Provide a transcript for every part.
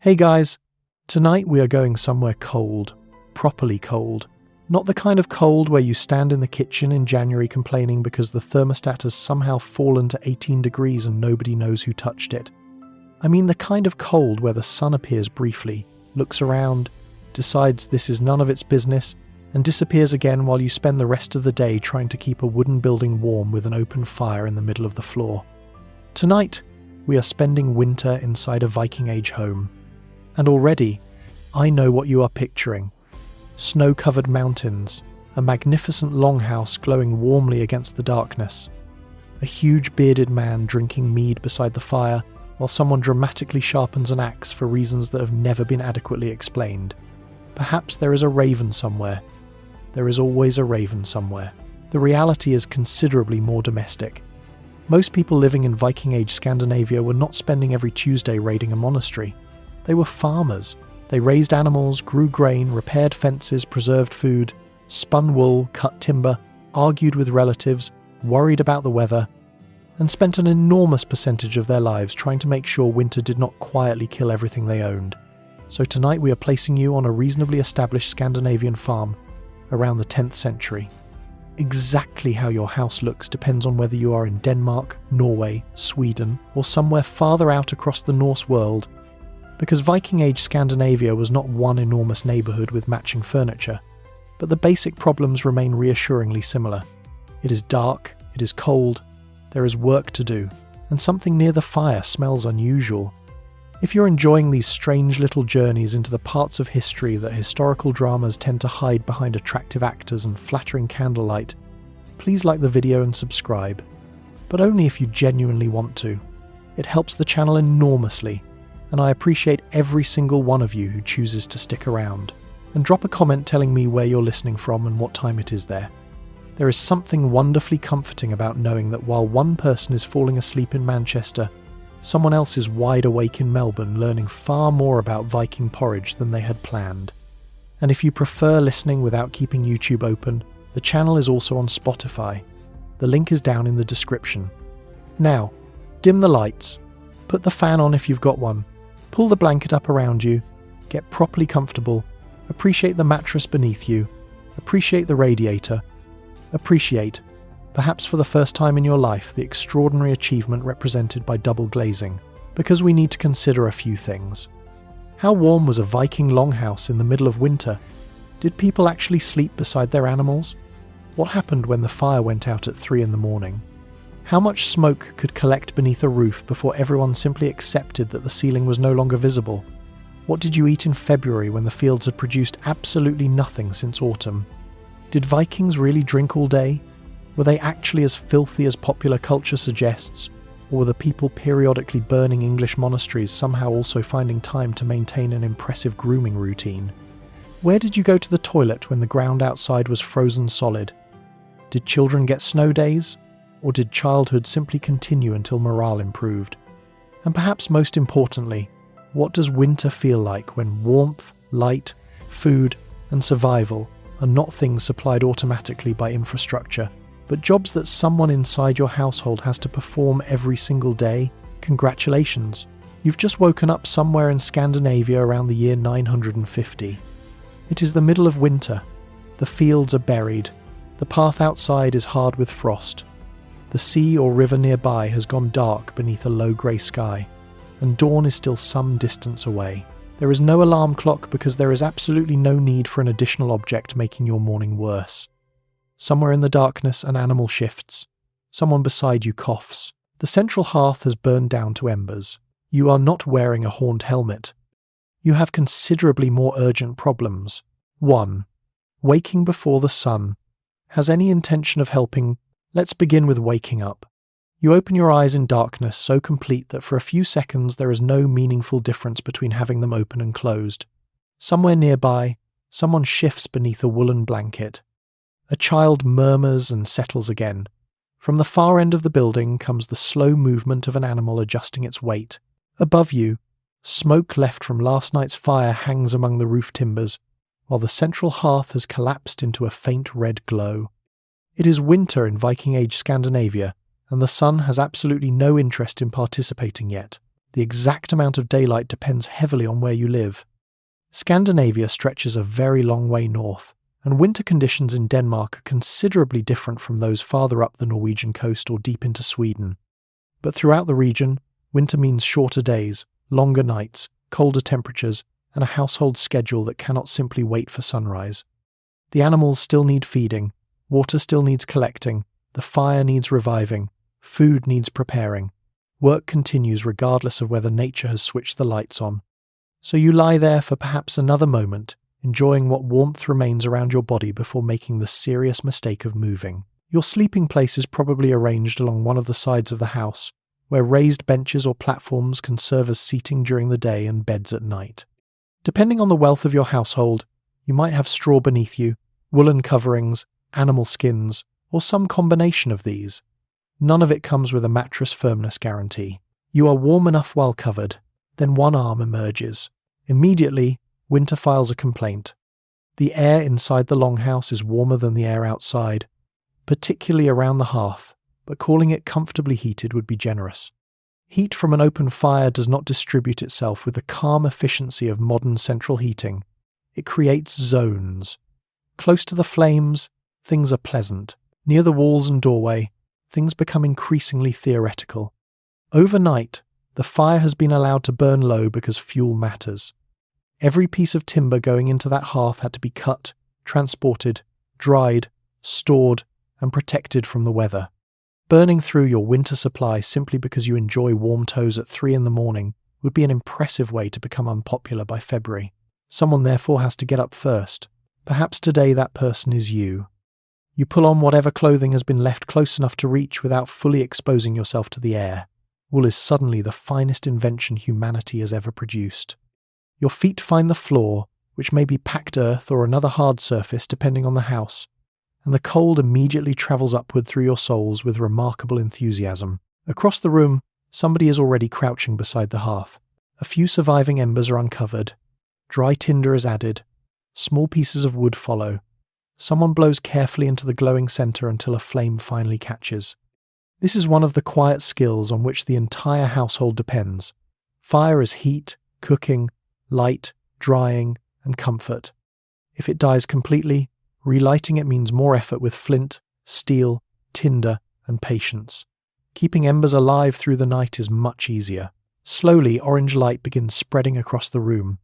Hey guys, tonight we are going somewhere cold, properly cold. Not the kind of cold where you stand in the kitchen in January complaining because the thermostat has somehow fallen to 18 degrees and nobody knows who touched it. I mean the kind of cold where the sun appears briefly, looks around, decides this is none of its business, and disappears again while you spend the rest of the day trying to keep a wooden building warm with an open fire in the middle of the floor. Tonight, we are spending winter inside a Viking Age home. And already, I know what you are picturing. Snow-covered mountains, a magnificent longhouse glowing warmly against the darkness, a huge bearded man drinking mead beside the fire while someone dramatically sharpens an axe for reasons that have never been adequately explained. Perhaps there is a raven somewhere. There is always a raven somewhere. The reality is considerably more domestic. Most people living in Viking Age Scandinavia were not spending every Tuesday raiding a monastery. They were farmers. They raised animals, grew grain, repaired fences, preserved food, spun wool, cut timber, argued with relatives, worried about the weather, and spent an enormous percentage of their lives trying to make sure winter did not quietly kill everything they owned. So tonight we are placing you on a reasonably established Scandinavian farm around the 10th century. Exactly how your house looks depends on whether you are in Denmark, Norway, Sweden, or somewhere farther out across the Norse world, because Viking Age Scandinavia was not one enormous neighbourhood with matching furniture, but the basic problems remain reassuringly similar. It is dark, it is cold, there is work to do, and something near the fire smells unusual. If you're enjoying these strange little journeys into the parts of history that historical dramas tend to hide behind attractive actors and flattering candlelight, please like the video and subscribe, but only if you genuinely want to. It helps the channel enormously, and I appreciate every single one of you who chooses to stick around. And drop a comment telling me where you're listening from and what time it is there. There is something wonderfully comforting about knowing that while one person is falling asleep in Manchester, someone else is wide awake in Melbourne learning far more about Viking porridge than they had planned. And if you prefer listening without keeping YouTube open, the channel is also on Spotify. The link is down in the description. Now, dim the lights, put the fan on if you've got one, pull the blanket up around you, get properly comfortable, appreciate the mattress beneath you, appreciate the radiator, appreciate, perhaps for the first time in your life, the extraordinary achievement represented by double glazing, because we need to consider a few things. How warm was a Viking longhouse in the middle of winter? Did people actually sleep beside their animals? What happened when the fire went out at 3 in the morning? How much smoke could collect beneath a roof before everyone simply accepted that the ceiling was no longer visible? What did you eat in February when the fields had produced absolutely nothing since autumn? Did Vikings really drink all day? Were they actually as filthy as popular culture suggests? Or were the people periodically burning English monasteries somehow also finding time to maintain an impressive grooming routine? Where did you go to the toilet when the ground outside was frozen solid? Did children get snow days? Or did childhood simply continue until morale improved? And perhaps most importantly, what does winter feel like when warmth, light, food, and survival are not things supplied automatically by infrastructure, but jobs that someone inside your household has to perform every single day? Congratulations! You've just woken up somewhere in Scandinavia around the year 950. It is the middle of winter. The fields are buried. The path outside is hard with frost. The sea or river nearby has gone dark beneath a low grey sky, and dawn is still some distance away. There is no alarm clock because there is absolutely no need for an additional object making your morning worse. Somewhere in the darkness an animal shifts. Someone beside you coughs. The central hearth has burned down to embers. You are not wearing a horned helmet. You have considerably more urgent problems. 1. Waking before the sun. Has any intention of helping? Let's begin with waking up. You open your eyes in darkness so complete that for a few seconds there is no meaningful difference between having them open and closed. Somewhere nearby, someone shifts beneath a woolen blanket. A child murmurs and settles again. From the far end of the building comes the slow movement of an animal adjusting its weight. Above you, smoke left from last night's fire hangs among the roof timbers, while the central hearth has collapsed into a faint red glow. It is winter in Viking Age Scandinavia, and the sun has absolutely no interest in participating yet. The exact amount of daylight depends heavily on where you live. Scandinavia stretches a very long way north, and winter conditions in Denmark are considerably different from those farther up the Norwegian coast or deep into Sweden. But throughout the region, winter means shorter days, longer nights, colder temperatures, and a household schedule that cannot simply wait for sunrise. The animals still need feeding, water still needs collecting, the fire needs reviving, food needs preparing. Work continues regardless of whether nature has switched the lights on. So you lie there for perhaps another moment, enjoying what warmth remains around your body before making the serious mistake of moving. Your sleeping place is probably arranged along one of the sides of the house, where raised benches or platforms can serve as seating during the day and beds at night. Depending on the wealth of your household, you might have straw beneath you, woolen coverings, animal skins, or some combination of these. None of it comes with a mattress firmness guarantee. You are warm enough while covered, then one arm emerges. Immediately, winter files a complaint. The air inside the longhouse is warmer than the air outside, particularly around the hearth, but calling it comfortably heated would be generous. Heat from an open fire does not distribute itself with the calm efficiency of modern central heating. It creates zones. Close to the flames, things are pleasant. Near the walls and doorway, things become increasingly theoretical. Overnight, the fire has been allowed to burn low because fuel matters. Every piece of timber going into that hearth had to be cut, transported, dried, stored, and protected from the weather. Burning through your winter supply simply because you enjoy warm toes at 3 a.m. would be an impressive way to become unpopular by February. Someone therefore has to get up first. Perhaps today that person is you. You pull on whatever clothing has been left close enough to reach without fully exposing yourself to the air. Wool is suddenly the finest invention humanity has ever produced. Your feet find the floor, which may be packed earth or another hard surface depending on the house, and the cold immediately travels upward through your soles with remarkable enthusiasm. Across the room, somebody is already crouching beside the hearth. A few surviving embers are uncovered. Dry tinder is added. Small pieces of wood follow. Someone blows carefully into the glowing centre until a flame finally catches. This is one of the quiet skills on which the entire household depends. Fire is heat, cooking, light, drying, and comfort. If it dies completely, relighting it means more effort with flint, steel, tinder, and patience. Keeping embers alive through the night is much easier. Slowly, orange light begins spreading across the room.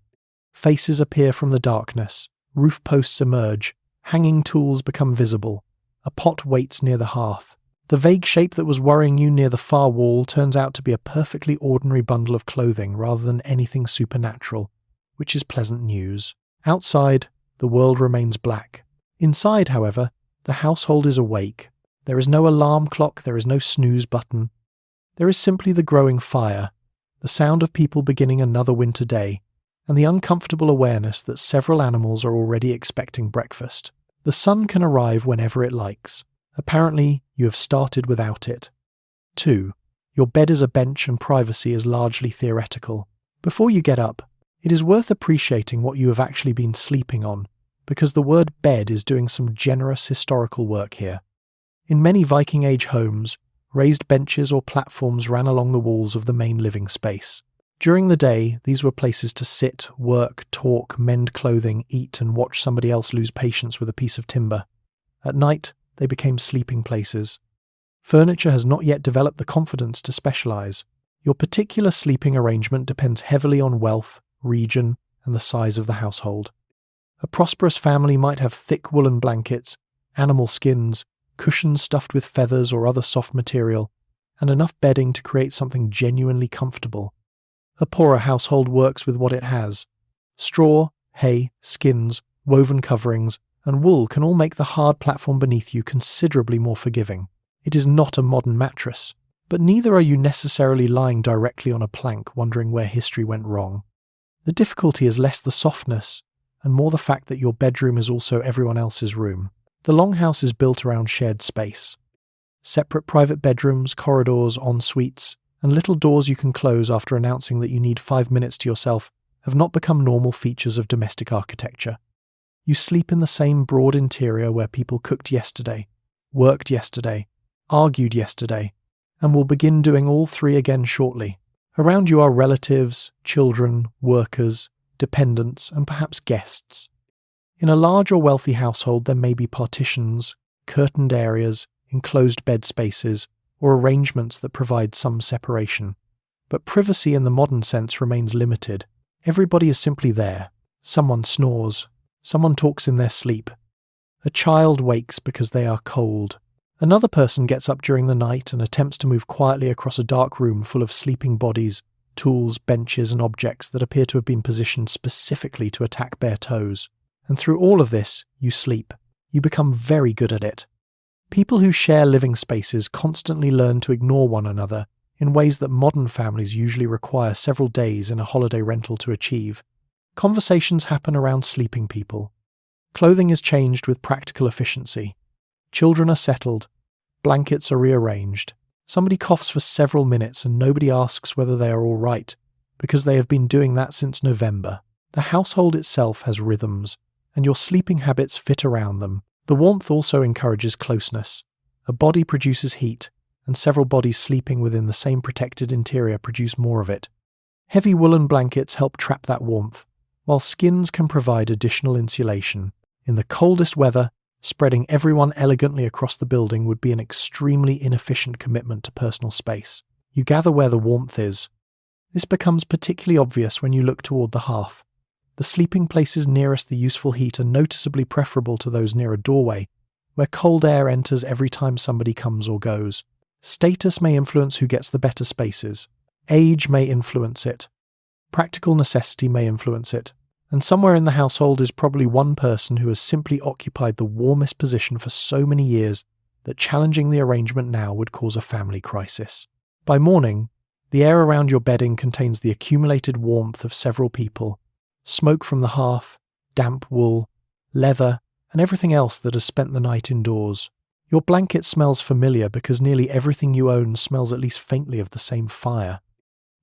Faces appear from the darkness. Roof posts emerge. Hanging tools become visible. A pot waits near the hearth. The vague shape that was worrying you near the far wall turns out to be a perfectly ordinary bundle of clothing rather than anything supernatural, which is pleasant news. Outside, the world remains black. Inside, however, the household is awake. There is no alarm clock, there is no snooze button. There is simply the growing fire, the sound of people beginning another winter day, and the uncomfortable awareness that several animals are already expecting breakfast. The sun can arrive whenever it likes. Apparently, you have started without it. 2. Your bed as a bench and privacy is largely theoretical. Before you get up, it is worth appreciating what you have actually been sleeping on, because the word bed is doing some generous historical work here. In many Viking Age homes, raised benches or platforms ran along the walls of the main living space. During the day, these were places to sit, work, talk, mend clothing, eat, and watch somebody else lose patience with a piece of timber. At night, they became sleeping places. Furniture has not yet developed the confidence to specialize. Your particular sleeping arrangement depends heavily on wealth, region, and the size of the household. A prosperous family might have thick woolen blankets, animal skins, cushions stuffed with feathers or other soft material, and enough bedding to create something genuinely comfortable. A poorer household works with what it has. Straw, hay, skins, woven coverings, and wool can all make the hard platform beneath you considerably more forgiving. It is not a modern mattress, but neither are you necessarily lying directly on a plank wondering where history went wrong. The difficulty is less the softness, and more the fact that your bedroom is also everyone else's room. The longhouse is built around shared space. Separate private bedrooms, corridors, en-suites, and little doors you can close after announcing that you need 5 minutes to yourself have not become normal features of domestic architecture. You sleep in the same broad interior where people cooked yesterday, worked yesterday, argued yesterday, and will begin doing all three again shortly. Around you are relatives, children, workers, dependents, and perhaps guests. In a large or wealthy household, there may be partitions, curtained areas, enclosed bed spaces, or arrangements that provide some separation. But privacy in the modern sense remains limited. Everybody is simply there. Someone snores. Someone talks in their sleep. A child wakes because they are cold. Another person gets up during the night and attempts to move quietly across a dark room full of sleeping bodies, tools, benches, and objects that appear to have been positioned specifically to attack bare toes. And through all of this, you sleep. You become very good at it. People who share living spaces constantly learn to ignore one another in ways that modern families usually require several days in a holiday rental to achieve. Conversations happen around sleeping people. Clothing is changed with practical efficiency. Children are settled. Blankets are rearranged. Somebody coughs for several minutes and nobody asks whether they are all right, because they have been doing that since November. The household itself has rhythms, and your sleeping habits fit around them. The warmth also encourages closeness. A body produces heat, and several bodies sleeping within the same protected interior produce more of it. Heavy woolen blankets help trap that warmth, while skins can provide additional insulation. In the coldest weather, spreading everyone elegantly across the building would be an extremely inefficient commitment to personal space. You gather where the warmth is. This becomes particularly obvious when you look toward the hearth. The sleeping places nearest the useful heat are noticeably preferable to those near a doorway, where cold air enters every time somebody comes or goes. Status may influence who gets the better spaces. Age may influence it. Practical necessity may influence it. And somewhere in the household is probably one person who has simply occupied the warmest position for so many years that challenging the arrangement now would cause a family crisis. By morning, the air around your bedding contains the accumulated warmth of several people, smoke from the hearth, damp wool, leather, and everything else that has spent the night indoors. Your blanket smells familiar because nearly everything you own smells at least faintly of the same fire.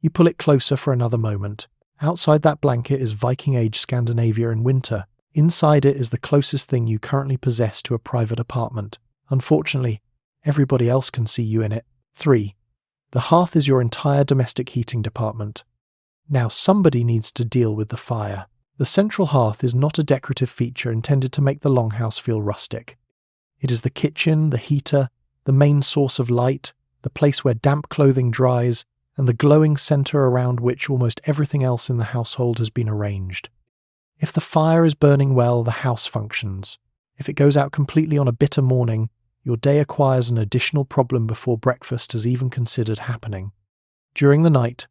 You pull it closer for another moment. Outside that blanket is Viking Age Scandinavia in winter. Inside it is the closest thing you currently possess to a private apartment. Unfortunately, everybody else can see you in it. 3. The hearth is your entire domestic heating department. Now somebody needs to deal with the fire. The central hearth is not a decorative feature intended to make the longhouse feel rustic. It is the kitchen, the heater, the main source of light, the place where damp clothing dries, and the glowing centre around which almost everything else in the household has been arranged. If the fire is burning well, the house functions. If it goes out completely on a bitter morning, your day acquires an additional problem before breakfast has even considered happening. During the night,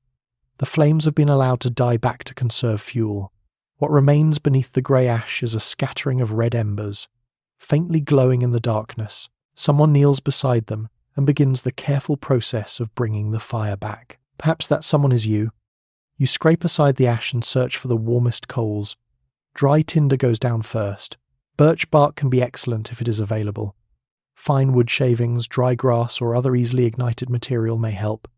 the flames have been allowed to die back to conserve fuel. What remains beneath the grey ash is a scattering of red embers, faintly glowing in the darkness. Someone kneels beside them and begins the careful process of bringing the fire back. Perhaps that someone is you. You scrape aside the ash and search for the warmest coals. Dry tinder goes down first. Birch bark can be excellent if it is available. Fine wood shavings, dry grass, or other easily ignited material may help.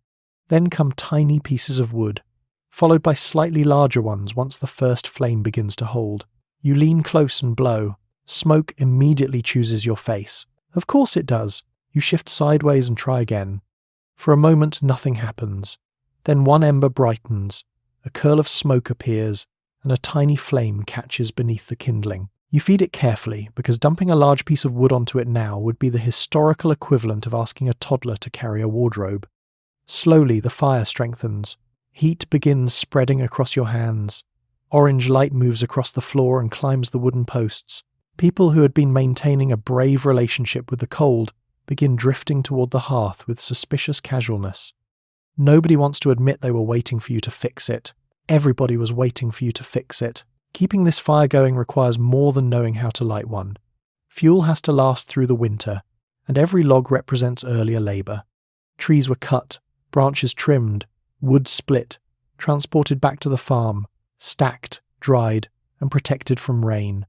Then come tiny pieces of wood, followed by slightly larger ones once the first flame begins to hold. You lean close and blow. Smoke immediately chooses your face. Of course it does. You shift sideways and try again. For a moment, nothing happens. Then one ember brightens, a curl of smoke appears, and a tiny flame catches beneath the kindling. You feed it carefully, because dumping a large piece of wood onto it now would be the historical equivalent of asking a toddler to carry a wardrobe. Slowly, the fire strengthens. Heat begins spreading across your hands. Orange light moves across the floor and climbs the wooden posts. People who had been maintaining a brave relationship with the cold begin drifting toward the hearth with suspicious casualness. Nobody wants to admit they were waiting for you to fix it. Everybody was waiting for you to fix it. Keeping this fire going requires more than knowing how to light one. Fuel has to last through the winter, and every log represents earlier labour. Trees were cut, branches trimmed, wood split, transported back to the farm, stacked, dried, and protected from rain.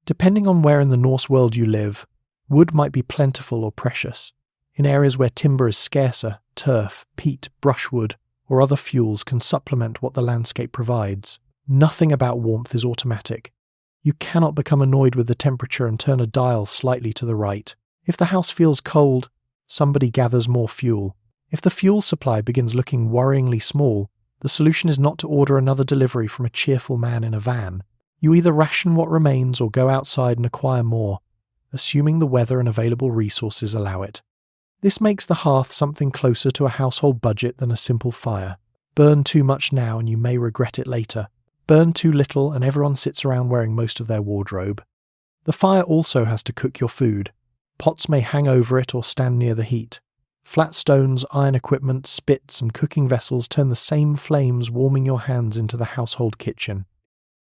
Depending on where in the Norse world you live, wood might be plentiful or precious. In areas where timber is scarcer, turf, peat, brushwood, or other fuels can supplement what the landscape provides. Nothing about warmth is automatic. You cannot become annoyed with the temperature and turn a dial slightly to the right. If the house feels cold, somebody gathers more fuel. If the fuel supply begins looking worryingly small, The solution is not to order another delivery from a cheerful man in a van. You either ration what remains or go outside and acquire more, assuming the weather and available resources allow it. This makes the hearth something closer to a household budget than a simple fire. Burn too much now and you may regret it later. Burn too little and everyone sits around wearing most of their wardrobe. The fire also has to cook your food. Pots may hang over it or stand near the heat. Flat stones, iron equipment, spits and cooking vessels turn the same flames warming your hands into the household kitchen.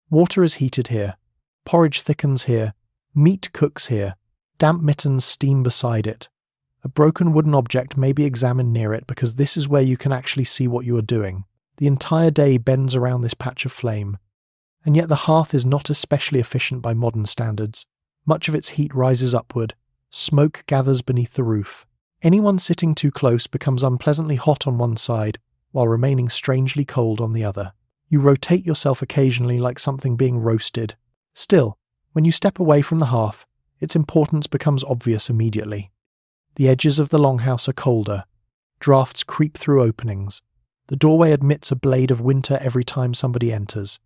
Water is heated here. Porridge thickens here. Meat cooks here. Damp mittens steam beside it. A broken wooden object may be examined near it because this is where you can actually see what you are doing. The entire day bends around this patch of flame. And yet the hearth is not especially efficient by modern standards. Much of its heat rises upward. Smoke gathers beneath the roof. Anyone sitting too close becomes unpleasantly hot on one side, while remaining strangely cold on the other. You rotate yourself occasionally like something being roasted. Still, when you step away from the hearth, its importance becomes obvious immediately. The edges of the longhouse are colder. Drafts creep through openings. The doorway admits a blade of winter every time somebody enters.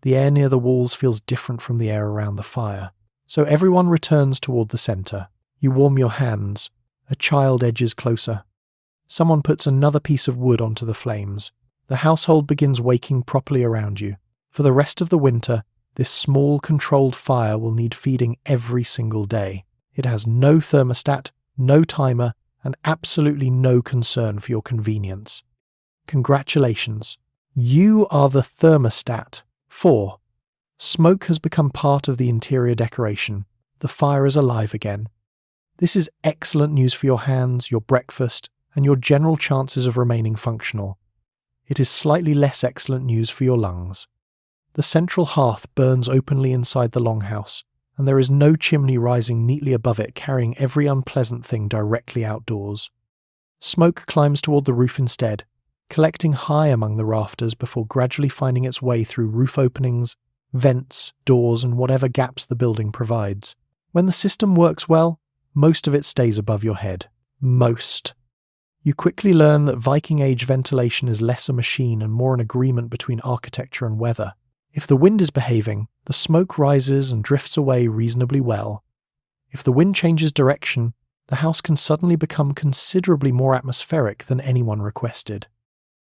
The air near the walls feels different from the air around the fire. So everyone returns toward the centre. You warm your hands. A child edges closer. Someone puts another piece of wood onto the flames. The household begins waking properly around you. For the rest of the winter, this small controlled fire will need feeding every single day. It has no thermostat, no timer, and absolutely no concern for your convenience. Congratulations. You are the thermostat. 4. Smoke has become part of the interior decoration. The fire is alive again. This is excellent news for your hands, your breakfast, and your general chances of remaining functional. It is slightly less excellent news for your lungs. The central hearth burns openly inside the longhouse, and there is no chimney rising neatly above it carrying every unpleasant thing directly outdoors. Smoke climbs toward the roof instead, collecting high among the rafters before gradually finding its way through roof openings, vents, doors, and whatever gaps the building provides. When the system works well, most of it stays above your head. Most. You quickly learn that Viking Age ventilation is less a machine and more an agreement between architecture and weather. If the wind is behaving, the smoke rises and drifts away reasonably well. If the wind changes direction, the house can suddenly become considerably more atmospheric than anyone requested.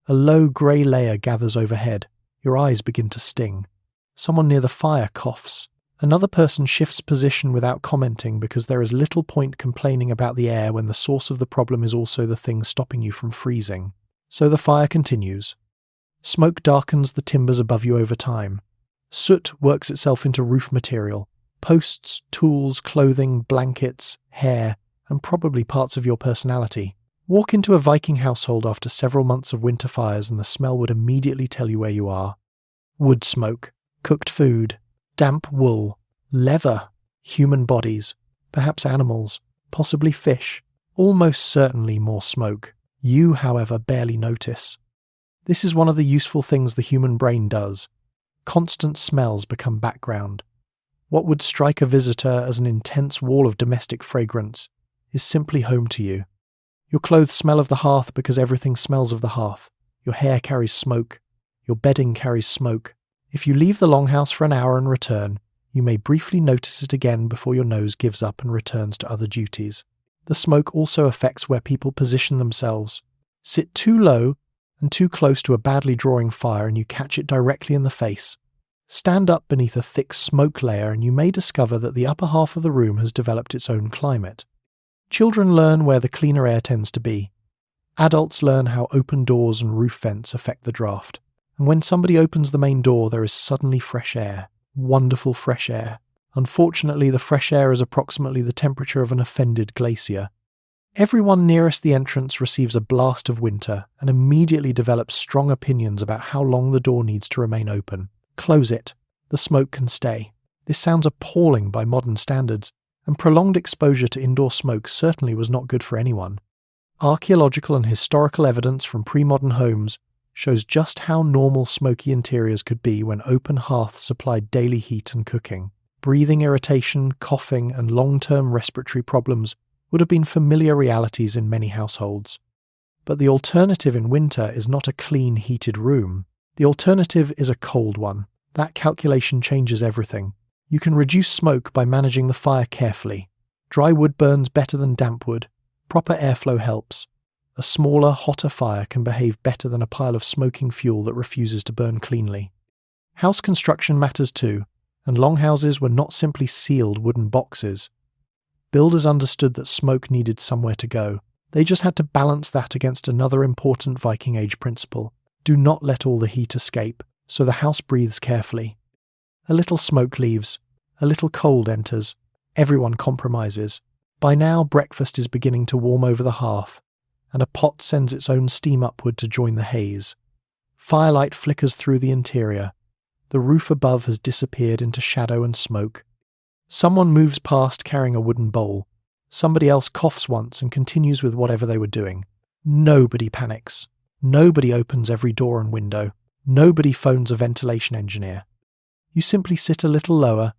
A low grey layer gathers overhead. Your eyes begin to sting. Someone near the fire coughs. Another person shifts position without commenting because there is little point complaining about the air when the source of the problem is also the thing stopping you from freezing. So the fire continues. Smoke darkens the timbers above you over time. Soot works itself into roof material. Posts, tools, clothing, blankets, hair, and probably parts of your personality. Walk into a Viking household after several months of winter fires and the smell would immediately tell you where you are. Wood smoke, cooked food, damp wool, leather, human bodies, perhaps animals, possibly fish, almost certainly more smoke. You, however, barely notice. This is one of the useful things the human brain does. Constant smells become background. What would strike a visitor as an intense wall of domestic fragrance is simply home to you. Your clothes smell of the hearth because everything smells of the hearth. Your hair carries smoke. Your bedding carries smoke. If you leave the longhouse for an hour and return, you may briefly notice it again before your nose gives up and returns to other duties. The smoke also affects where people position themselves. Sit too low and too close to a badly drawing fire and you catch it directly in the face. Stand up beneath a thick smoke layer and you may discover that the upper half of the room has developed its own climate. Children learn where the cleaner air tends to be. Adults learn how open doors and roof vents affect the draft. And when somebody opens the main door, there is suddenly fresh air. Wonderful fresh air. Unfortunately, the fresh air is approximately the temperature of an offended glacier. Everyone nearest the entrance receives a blast of winter and immediately develops strong opinions about how long the door needs to remain open. Close it. The smoke can stay. This sounds appalling by modern standards, and prolonged exposure to indoor smoke certainly was not good for anyone. Archaeological and historical evidence from pre-modern homes shows just how normal smoky interiors could be when open hearths supplied daily heat and cooking. Breathing irritation, coughing, and long-term respiratory problems would have been familiar realities in many households. But the alternative in winter is not a clean, heated room. The alternative is a cold one. That calculation changes everything. You can reduce smoke by managing the fire carefully. Dry wood burns better than damp wood. Proper airflow helps. A smaller, hotter fire can behave better than a pile of smoking fuel that refuses to burn cleanly. House construction matters too, and longhouses were not simply sealed wooden boxes. Builders understood that smoke needed somewhere to go. They just had to balance that against another important Viking Age principle. Do not let all the heat escape, so the house breathes carefully. A little smoke leaves, a little cold enters, everyone compromises. By now, breakfast is beginning to warm over the hearth, and a pot sends its own steam upward to join the haze. Firelight flickers through the interior. The roof above has disappeared into shadow and smoke. Someone moves past carrying a wooden bowl. Somebody else coughs once and continues with whatever they were doing. Nobody panics. Nobody opens every door and window. Nobody phones a ventilation engineer. You simply sit a little lower,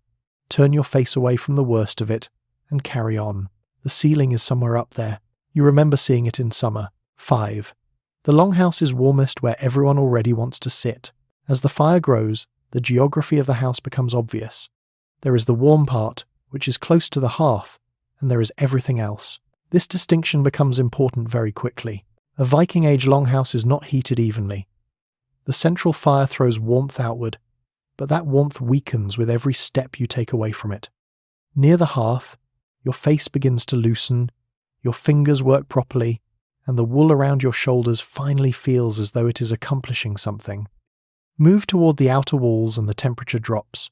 turn your face away from the worst of it, and carry on. The ceiling is somewhere up there. You remember seeing it in summer. 5. The longhouse is warmest where everyone already wants to sit. As the fire grows, the geography of the house becomes obvious. There is the warm part, which is close to the hearth, and there is everything else. This distinction becomes important very quickly. A Viking Age longhouse is not heated evenly. The central fire throws warmth outward, but that warmth weakens with every step you take away from it. Near the hearth, your face begins to loosen, your fingers work properly, and the wool around your shoulders finally feels as though it is accomplishing something. Move toward the outer walls and the temperature drops.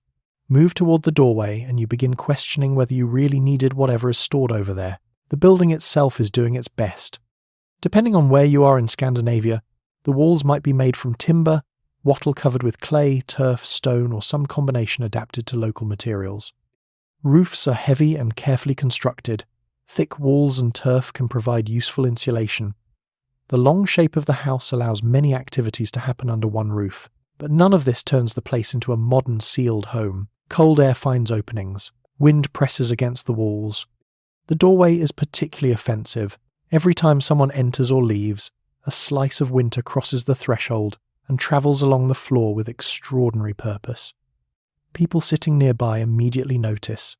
Move toward the doorway and you begin questioning whether you really needed whatever is stored over there. The building itself is doing its best. Depending on where you are in Scandinavia, the walls might be made from timber, wattle covered with clay, turf, stone, or some combination adapted to local materials. Roofs are heavy and carefully constructed. Thick walls and turf can provide useful insulation. The long shape of the house allows many activities to happen under one roof, but none of this turns the place into a modern sealed home. Cold air finds openings. Wind presses against the walls. The doorway is particularly offensive. Every time someone enters or leaves, a slice of winter crosses the threshold and travels along the floor with extraordinary purpose. People sitting nearby immediately notice.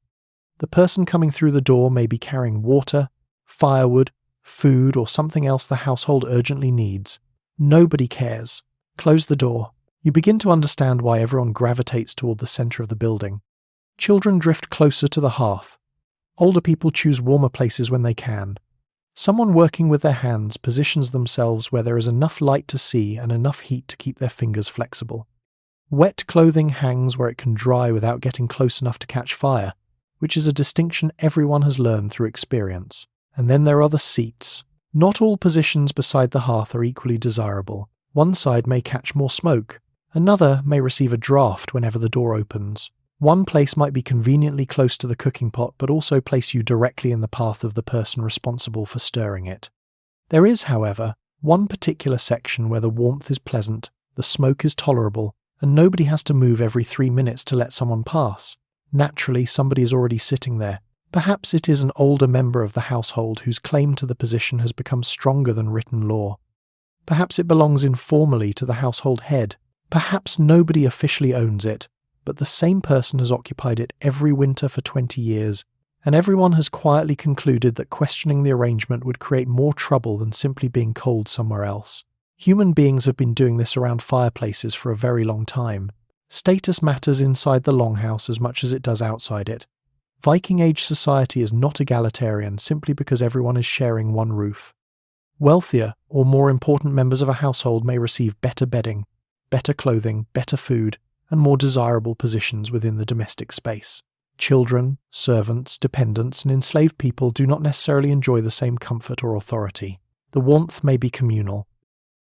The person coming through the door may be carrying water, firewood, food, or something else the household urgently needs. Nobody cares. Close the door. You begin to understand why everyone gravitates toward the center of the building. Children drift closer to the hearth. Older people choose warmer places when they can. Someone working with their hands positions themselves where there is enough light to see and enough heat to keep their fingers flexible. Wet clothing hangs where it can dry without getting close enough to catch fire, which is a distinction everyone has learned through experience. And then there are the seats. Not all positions beside the hearth are equally desirable. One side may catch more smoke. Another may receive a draft whenever the door opens. One place might be conveniently close to the cooking pot but also place you directly in the path of the person responsible for stirring it. There is, however, one particular section where the warmth is pleasant, the smoke is tolerable, and nobody has to move every 3 minutes to let someone pass. Naturally, somebody is already sitting there. Perhaps it is an older member of the household whose claim to the position has become stronger than written law. Perhaps it belongs informally to the household head. Perhaps nobody officially owns it, but the same person has occupied it every winter for 20 years, and everyone has quietly concluded that questioning the arrangement would create more trouble than simply being cold somewhere else. Human beings have been doing this around fireplaces for a very long time. Status matters inside the longhouse as much as it does outside it. Viking Age society is not egalitarian simply because everyone is sharing one roof. Wealthier or more important members of a household may receive better bedding, better clothing, better food, and more desirable positions within the domestic space. Children, servants, dependents, and enslaved people do not necessarily enjoy the same comfort or authority. The warmth may be communal.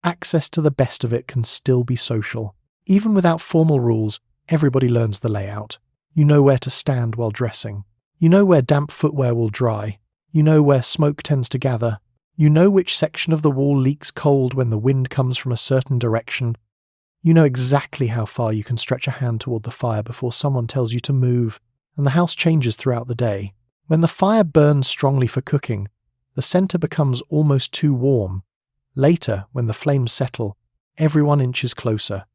Access to the best of it can still be social. Even without formal rules, everybody learns the layout. You know where to stand while dressing. You know where damp footwear will dry. You know where smoke tends to gather. You know which section of the wall leaks cold when the wind comes from a certain direction. You know exactly how far you can stretch a hand toward the fire before someone tells you to move, and the house changes throughout the day. When the fire burns strongly for cooking, the center becomes almost too warm. Later, when the flames settle, everyone inches closer.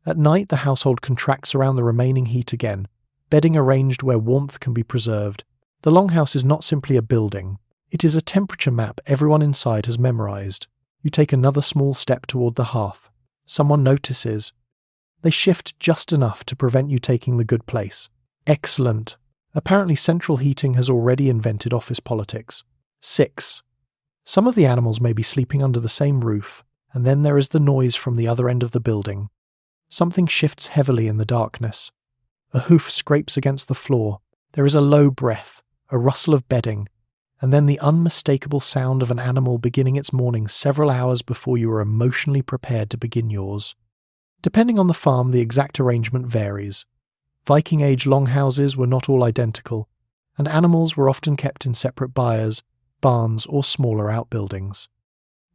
At night, the household contracts around the remaining heat again, bedding arranged where warmth can be preserved. The longhouse is not simply a building. It is a temperature map everyone inside has memorized. You take another small step toward the hearth. Someone notices. They shift just enough to prevent you taking the good place. Excellent. Apparently central heating has already invented office politics. 6. Some of the animals may be sleeping under the same roof, and then there is the noise from the other end of the building. Something shifts heavily in the darkness. A hoof scrapes against the floor. There is a low breath, a rustle of bedding, and then the unmistakable sound of an animal beginning its morning several hours before you are emotionally prepared to begin yours. Depending on the farm, the exact arrangement varies. Viking Age longhouses were not all identical, and animals were often kept in separate byres, barns, or smaller outbuildings.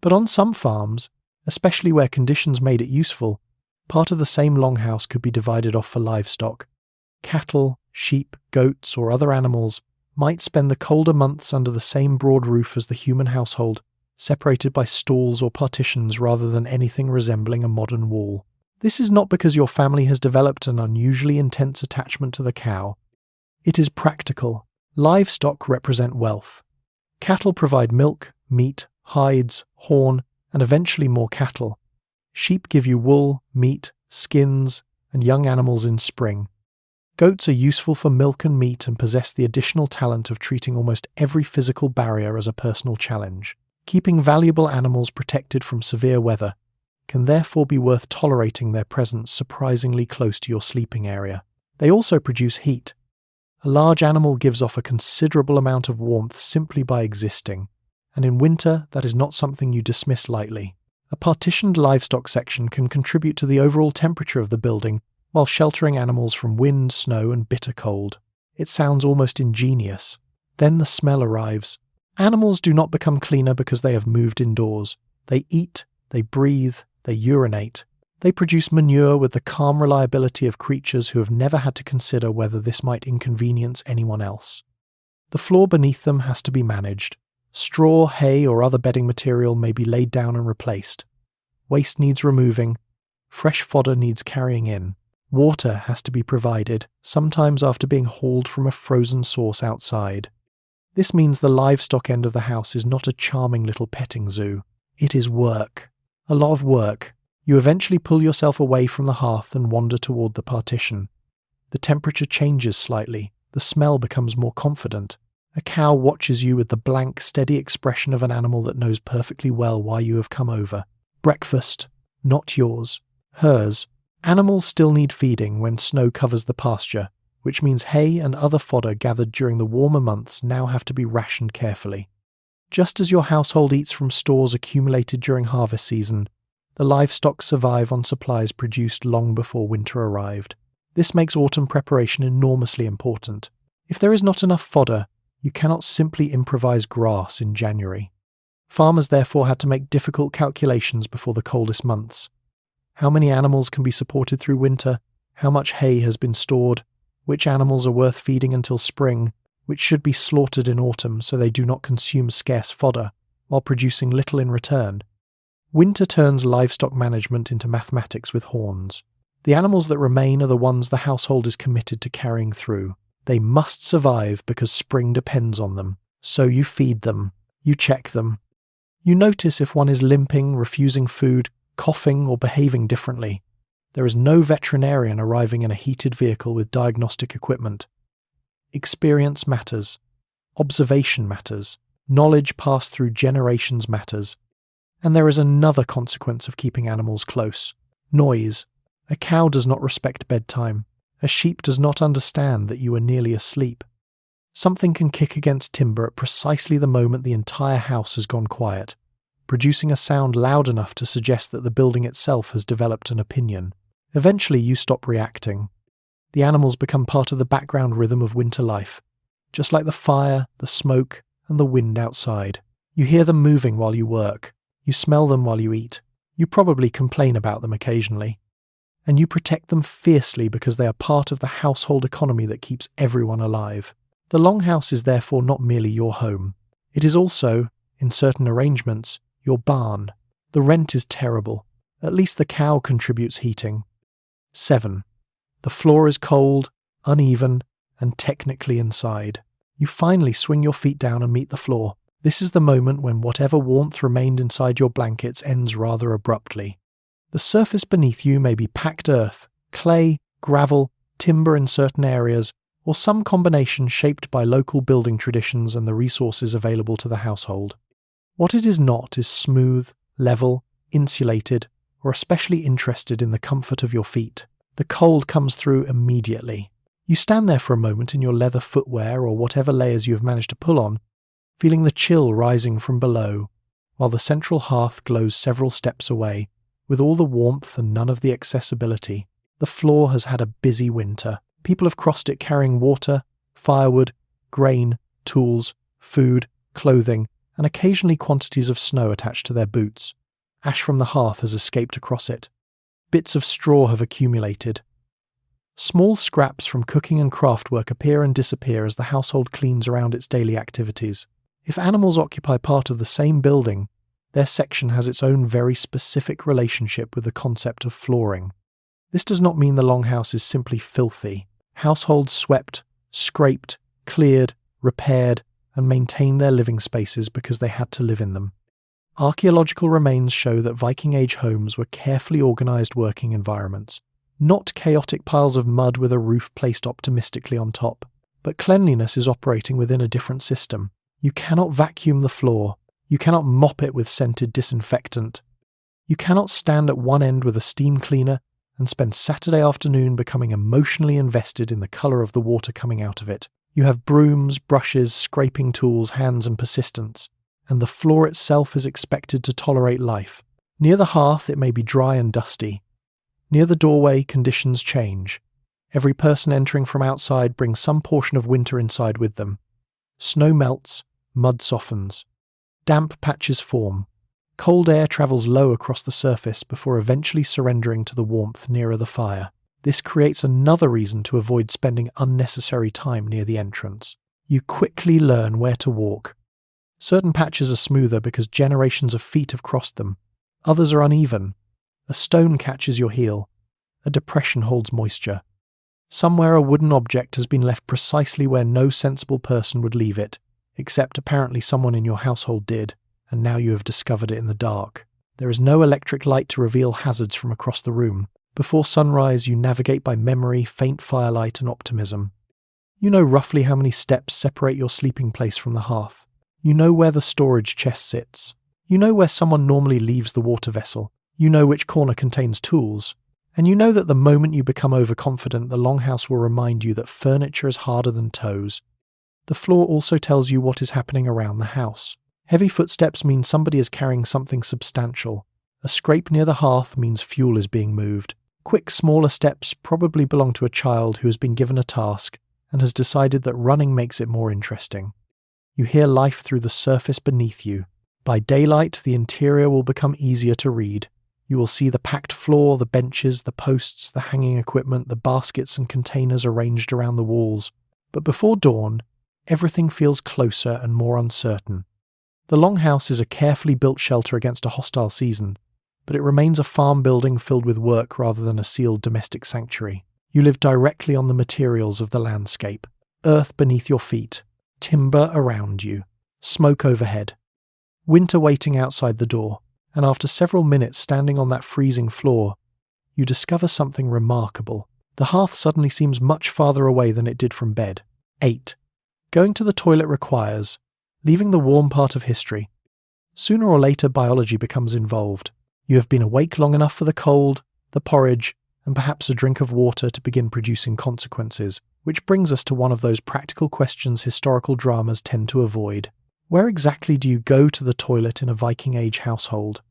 But on some farms, especially where conditions made it useful, part of the same longhouse could be divided off for livestock. Cattle, sheep, goats, or other animals might spend the colder months under the same broad roof as the human household, separated by stalls or partitions rather than anything resembling a modern wall. This is not because your family has developed an unusually intense attachment to the cow. It is practical. Livestock represent wealth. Cattle provide milk, meat, hides, horn, and eventually more cattle. Sheep give you wool, meat, skins, and young animals in spring. Goats are useful for milk and meat and possess the additional talent of treating almost every physical barrier as a personal challenge. Keeping valuable animals protected from severe weather can therefore be worth tolerating their presence surprisingly close to your sleeping area. They also produce heat. A large animal gives off a considerable amount of warmth simply by existing, and in winter that is not something you dismiss lightly. A partitioned livestock section can contribute to the overall temperature of the building while sheltering animals from wind, snow, and bitter cold. It sounds almost ingenious. Then the smell arrives. Animals do not become cleaner because they have moved indoors. They eat, they breathe, they urinate. They produce manure with the calm reliability of creatures who have never had to consider whether this might inconvenience anyone else. The floor beneath them has to be managed. Straw, hay, or other bedding material may be laid down and replaced. Waste needs removing. Fresh fodder needs carrying in. Water has to be provided, sometimes after being hauled from a frozen source outside. This means the livestock end of the house is not a charming little petting zoo. It is work. A lot of work. You eventually pull yourself away from the hearth and wander toward the partition. The temperature changes slightly. The smell becomes more confident. A cow watches you with the blank, steady expression of an animal that knows perfectly well why you have come over. Breakfast. Not yours. Hers. Animals still need feeding when snow covers the pasture, which means hay and other fodder gathered during the warmer months now have to be rationed carefully. Just as your household eats from stores accumulated during harvest season, the livestock survive on supplies produced long before winter arrived. This makes autumn preparation enormously important. If there is not enough fodder, you cannot simply improvise grass in January. Farmers therefore had to make difficult calculations before the coldest months. How many animals can be supported through winter? How much hay has been stored? Which animals are worth feeding until spring? Which should be slaughtered in autumn so they do not consume scarce fodder, while producing little in return? Winter turns livestock management into mathematics with horns. The animals that remain are the ones the household is committed to carrying through. They must survive because spring depends on them. So you feed them. You check them. You notice if one is limping, refusing food, coughing, or behaving differently. There is no veterinarian arriving in a heated vehicle with diagnostic equipment. Experience matters. Observation matters. Knowledge passed through generations matters. And there is another consequence of keeping animals close. Noise. A cow does not respect bedtime. A sheep does not understand that you are nearly asleep. Something can kick against timber at precisely the moment the entire house has gone quiet, producing a sound loud enough to suggest that the building itself has developed an opinion. Eventually you stop reacting. The animals become part of the background rhythm of winter life, just like the fire, the smoke, and the wind outside. You hear them moving while you work. You smell them while you eat. You probably complain about them occasionally. And you protect them fiercely because they are part of the household economy that keeps everyone alive. The longhouse is therefore not merely your home. It is also, in certain arrangements, your barn. The rent is terrible. At least the cow contributes heating. 7. The floor is cold, uneven, and technically inside. You finally swing your feet down and meet the floor. This is the moment when whatever warmth remained inside your blankets ends rather abruptly. The surface beneath you may be packed earth, clay, gravel, timber in certain areas, or some combination shaped by local building traditions and the resources available to the household. What it is not is smooth, level, insulated, or especially interested in the comfort of your feet. The cold comes through immediately. You stand there for a moment in your leather footwear or whatever layers you have managed to pull on, feeling the chill rising from below, while the central hearth glows several steps away, with all the warmth and none of the accessibility. The floor has had a busy winter. People have crossed it carrying water, firewood, grain, tools, food, clothing, and occasionally quantities of snow attached to their boots. Ash from the hearth has escaped across it. Bits of straw have accumulated. Small scraps from cooking and craft work appear and disappear as the household cleans around its daily activities. If animals occupy part of the same building, their section has its own very specific relationship with the concept of flooring. This does not mean the longhouse is simply filthy. Households swept, scraped, cleared, repaired, and maintained their living spaces because they had to live in them. Archaeological remains show that Viking Age homes were carefully organised working environments, not chaotic piles of mud with a roof placed optimistically on top. But cleanliness is operating within a different system. You cannot vacuum the floor. You cannot mop it with scented disinfectant. You cannot stand at one end with a steam cleaner and spend Saturday afternoon becoming emotionally invested in the colour of the water coming out of it. You have brooms, brushes, scraping tools, hands and persistence, and the floor itself is expected to tolerate life. Near the hearth it may be dry and dusty. Near the doorway conditions change. Every person entering from outside brings some portion of winter inside with them. Snow melts, mud softens. Damp patches form. Cold air travels low across the surface before eventually surrendering to the warmth nearer the fire. This creates another reason to avoid spending unnecessary time near the entrance. You quickly learn where to walk. Certain patches are smoother because generations of feet have crossed them. Others are uneven. A stone catches your heel. A depression holds moisture. Somewhere a wooden object has been left precisely where no sensible person would leave it, except apparently someone in your household did, and now you have discovered it in the dark. There is no electric light to reveal hazards from across the room. Before sunrise, you navigate by memory, faint firelight, and optimism. You know roughly how many steps separate your sleeping place from the hearth. You know where the storage chest sits. You know where someone normally leaves the water vessel. You know which corner contains tools. And you know that the moment you become overconfident, the longhouse will remind you that furniture is harder than toes. The floor also tells you what is happening around the house. Heavy footsteps mean somebody is carrying something substantial. A scrape near the hearth means fuel is being moved. Quick, smaller steps probably belong to a child who has been given a task and has decided that running makes it more interesting. You hear life through the surface beneath you. By daylight, the interior will become easier to read. You will see the packed floor, the benches, the posts, the hanging equipment, the baskets and containers arranged around the walls. But before dawn, everything feels closer and more uncertain. The longhouse is a carefully built shelter against a hostile season, but it remains a farm building filled with work rather than a sealed domestic sanctuary. You live directly on the materials of the landscape. Earth beneath your feet, timber around you, smoke overhead. Winter waiting outside the door, and after several minutes standing on that freezing floor, you discover something remarkable. The hearth suddenly seems much farther away than it did from bed. 8. Going to the toilet requires, leaving the warm part of history. Sooner or later biology becomes involved. You have been awake long enough for the cold, the porridge, and perhaps a drink of water to begin producing consequences, which brings us to one of those practical questions historical dramas tend to avoid. Where exactly do you go to the toilet in a Viking Age household?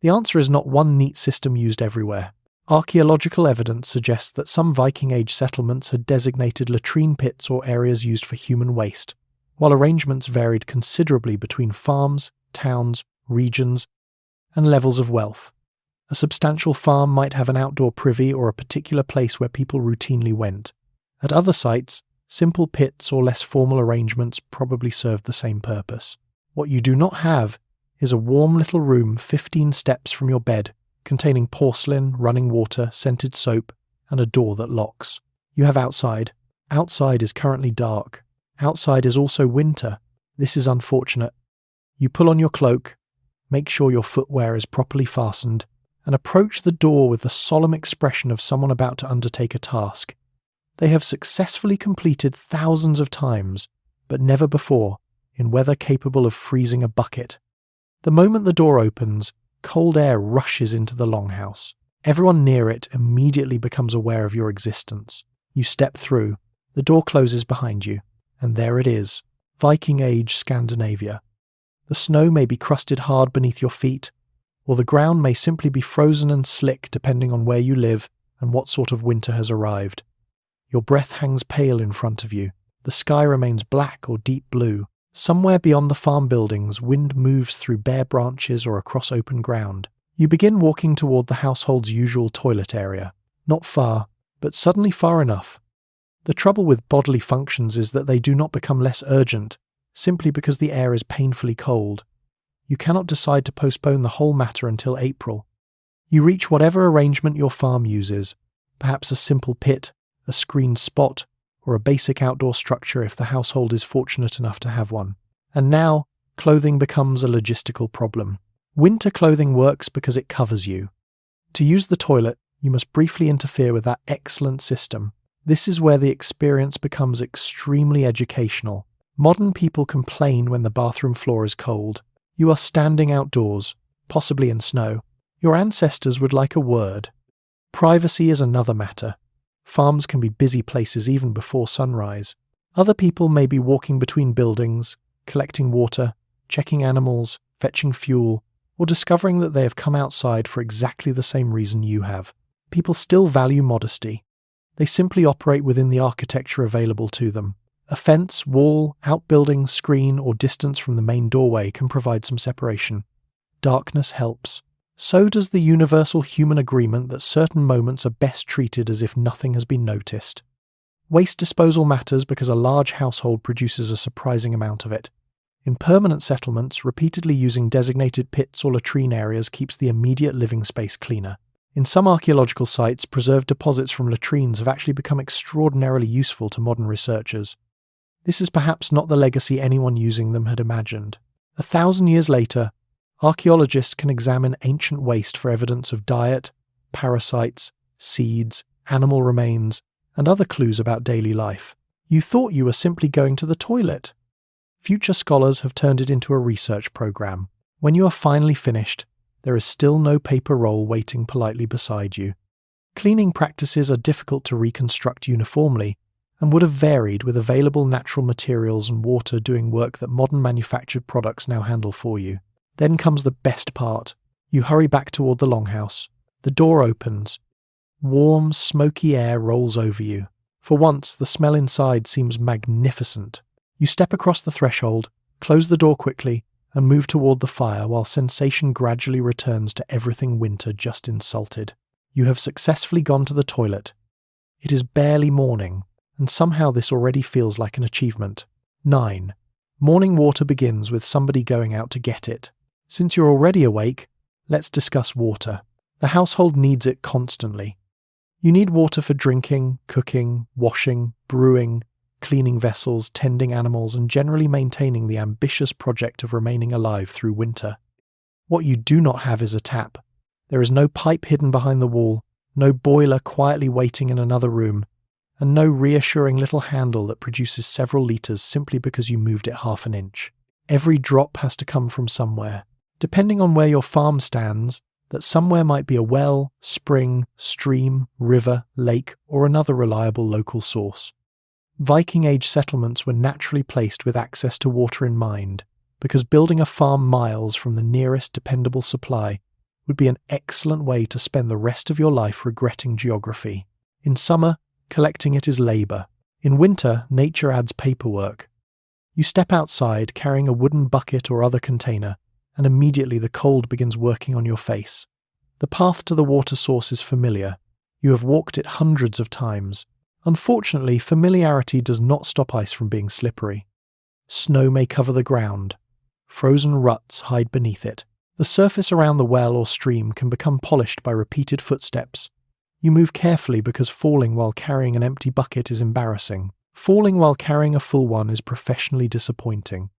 The answer is not one neat system used everywhere. Archaeological evidence suggests that some Viking Age settlements had designated latrine pits or areas used for human waste, while arrangements varied considerably between farms, towns, regions, and levels of wealth. A substantial farm might have an outdoor privy or a particular place where people routinely went. At other sites, simple pits or less formal arrangements probably served the same purpose. What you do not have is a warm little room 15 steps from your bed, containing porcelain, running water, scented soap, and a door that locks. You have outside. Outside is currently dark. Outside is also winter. This is unfortunate. You pull on your cloak, make sure your footwear is properly fastened, and approach the door with the solemn expression of someone about to undertake a task. They have successfully completed thousands of times, but never before, in weather capable of freezing a bucket. The moment the door opens, cold air rushes into the longhouse. Everyone near it immediately becomes aware of your existence. You step through, the door closes behind you, and there it is, Viking Age Scandinavia. The snow may be crusted hard beneath your feet, or the ground may simply be frozen and slick depending on where you live and what sort of winter has arrived. Your breath hangs pale in front of you. The sky remains black or deep blue. Somewhere beyond the farm buildings, wind moves through bare branches or across open ground. You begin walking toward the household's usual toilet area. Not far, but suddenly far enough. The trouble with bodily functions is that they do not become less urgent, simply because the air is painfully cold. You cannot decide to postpone the whole matter until April. You reach whatever arrangement your farm uses, perhaps a simple pit, a screened spot, or a basic outdoor structure if the household is fortunate enough to have one. And now, clothing becomes a logistical problem. Winter clothing works because it covers you. To use the toilet, you must briefly interfere with that excellent system. This is where the experience becomes extremely educational. Modern people complain when the bathroom floor is cold. You are standing outdoors, possibly in snow. Your ancestors would like a word. Privacy is another matter. Farms can be busy places even before sunrise. Other people may be walking between buildings, collecting water, checking animals, fetching fuel, or discovering that they have come outside for exactly the same reason you have. People still value modesty. They simply operate within the architecture available to them. A fence, wall, outbuilding, screen, or distance from the main doorway can provide some separation. Darkness helps. So does the universal human agreement that certain moments are best treated as if nothing has been noticed. Waste disposal matters because a large household produces a surprising amount of it. In permanent settlements, repeatedly using designated pits or latrine areas keeps the immediate living space cleaner. In some archaeological sites, preserved deposits from latrines have actually become extraordinarily useful to modern researchers. This is perhaps not the legacy anyone using them had imagined. 1,000 years later, archaeologists can examine ancient waste for evidence of diet, parasites, seeds, animal remains, and other clues about daily life. You thought you were simply going to the toilet. Future scholars have turned it into a research program. When you are finally finished, there is still no paper roll waiting politely beside you. Cleaning practices are difficult to reconstruct uniformly, and would have varied with available natural materials and water doing work that modern manufactured products now handle for you. Then comes the best part. You hurry back toward the longhouse. The door opens. Warm, smoky air rolls over you. For once, the smell inside seems magnificent. You step across the threshold, close the door quickly, and move toward the fire while sensation gradually returns to everything winter just insulted. You have successfully gone to the toilet. It is barely morning, and somehow this already feels like an achievement. 9. Morning water begins with somebody going out to get it. Since you're already awake, let's discuss water. The household needs it constantly. You need water for drinking, cooking, washing, brewing, cleaning vessels, tending animals, and generally maintaining the ambitious project of remaining alive through winter. What you do not have is a tap. There is no pipe hidden behind the wall, no boiler quietly waiting in another room, and no reassuring little handle that produces several litres simply because you moved it half an inch. Every drop has to come from somewhere. Depending on where your farm stands, that somewhere might be a well, spring, stream, river, lake, or another reliable local source. Viking Age settlements were naturally placed with access to water in mind, because building a farm miles from the nearest dependable supply would be an excellent way to spend the rest of your life regretting geography. In summer, collecting it is labour. In winter, nature adds paperwork. You step outside carrying a wooden bucket or other container, and immediately the cold begins working on your face. The path to the water source is familiar. You have walked it hundreds of times. Unfortunately, familiarity does not stop ice from being slippery. Snow may cover the ground. Frozen ruts hide beneath it. The surface around the well or stream can become polished by repeated footsteps. You move carefully because falling while carrying an empty bucket is embarrassing. Falling while carrying a full one is professionally disappointing.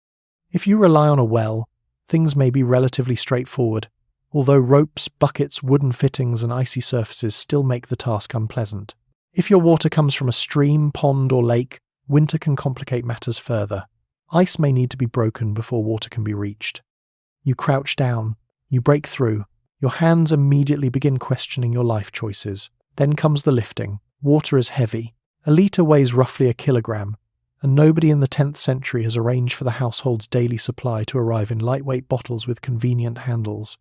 If you rely on a well, things may be relatively straightforward, although ropes, buckets, wooden fittings and icy surfaces still make the task unpleasant. If your water comes from a stream, pond or lake, winter can complicate matters further. Ice may need to be broken before water can be reached. You crouch down, you break through, your hands immediately begin questioning your life choices. Then comes the lifting. Water is heavy. A litre weighs roughly a kilogram, and nobody in the 10th century has arranged for the household's daily supply to arrive in lightweight bottles with convenient handles.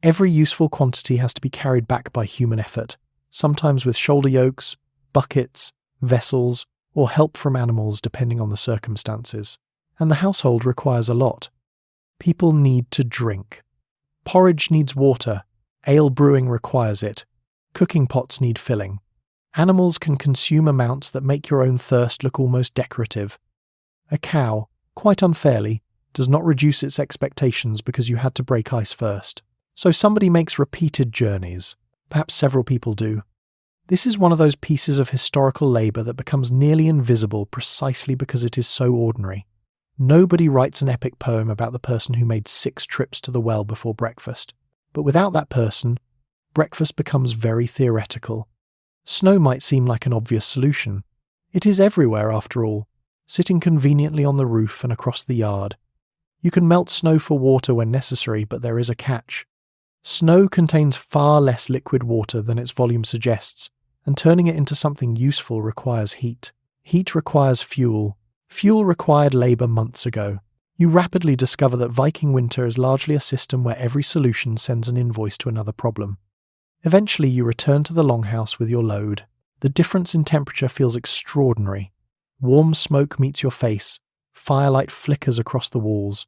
Every useful quantity has to be carried back by human effort, sometimes with shoulder yokes, buckets, vessels, or help from animals depending on the circumstances. And the household requires a lot. People need to drink. Porridge needs water, ale brewing requires it, cooking pots need filling. Animals can consume amounts that make your own thirst look almost decorative. A cow, quite unfairly, does not reduce its expectations because you had to break ice first. So somebody makes repeated journeys. Perhaps several people do. This is one of those pieces of historical labour that becomes nearly invisible precisely because it is so ordinary. Nobody writes an epic poem about the person who made 6 trips to the well before breakfast. But without that person, breakfast becomes very theoretical. Snow might seem like an obvious solution. It is everywhere, after all, sitting conveniently on the roof and across the yard. You can melt snow for water when necessary, but there is a catch. Snow contains far less liquid water than its volume suggests, and turning it into something useful requires heat. Heat requires fuel. Fuel required labour months ago. You rapidly discover that Viking winter is largely a system where every solution sends an invoice to another problem. Eventually you return to the longhouse with your load. The difference in temperature feels extraordinary. Warm smoke meets your face. Firelight flickers across the walls.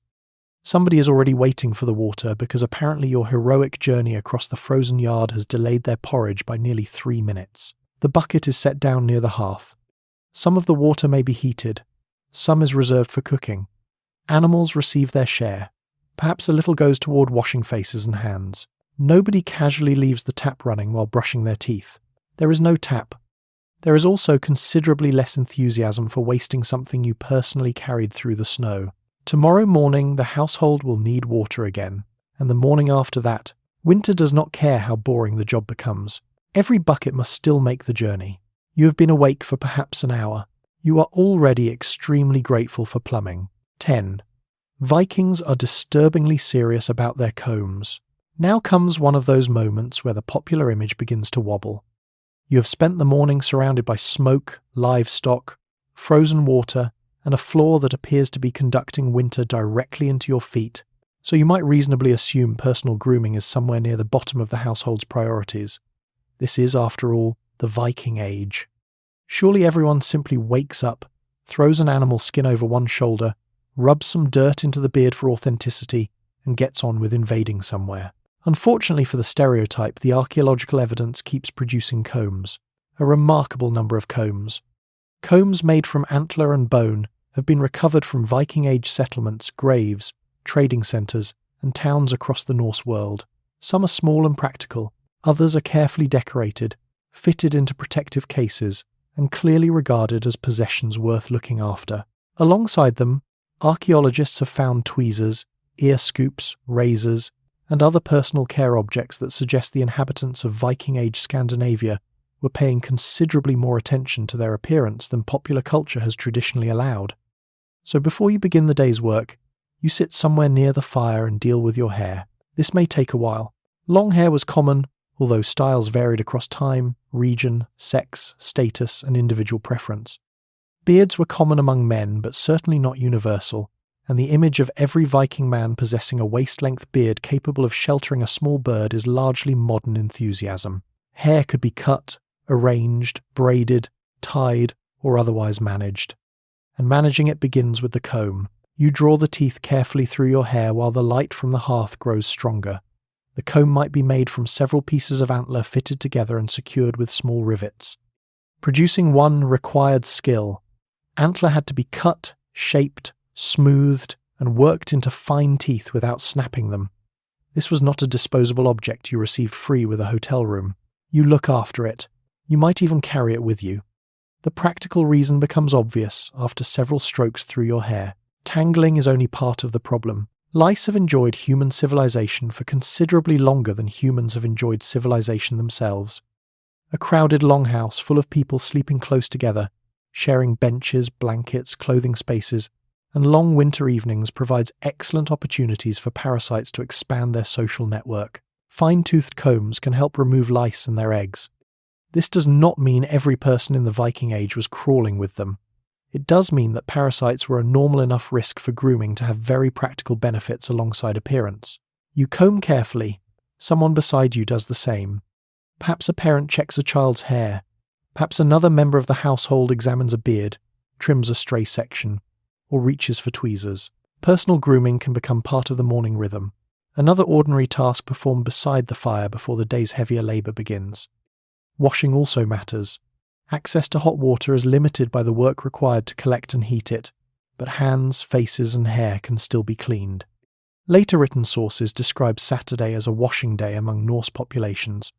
Somebody is already waiting for the water because apparently your heroic journey across the frozen yard has delayed their porridge by nearly 3 minutes. The bucket is set down near the hearth. Some of the water may be heated. Some is reserved for cooking. Animals receive their share. Perhaps a little goes toward washing faces and hands. Nobody casually leaves the tap running while brushing their teeth. There is no tap. There is also considerably less enthusiasm for wasting something you personally carried through the snow. Tomorrow morning the household will need water again, and the morning after that. Winter does not care how boring the job becomes. Every bucket must still make the journey. You have been awake for perhaps an hour. You are already extremely grateful for plumbing. 10. Vikings are disturbingly serious about their combs. Now comes one of those moments where the popular image begins to wobble. You have spent the morning surrounded by smoke, livestock, frozen water, and a floor that appears to be conducting winter directly into your feet, so you might reasonably assume personal grooming is somewhere near the bottom of the household's priorities. This is, after all, the Viking Age. Surely everyone simply wakes up, throws an animal skin over one shoulder, rubs some dirt into the beard for authenticity, and gets on with invading somewhere. Unfortunately for the stereotype, the archaeological evidence keeps producing combs. A remarkable number of combs. Combs made from antler and bone have been recovered from Viking Age settlements, graves, trading centres, and towns across the Norse world. Some are small and practical, others are carefully decorated, fitted into protective cases, and clearly regarded as possessions worth looking after. Alongside them, archaeologists have found tweezers, ear scoops, razors, and other personal care objects that suggest the inhabitants of Viking Age Scandinavia were paying considerably more attention to their appearance than popular culture has traditionally allowed. So before you begin the day's work, you sit somewhere near the fire and deal with your hair. This may take a while. Long hair was common, although styles varied across time, region, sex, status, and individual preference. Beards were common among men, but certainly not universal, and the image of every Viking man possessing a waist-length beard capable of sheltering a small bird is largely modern enthusiasm. Hair could be cut, arranged, braided, tied, or otherwise managed. And managing it begins with the comb. You draw the teeth carefully through your hair while the light from the hearth grows stronger. The comb might be made from several pieces of antler fitted together and secured with small rivets. Producing one required skill. Antler had to be cut, shaped, smoothed, and worked into fine teeth without snapping them. This was not a disposable object you received free with a hotel room. You look after it. You might even carry it with you. The practical reason becomes obvious after several strokes through your hair. Tangling is only part of the problem. Lice have enjoyed human civilization for considerably longer than humans have enjoyed civilization themselves. A crowded longhouse full of people sleeping close together, sharing benches, blankets, clothing spaces, and long winter evenings provides excellent opportunities for parasites to expand their social network. Fine-toothed combs can help remove lice and their eggs. This does not mean every person in the Viking Age was crawling with them. It does mean that parasites were a normal enough risk for grooming to have very practical benefits alongside appearance. You comb carefully. Someone beside you does the same. Perhaps a parent checks a child's hair. Perhaps another member of the household examines a beard, trims a stray section, or reaches for tweezers. Personal grooming can become part of the morning rhythm. Another ordinary task performed beside the fire before the day's heavier labour begins. Washing also matters. Access to hot water is limited by the work required to collect and heat it, but hands, faces and hair can still be cleaned. Later written sources describe Saturday as a washing day among Norse populations,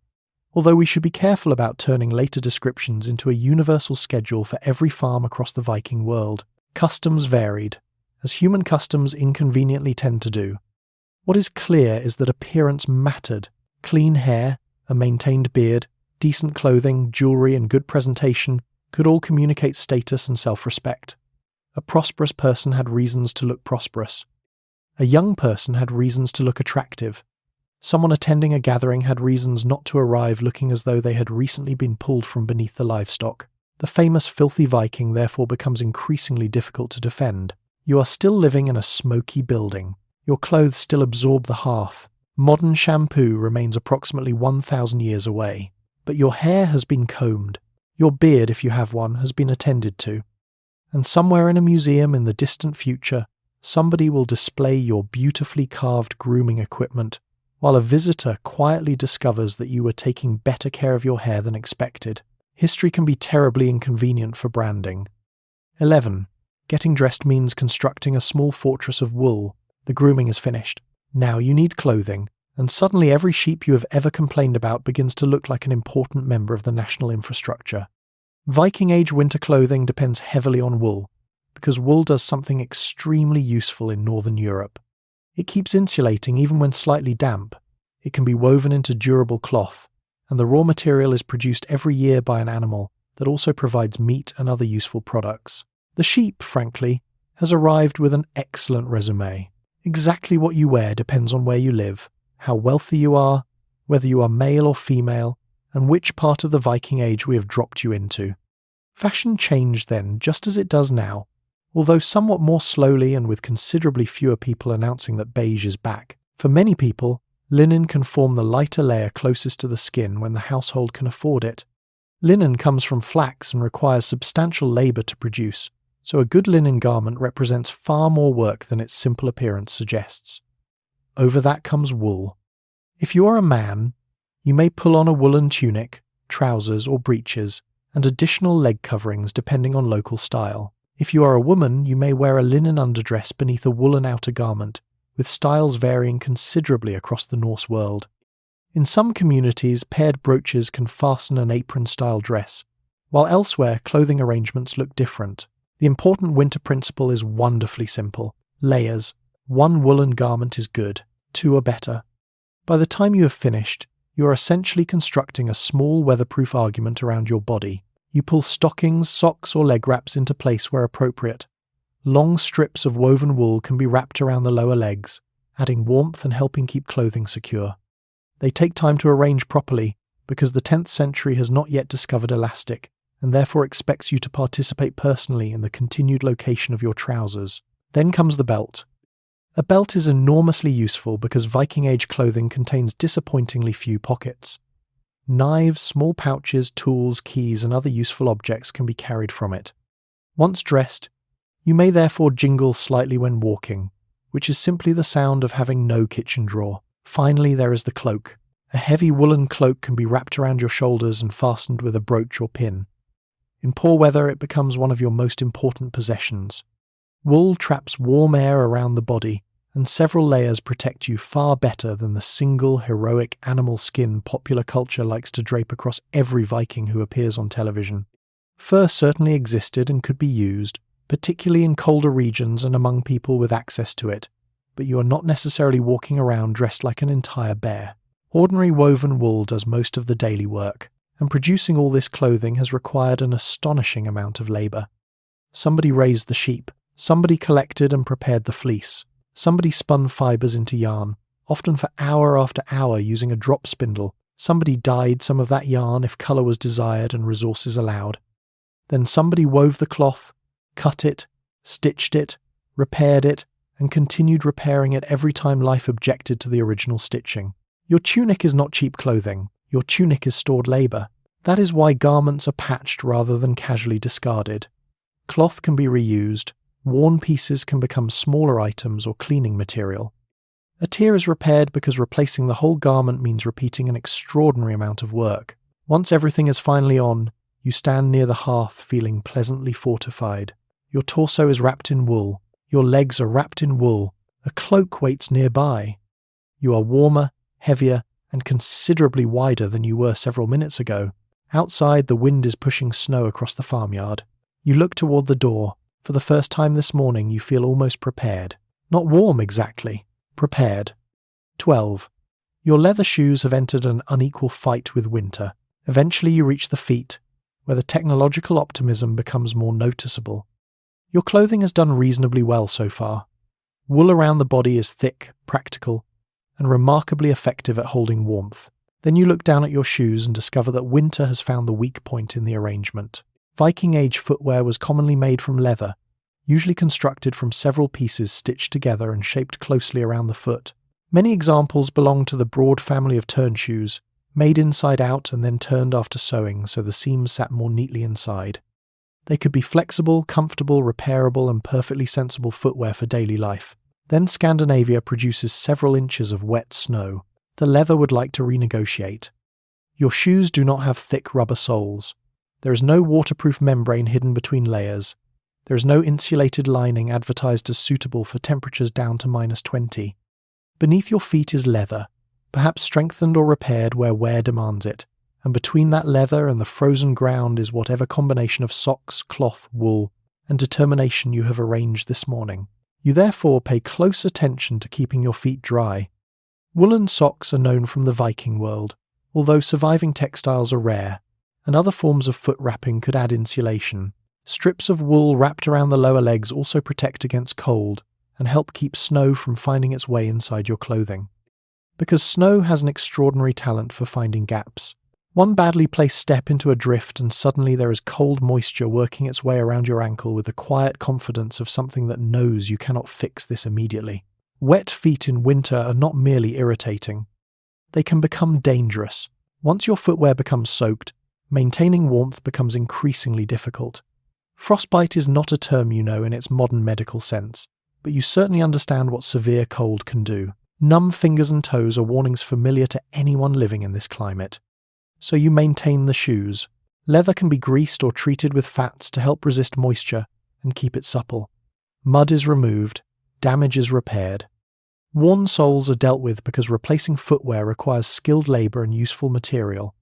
although we should be careful about turning later descriptions into a universal schedule for every farm across the Viking world. Customs varied, as human customs inconveniently tend to do. What is clear is that appearance mattered. Clean hair, a maintained beard, decent clothing, jewellery and good presentation could all communicate status and self-respect. A prosperous person had reasons to look prosperous. A young person had reasons to look attractive. Someone attending a gathering had reasons not to arrive looking as though they had recently been pulled from beneath the livestock. The famous filthy Viking therefore becomes increasingly difficult to defend. You are still living in a smoky building. Your clothes still absorb the hearth. Modern shampoo remains approximately 1,000 years away. But your hair has been combed. Your beard, if you have one, has been attended to. And somewhere in a museum in the distant future, somebody will display your beautifully carved grooming equipment, while a visitor quietly discovers that you were taking better care of your hair than expected. History can be terribly inconvenient for branding. 11. Getting dressed means constructing a small fortress of wool. The grooming is finished. Now you need clothing, and suddenly every sheep you have ever complained about begins to look like an important member of the national infrastructure. Viking Age winter clothing depends heavily on wool, because wool does something extremely useful in Northern Europe. It keeps insulating even when slightly damp. It can be woven into durable cloth, and the raw material is produced every year by an animal that also provides meat and other useful products. The sheep, frankly, has arrived with an excellent resume. Exactly what you wear depends on where you live, how wealthy you are, whether you are male or female, and which part of the Viking Age we have dropped you into. Fashion changed then, just as it does now, although somewhat more slowly and with considerably fewer people announcing that beige is back. For many people, linen can form the lighter layer closest to the skin when the household can afford it. Linen comes from flax and requires substantial labour to produce, so a good linen garment represents far more work than its simple appearance suggests. Over that comes wool. If you are a man, you may pull on a woolen tunic, trousers or breeches, and additional leg coverings depending on local style. If you are a woman, you may wear a linen underdress beneath a woolen outer garment, with styles varying considerably across the Norse world. In some communities, paired brooches can fasten an apron-style dress, while elsewhere clothing arrangements look different. The important winter principle is wonderfully simple. Layers. One woolen garment is good, two are better. By the time you have finished, you are essentially constructing a small weatherproof argument around your body. You pull stockings, socks or leg wraps into place where appropriate. Long strips of woven wool can be wrapped around the lower legs, adding warmth and helping keep clothing secure. They take time to arrange properly because the 10th century has not yet discovered elastic and therefore expects you to participate personally in the continued location of your trousers. Then comes the belt. A belt is enormously useful because Viking Age clothing contains disappointingly few pockets. Knives, small pouches, tools, keys, and other useful objects can be carried from it. Once dressed, you may therefore jingle slightly when walking, which is simply the sound of having no kitchen drawer. Finally, there is the cloak. A heavy woolen cloak can be wrapped around your shoulders and fastened with a brooch or pin. In poor weather, it becomes one of your most important possessions. Wool traps warm air around the body, and several layers protect you far better than the single heroic animal skin popular culture likes to drape across every Viking who appears on television. Fur certainly existed and could be used, particularly in colder regions and among people with access to it, but you are not necessarily walking around dressed like an entire bear. Ordinary woven wool does most of the daily work, and producing all this clothing has required an astonishing amount of labour. Somebody raised the sheep, somebody collected and prepared the fleece, somebody spun fibres into yarn, often for hour after hour using a drop spindle. Somebody dyed some of that yarn if colour was desired and resources allowed. Then somebody wove the cloth, cut it, stitched it, repaired it, and continued repairing it every time life objected to the original stitching. Your tunic is not cheap clothing. Your tunic is stored labour. That is why garments are patched rather than casually discarded. Cloth can be reused. Worn pieces can become smaller items or cleaning material. A tear is repaired because replacing the whole garment means repeating an extraordinary amount of work. Once everything is finally on, you stand near the hearth feeling pleasantly fortified. Your torso is wrapped in wool. Your legs are wrapped in wool. A cloak waits nearby. You are warmer, heavier, and considerably wider than you were several minutes ago. Outside, the wind is pushing snow across the farmyard. You look toward the door. For the first time this morning, you feel almost prepared. Not warm exactly. Prepared. 12. Your leather shoes have entered an unequal fight with winter. Eventually you reach the feet, where the technological optimism becomes more noticeable. Your clothing has done reasonably well so far. Wool around the body is thick, practical, and remarkably effective at holding warmth. Then you look down at your shoes and discover that winter has found the weak point in the arrangement. Viking Age footwear was commonly made from leather, usually constructed from several pieces stitched together and shaped closely around the foot. Many examples belong to the broad family of turn shoes, made inside out and then turned after sewing so the seams sat more neatly inside. They could be flexible, comfortable, repairable, and perfectly sensible footwear for daily life. Then Scandinavia produces several inches of wet snow. The leather would like to renegotiate. Your shoes do not have thick rubber soles. There is no waterproof membrane hidden between layers. There is no insulated lining advertised as suitable for temperatures down to -20. Beneath your feet is leather, perhaps strengthened or repaired where wear demands it, and between that leather and the frozen ground is whatever combination of socks, cloth, wool, and determination you have arranged this morning. You therefore pay close attention to keeping your feet dry. Woolen socks are known from the Viking world, although surviving textiles are rare, and other forms of foot wrapping could add insulation. Strips of wool wrapped around the lower legs also protect against cold and help keep snow from finding its way inside your clothing. Because snow has an extraordinary talent for finding gaps. One badly placed step into a drift and suddenly there is cold moisture working its way around your ankle with the quiet confidence of something that knows you cannot fix this immediately. Wet feet in winter are not merely irritating. They can become dangerous. Once your footwear becomes soaked, maintaining warmth becomes increasingly difficult. Frostbite is not a term you know in its modern medical sense, but you certainly understand what severe cold can do. Numb fingers and toes are warnings familiar to anyone living in this climate. So you maintain the shoes. Leather can be greased or treated with fats to help resist moisture and keep it supple. Mud is removed, damage is repaired. Worn soles are dealt with because replacing footwear requires skilled labour and useful material.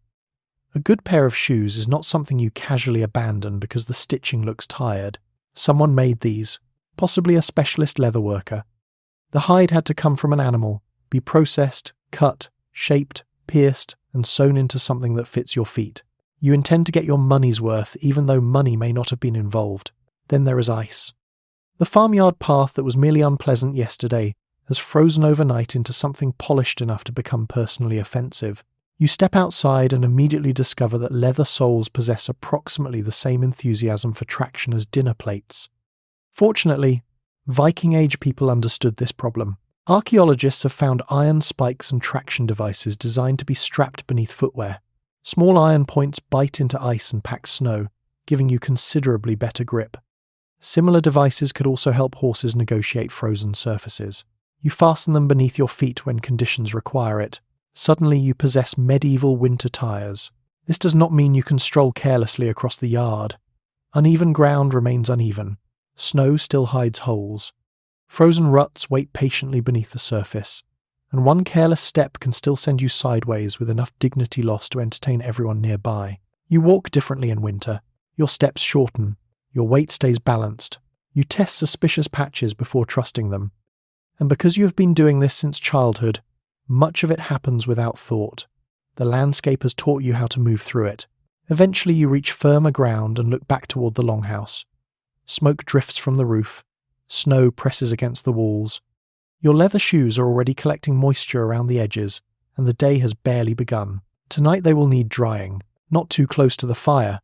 A good pair of shoes is not something you casually abandon because the stitching looks tired. Someone made these, possibly a specialist leather worker. The hide had to come from an animal, be processed, cut, shaped, pierced, and sewn into something that fits your feet. You intend to get your money's worth even though money may not have been involved. Then there is ice. The farmyard path that was merely unpleasant yesterday has frozen overnight into something polished enough to become personally offensive. You step outside and immediately discover that leather soles possess approximately the same enthusiasm for traction as dinner plates. Fortunately, Viking Age people understood this problem. Archaeologists have found iron spikes and traction devices designed to be strapped beneath footwear. Small iron points bite into ice and pack snow, giving you considerably better grip. Similar devices could also help horses negotiate frozen surfaces. You fasten them beneath your feet when conditions require it. Suddenly you possess medieval winter tires. This does not mean you can stroll carelessly across the yard. Uneven ground remains uneven. Snow still hides holes. Frozen ruts wait patiently beneath the surface, and one careless step can still send you sideways with enough dignity lost to entertain everyone nearby. You walk differently in winter. Your steps shorten. Your weight stays balanced. You test suspicious patches before trusting them. And because you have been doing this since childhood, much of it happens without thought. The landscape has taught you how to move through it. Eventually you reach firmer ground and look back toward the longhouse. Smoke drifts from the roof. Snow presses against the walls. Your leather shoes are already collecting moisture around the edges, and the day has barely begun. Tonight they will need drying, not too close to the fire,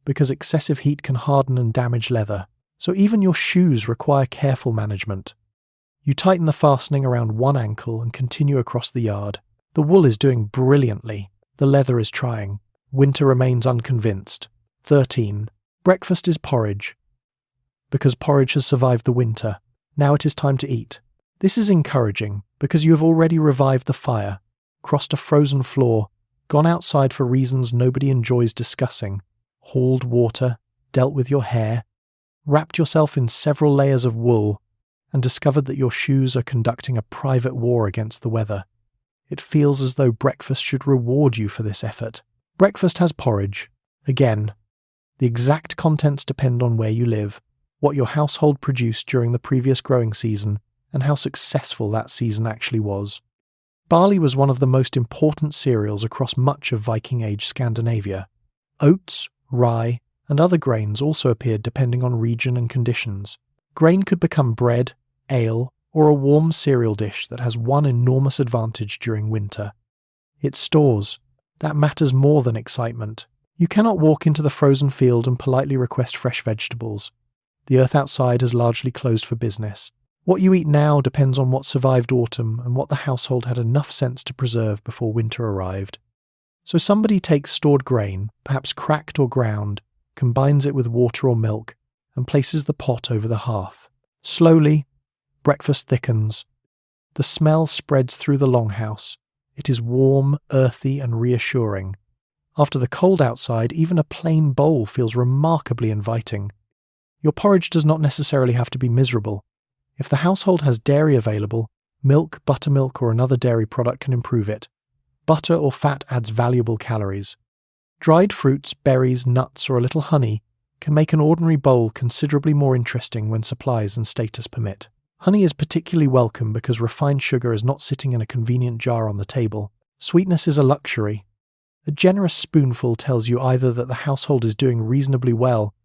because excessive heat can harden and damage leather, so even your shoes require careful management. You tighten the fastening around one ankle and continue across the yard. The wool is doing brilliantly. The leather is trying. Winter remains unconvinced. 13. Breakfast is porridge. Because porridge has survived the winter, now it is time to eat. This is encouraging, because you have already revived the fire, crossed a frozen floor, gone outside for reasons nobody enjoys discussing, hauled water, dealt with your hair, wrapped yourself in several layers of wool, and discovered that your shoes are conducting a private war against the weather. It feels as though breakfast should reward you for this effort. Breakfast has porridge. Again, the exact contents depend on where you live, what your household produced during the previous growing season, and how successful that season actually was. Barley was one of the most important cereals across much of Viking Age Scandinavia. Oats, rye, and other grains also appeared depending on region and conditions. Grain could become bread, ale, or a warm cereal dish that has one enormous advantage during winter. It stores. That matters more than excitement. You cannot walk into the frozen field and politely request fresh vegetables. The earth outside has largely closed for business. What you eat now depends on what survived autumn and what the household had enough sense to preserve before winter arrived. So somebody takes stored grain, perhaps cracked or ground, combines it with water or milk, and places the pot over the hearth. Slowly, breakfast thickens. The smell spreads through the longhouse. It is warm, earthy, and reassuring. After the cold outside, even a plain bowl feels remarkably inviting. Your porridge does not necessarily have to be miserable. If the household has dairy available, milk, buttermilk, or another dairy product can improve it. Butter or fat adds valuable calories. Dried fruits, berries, nuts, or a little honey can make an ordinary bowl considerably more interesting when supplies and status permit. Honey is particularly welcome because refined sugar is not sitting in a convenient jar on the table. Sweetness is a luxury. A generous spoonful tells you either that the household is doing reasonably well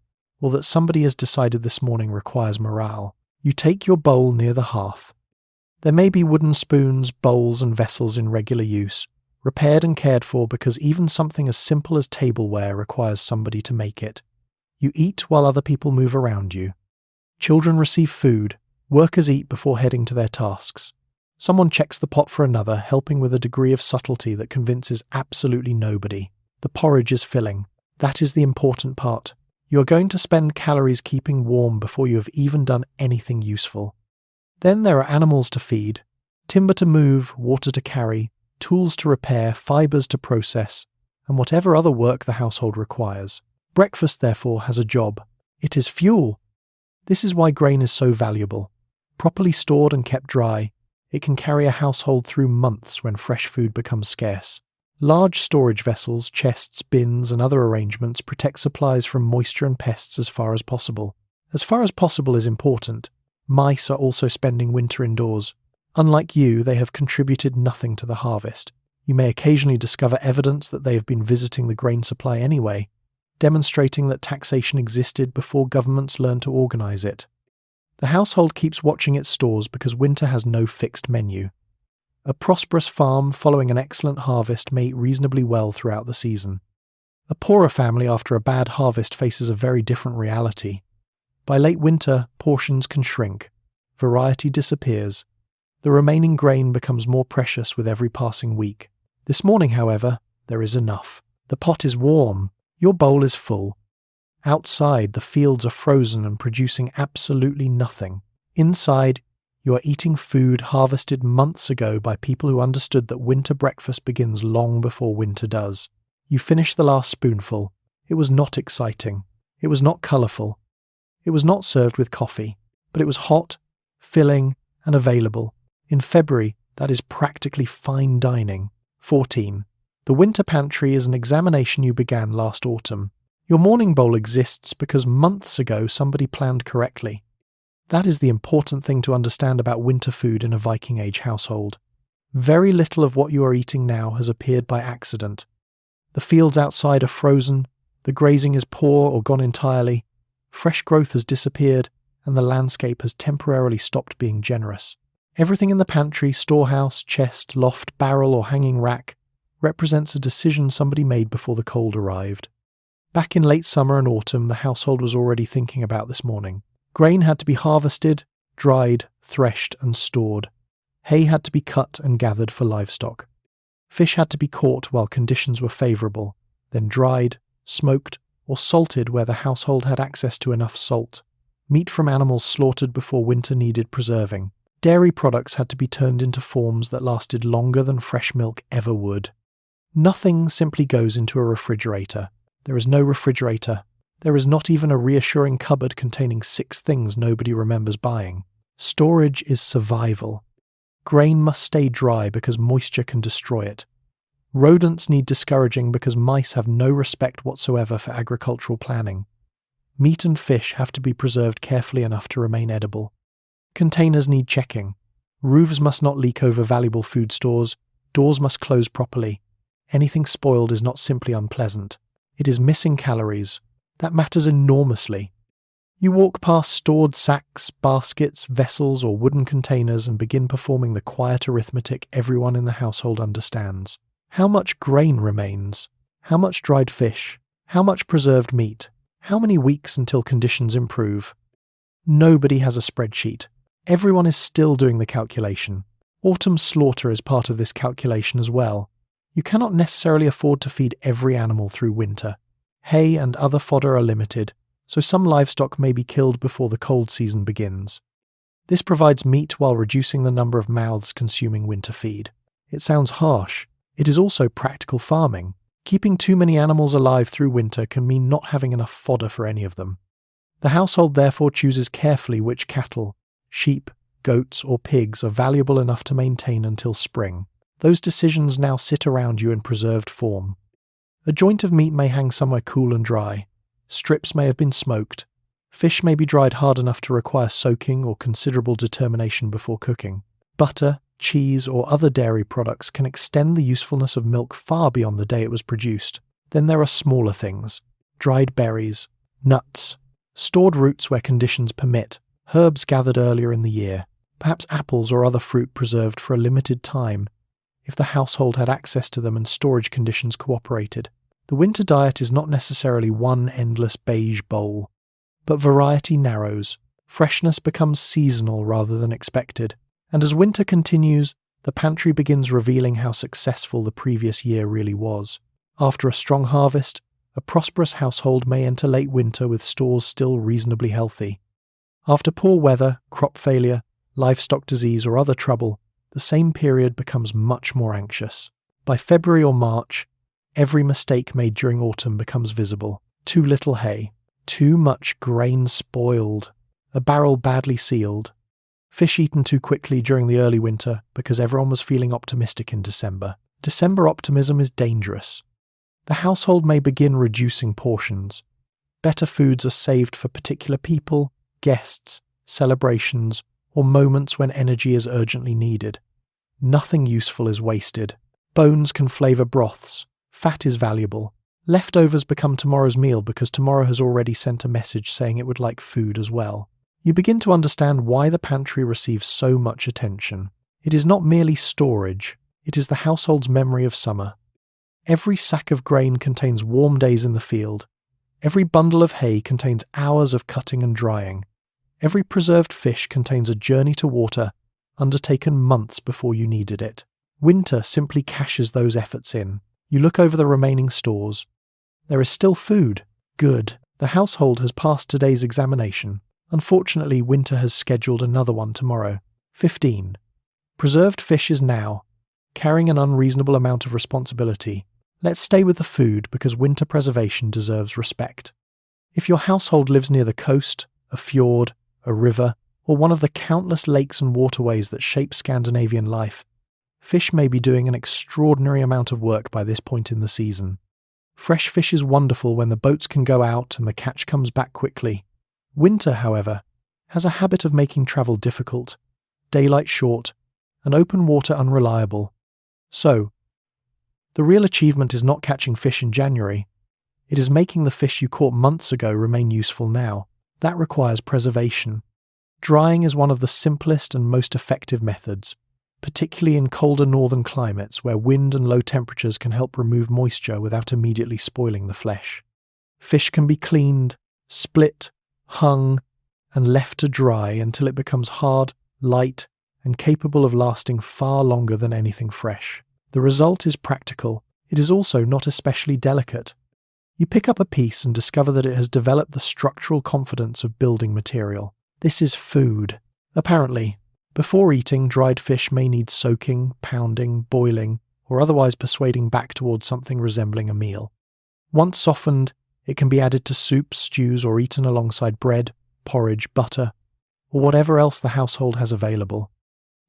or that somebody has decided this morning requires morale. You take your bowl near the hearth. There may be wooden spoons, bowls, and vessels in regular use, repaired and cared for because even something as simple as tableware requires somebody to make it. You eat while other people move around you. Children receive food. Workers eat before heading to their tasks. Someone checks the pot for another, helping with a degree of subtlety that convinces absolutely nobody. The porridge is filling. That is the important part. You are going to spend calories keeping warm before you have even done anything useful. Then there are animals to feed, timber to move, water to carry, tools to repair, fibres to process, and whatever other work the household requires. Breakfast, therefore, has a job. It is fuel. This is why grain is so valuable. Properly stored and kept dry, it can carry a household through months when fresh food becomes scarce. Large storage vessels, chests, bins, and other arrangements protect supplies from moisture and pests as far as possible. As far as possible is important. Mice are also spending winter indoors. Unlike you, they have contributed nothing to the harvest. You may occasionally discover evidence that they have been visiting the grain supply anyway, demonstrating that taxation existed before governments learned to organize it. The household keeps watching its stores because winter has no fixed menu. A prosperous farm following an excellent harvest may eat reasonably well throughout the season. A poorer family after a bad harvest faces a very different reality. By late winter, portions can shrink. Variety disappears. The remaining grain becomes more precious with every passing week. This morning, however, there is enough. The pot is warm. Your bowl is full. Outside, the fields are frozen and producing absolutely nothing. Inside, you are eating food harvested months ago by people who understood that winter breakfast begins long before winter does. You finish the last spoonful. It was not exciting. It was not colourful. It was not served with coffee, but it was hot, filling, and available. In February, that is practically fine dining. 14. The winter pantry is an examination you began last autumn. Your morning bowl exists because months ago somebody planned correctly. That is the important thing to understand about winter food in a Viking Age household. Very little of what you are eating now has appeared by accident. The fields outside are frozen, the grazing is poor or gone entirely, fresh growth has disappeared, and the landscape has temporarily stopped being generous. Everything in the pantry, storehouse, chest, loft, barrel, or hanging rack represents a decision somebody made before the cold arrived. Back in late summer and autumn, the household was already thinking about this morning. Grain had to be harvested, dried, threshed, and stored. Hay had to be cut and gathered for livestock. Fish had to be caught while conditions were favourable, then dried, smoked, or salted where the household had access to enough salt. Meat from animals slaughtered before winter needed preserving. Dairy products had to be turned into forms that lasted longer than fresh milk ever would. Nothing simply goes into a refrigerator. There is no refrigerator. There is not even a reassuring cupboard containing 6 things nobody remembers buying. Storage is survival. Grain must stay dry because moisture can destroy it. Rodents need discouraging because mice have no respect whatsoever for agricultural planning. Meat and fish have to be preserved carefully enough to remain edible. Containers need checking. Roofs must not leak over valuable food stores. Doors must close properly. Anything spoiled is not simply unpleasant. It is missing calories. That matters enormously. You walk past stored sacks, baskets, vessels, or wooden containers and begin performing the quiet arithmetic everyone in the household understands. How much grain remains? How much dried fish? How much preserved meat? How many weeks until conditions improve? Nobody has a spreadsheet. Everyone is still doing the calculation. Autumn slaughter is part of this calculation as well. You cannot necessarily afford to feed every animal through winter. Hay and other fodder are limited, so some livestock may be killed before the cold season begins. This provides meat while reducing the number of mouths consuming winter feed. It sounds harsh. It is also practical farming. Keeping too many animals alive through winter can mean not having enough fodder for any of them. The household therefore chooses carefully which cattle, sheep, goats, or pigs are valuable enough to maintain until spring. Those decisions now sit around you in preserved form. A joint of meat may hang somewhere cool and dry. Strips may have been smoked. Fish may be dried hard enough to require soaking or considerable determination before cooking. Butter, cheese, or other dairy products can extend the usefulness of milk far beyond the day it was produced. Then there are smaller things. Dried berries, nuts, stored roots where conditions permit, herbs gathered earlier in the year, perhaps apples or other fruit preserved for a limited time, if the household had access to them and storage conditions cooperated. The winter diet is not necessarily one endless beige bowl, but variety narrows. Freshness becomes seasonal rather than expected, and as winter continues, the pantry begins revealing how successful the previous year really was. After a strong harvest, a prosperous household may enter late winter with stores still reasonably healthy. After poor weather, crop failure, livestock disease, or other trouble, the same period becomes much more anxious. By February or March, every mistake made during autumn becomes visible. Too little hay, too much grain spoiled, a barrel badly sealed, fish eaten too quickly during the early winter because everyone was feeling optimistic in December. December optimism is dangerous. The household may begin reducing portions. Better foods are saved for particular people, guests, celebrations, or moments when energy is urgently needed. Nothing useful is wasted. Bones can flavour broths. Fat is valuable. Leftovers become tomorrow's meal because tomorrow has already sent a message saying it would like food as well. You begin to understand why the pantry receives so much attention. It is not merely storage, it is the household's memory of summer. Every sack of grain contains warm days in the field. Every bundle of hay contains hours of cutting and drying. Every preserved fish contains a journey to water undertaken months before you needed it. Winter simply cashes those efforts in. You look over the remaining stores. There is still food. Good. The household has passed today's examination. Unfortunately, winter has scheduled another one tomorrow. 15. Preserved fish is now, carrying an unreasonable amount of responsibility. Let's stay with the food because winter preservation deserves respect. If your household lives near the coast, a fjord, a river, or one of the countless lakes and waterways that shape Scandinavian life, fish may be doing an extraordinary amount of work by this point in the season. Fresh fish is wonderful when the boats can go out and the catch comes back quickly. Winter, however, has a habit of making travel difficult, daylight short, and open water unreliable. So, the real achievement is not catching fish in January. It is making the fish you caught months ago remain useful now. That requires preservation. Drying is one of the simplest and most effective methods, particularly in colder northern climates where wind and low temperatures can help remove moisture without immediately spoiling the flesh. Fish can be cleaned, split, hung, and left to dry until it becomes hard, light, and capable of lasting far longer than anything fresh. The result is practical. It is also not especially delicate. You pick up a piece and discover that it has developed the structural confidence of building material. This is food. Apparently, before eating, dried fish may need soaking, pounding, boiling, or otherwise persuading back towards something resembling a meal. Once softened, it can be added to soups, stews, or eaten alongside bread, porridge, butter, or whatever else the household has available.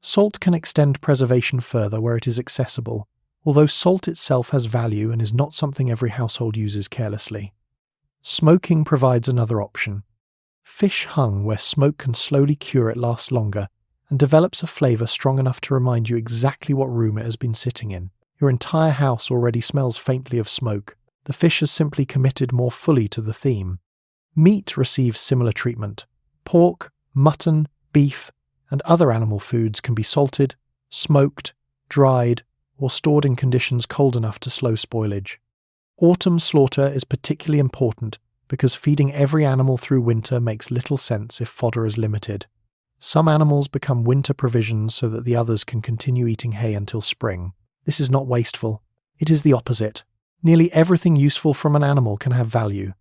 Salt can extend preservation further where it is accessible, although salt itself has value and is not something every household uses carelessly. Smoking provides another option. Fish hung where smoke can slowly cure it lasts longer and develops a flavour strong enough to remind you exactly what room it has been sitting in. Your entire house already smells faintly of smoke. The fish has simply committed more fully to the theme. Meat receives similar treatment. Pork, mutton, beef, and other animal foods can be salted, smoked, dried, or stored in conditions cold enough to slow spoilage. Autumn slaughter is particularly important because feeding every animal through winter makes little sense if fodder is limited. Some animals become winter provisions so that the others can continue eating hay until spring. This is not wasteful. It is the opposite. Nearly everything useful from an animal can have value.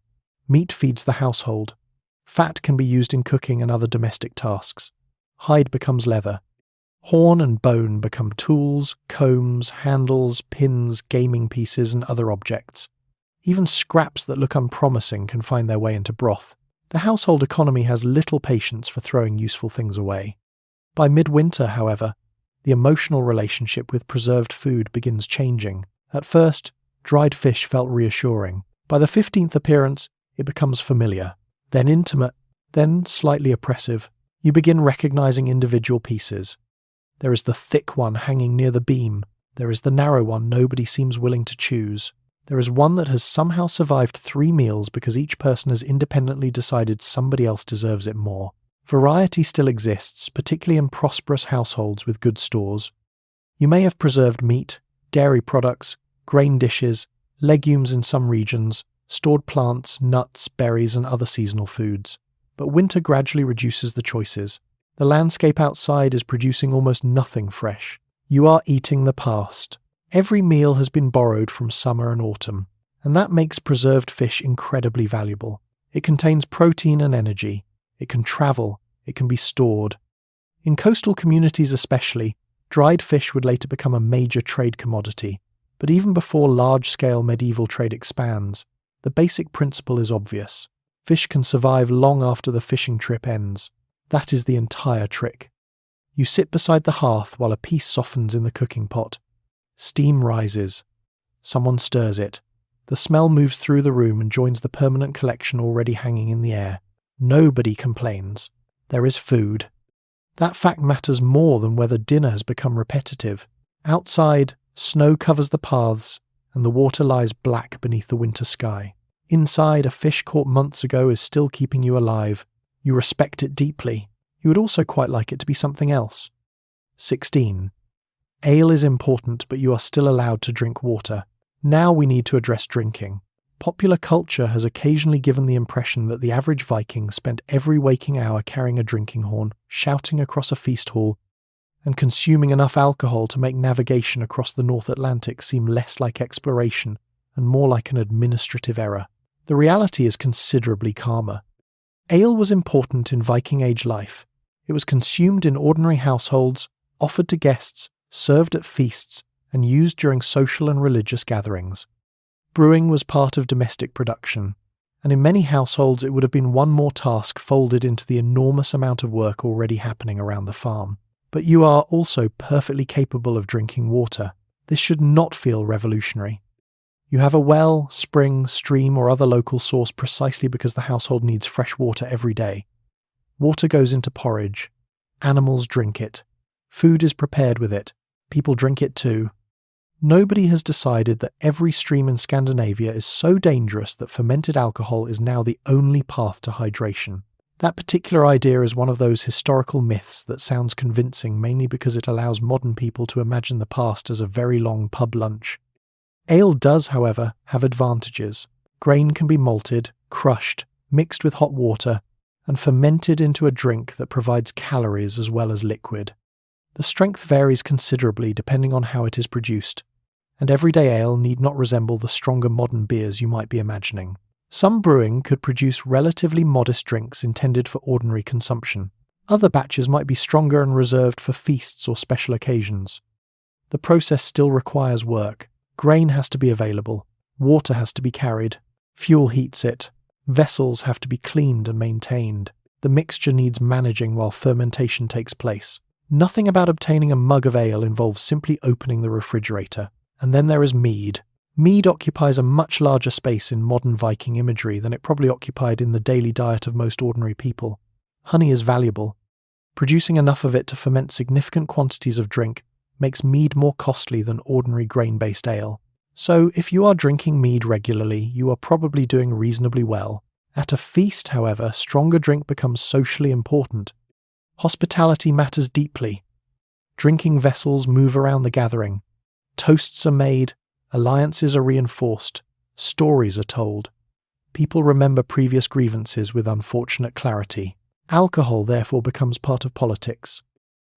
Meat feeds the household. Fat can be used in cooking and other domestic tasks. Hide becomes leather. Horn and bone become tools, combs, handles, pins, gaming pieces, and other objects. Even scraps that look unpromising can find their way into broth. The household economy has little patience for throwing useful things away. By midwinter, however, the emotional relationship with preserved food begins changing. At first, dried fish felt reassuring. By the 15th appearance, it becomes familiar, then intimate, then slightly oppressive. You begin recognizing individual pieces. There is the thick one hanging near the beam. There is the narrow one nobody seems willing to choose. There is one that has somehow survived 3 meals because each person has independently decided somebody else deserves it more. Variety still exists, particularly in prosperous households with good stores. You may have preserved meat, dairy products, grain dishes, legumes in some regions, stored plants, nuts, berries, and other seasonal foods. But winter gradually reduces the choices. The landscape outside is producing almost nothing fresh. You are eating the past. Every meal has been borrowed from summer and autumn, and that makes preserved fish incredibly valuable. It contains protein and energy. It can travel. It can be stored. In coastal communities especially, dried fish would later become a major trade commodity. But even before large-scale medieval trade expands, the basic principle is obvious. Fish can survive long after the fishing trip ends. That is the entire trick. You sit beside the hearth while a piece softens in the cooking pot. Steam rises. Someone stirs it. The smell moves through the room and joins the permanent collection already hanging in the air. Nobody complains. There is food. That fact matters more than whether dinner has become repetitive. Outside, snow covers the paths, and the water lies black beneath the winter sky. Inside, a fish caught months ago is still keeping you alive. You respect it deeply. You would also quite like it to be something else. 16. Ale is important, but you are still allowed to drink water. Now we need to address drinking. Popular culture has occasionally given the impression that the average Viking spent every waking hour carrying a drinking horn, shouting across a feast hall, and consuming enough alcohol to make navigation across the North Atlantic seem less like exploration and more like an administrative error. The reality is considerably calmer. Ale was important in Viking Age life. It was consumed in ordinary households, offered to guests, served at feasts, and used during social and religious gatherings. Brewing was part of domestic production, and in many households it would have been one more task folded into the enormous amount of work already happening around the farm. But you are also perfectly capable of drinking water. This should not feel revolutionary. You have a well, spring, stream, or other local source precisely because the household needs fresh water every day. Water goes into porridge. Animals drink it. Food is prepared with it. People drink it too. Nobody has decided that every stream in Scandinavia is so dangerous that fermented alcohol is now the only path to hydration. That particular idea is one of those historical myths that sounds convincing mainly because it allows modern people to imagine the past as a very long pub lunch. Ale does, however, have advantages. Grain can be malted, crushed, mixed with hot water, and fermented into a drink that provides calories as well as liquid. The strength varies considerably depending on how it is produced, and everyday ale need not resemble the stronger modern beers you might be imagining. Some brewing could produce relatively modest drinks intended for ordinary consumption. Other batches might be stronger and reserved for feasts or special occasions. The process still requires work. Grain has to be available, water has to be carried, fuel heats it, vessels have to be cleaned and maintained. The mixture needs managing while fermentation takes place. Nothing about obtaining a mug of ale involves simply opening the refrigerator. And then there is mead. Mead occupies a much larger space in modern Viking imagery than it probably occupied in the daily diet of most ordinary people. Honey is valuable. Producing enough of it to ferment significant quantities of drink makes mead more costly than ordinary grain-based ale. So, if you are drinking mead regularly, you are probably doing reasonably well. At a feast, however, stronger drink becomes socially important. Hospitality matters deeply. Drinking vessels move around the gathering. Toasts are made, alliances are reinforced, stories are told. People remember previous grievances with unfortunate clarity. Alcohol therefore becomes part of politics.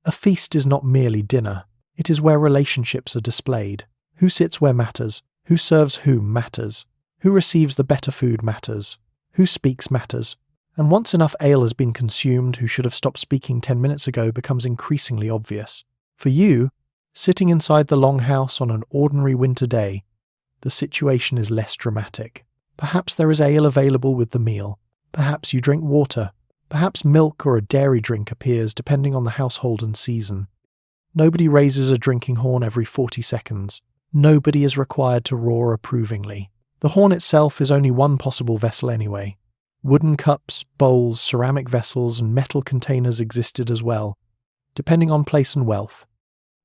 A feast is not merely dinner. It is where relationships are displayed. Who sits where matters. Who serves whom matters. Who receives the better food matters. Who speaks matters. And once enough ale has been consumed, who should have stopped speaking 10 minutes ago becomes increasingly obvious. For you, sitting inside the longhouse on an ordinary winter day, the situation is less dramatic. Perhaps there is ale available with the meal. Perhaps you drink water. Perhaps milk or a dairy drink appears depending on the household and season. Nobody raises a drinking horn every 40 seconds. Nobody is required to roar approvingly. The horn itself is only one possible vessel anyway. Wooden cups, bowls, ceramic vessels, and metal containers existed as well, depending on place and wealth.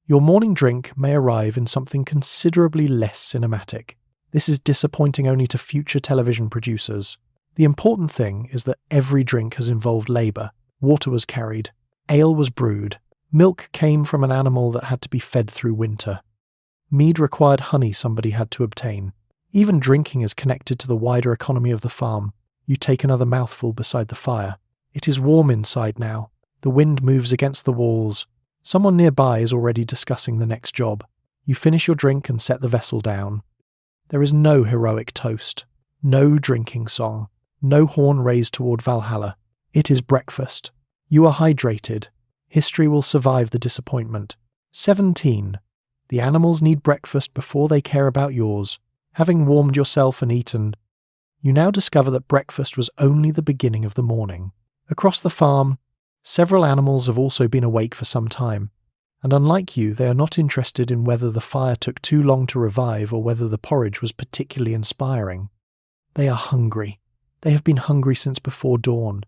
Your morning drink may arrive in something considerably less cinematic. This is disappointing only to future television producers. The important thing is that every drink has involved labour. Water was carried. Ale was brewed. Milk came from an animal that had to be fed through winter. Mead required honey somebody had to obtain. Even drinking is connected to the wider economy of the farm. You take another mouthful beside the fire. It is warm inside now. The wind moves against the walls. Someone nearby is already discussing the next job. You finish your drink and set the vessel down. There is no heroic toast. No drinking song. No horn raised toward Valhalla. It is breakfast. You are hydrated. History will survive the disappointment. 17. The animals need breakfast before they care about yours. Having warmed yourself and eaten, you now discover that breakfast was only the beginning of the morning. Across the farm, several animals have also been awake for some time, and unlike you, they are not interested in whether the fire took too long to revive or whether the porridge was particularly inspiring. They are hungry. They have been hungry since before dawn,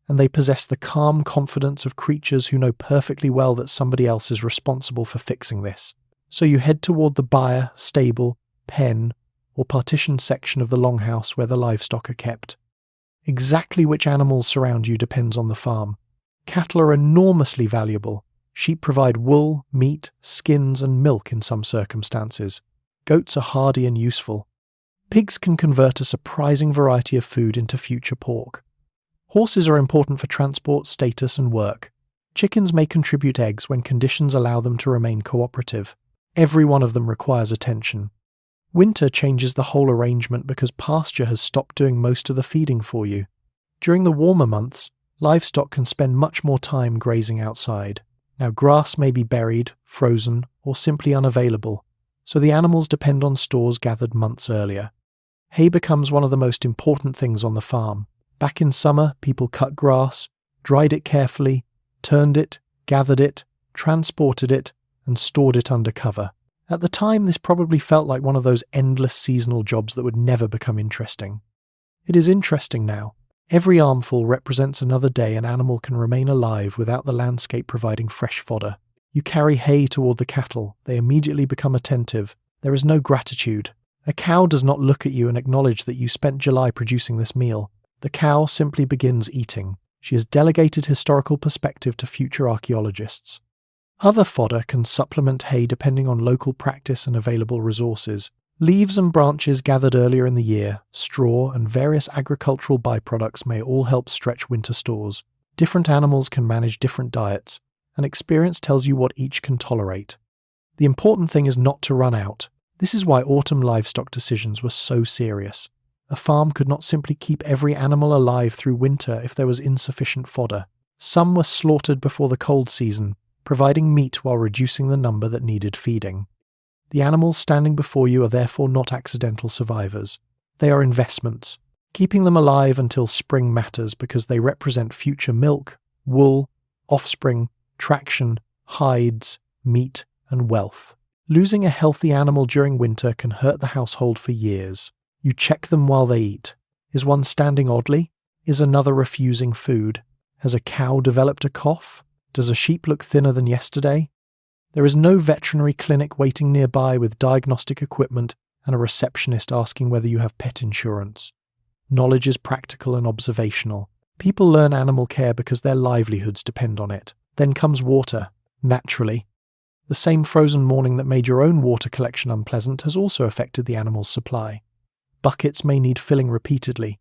and they possess the calm confidence of creatures who know perfectly well that somebody else is responsible for fixing this. So you head toward the byre, stable, pen, or partitioned section of the longhouse where the livestock are kept. Exactly which animals surround you depends on the farm. Cattle are enormously valuable. Sheep provide wool, meat, skins, and milk in some circumstances. Goats are hardy and useful. Pigs can convert a surprising variety of food into future pork. Horses are important for transport, status, and work. Chickens may contribute eggs when conditions allow them to remain cooperative. Every one of them requires attention. Winter changes the whole arrangement because pasture has stopped doing most of the feeding for you. During the warmer months, livestock can spend much more time grazing outside. Now grass may be buried, frozen, or simply unavailable, so the animals depend on stores gathered months earlier. Hay becomes one of the most important things on the farm. Back in summer, people cut grass, dried it carefully, turned it, gathered it, transported it, and stored it under cover. At the time, this probably felt like one of those endless seasonal jobs that would never become interesting. It is interesting now. Every armful represents another day an animal can remain alive without the landscape providing fresh fodder. You carry hay toward the cattle, they immediately become attentive. There is no gratitude. A cow does not look at you and acknowledge that you spent July producing this meal. The cow simply begins eating. She has delegated historical perspective to future archaeologists. Other fodder can supplement hay depending on local practice and available resources. Leaves and branches gathered earlier in the year, straw, and various agricultural byproducts may all help stretch winter stores. Different animals can manage different diets, and experience tells you what each can tolerate. The important thing is not to run out. This is why autumn livestock decisions were so serious. A farm could not simply keep every animal alive through winter if there was insufficient fodder. Some were slaughtered before the cold season, providing meat while reducing the number that needed feeding. The animals standing before you are therefore not accidental survivors. They are investments. Keeping them alive until spring matters because they represent future milk, wool, offspring, traction, hides, meat, and wealth. Losing a healthy animal during winter can hurt the household for years. You check them while they eat. Is one standing oddly? Is another refusing food? Has a cow developed a cough? Does a sheep look thinner than yesterday? There is no veterinary clinic waiting nearby with diagnostic equipment and a receptionist asking whether you have pet insurance. Knowledge is practical and observational. People learn animal care because their livelihoods depend on it. Then comes water, naturally. The same frozen morning that made your own water collection unpleasant has also affected the animal's supply. Buckets may need filling repeatedly.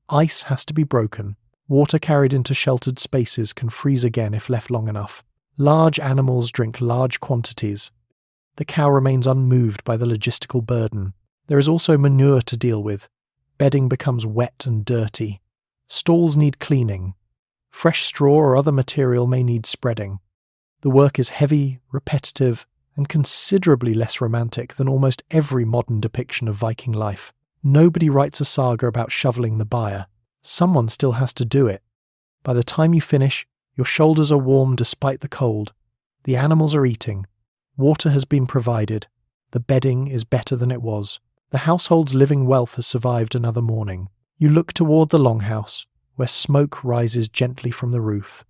Ice has to be broken. Water carried into sheltered spaces can freeze again if left long enough. Large animals drink large quantities. The cow remains unmoved by the logistical burden. There is also manure to deal with. Bedding becomes wet and dirty. Stalls need cleaning. Fresh straw or other material may need spreading. The work is heavy, repetitive, and considerably less romantic than almost every modern depiction of Viking life. Nobody writes a saga about shoveling the byre. Someone still has to do it. By the time you finish, your shoulders are warm despite the cold. The animals are eating. Water has been provided. The bedding is better than it was. The household's living wealth has survived another morning. You look toward the longhouse, where smoke rises gently from the roof.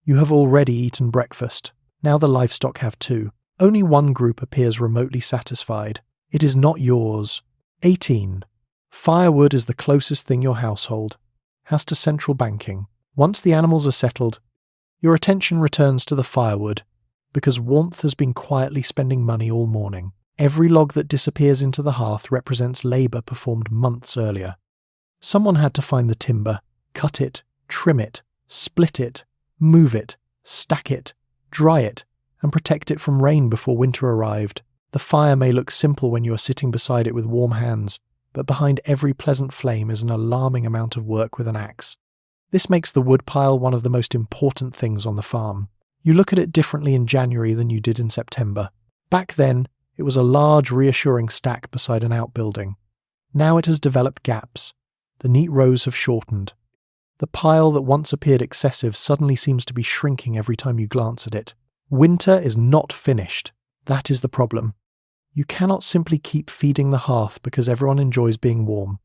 You have already eaten breakfast. Now the livestock have too. Only one group appears remotely satisfied. It is not yours. 18. Firewood is the closest thing your household has to central banking. Once the animals are settled, your attention returns to the firewood, because warmth has been quietly spending money all morning. Every log that disappears into the hearth represents labour performed months earlier. Someone had to find the timber, cut it, trim it, split it, move it, stack it, dry it, and protect it from rain before winter arrived. The fire may look simple when you are sitting beside it with warm hands, but behind every pleasant flame is an alarming amount of work with an axe. This makes the woodpile one of the most important things on the farm. You look at it differently in January than you did in September. Back then, it was a large, reassuring stack beside an outbuilding. Now it has developed gaps. The neat rows have shortened. The pile that once appeared excessive suddenly seems to be shrinking every time you glance at it. Winter is not finished. That is the problem. You cannot simply keep feeding the hearth because everyone enjoys being warm.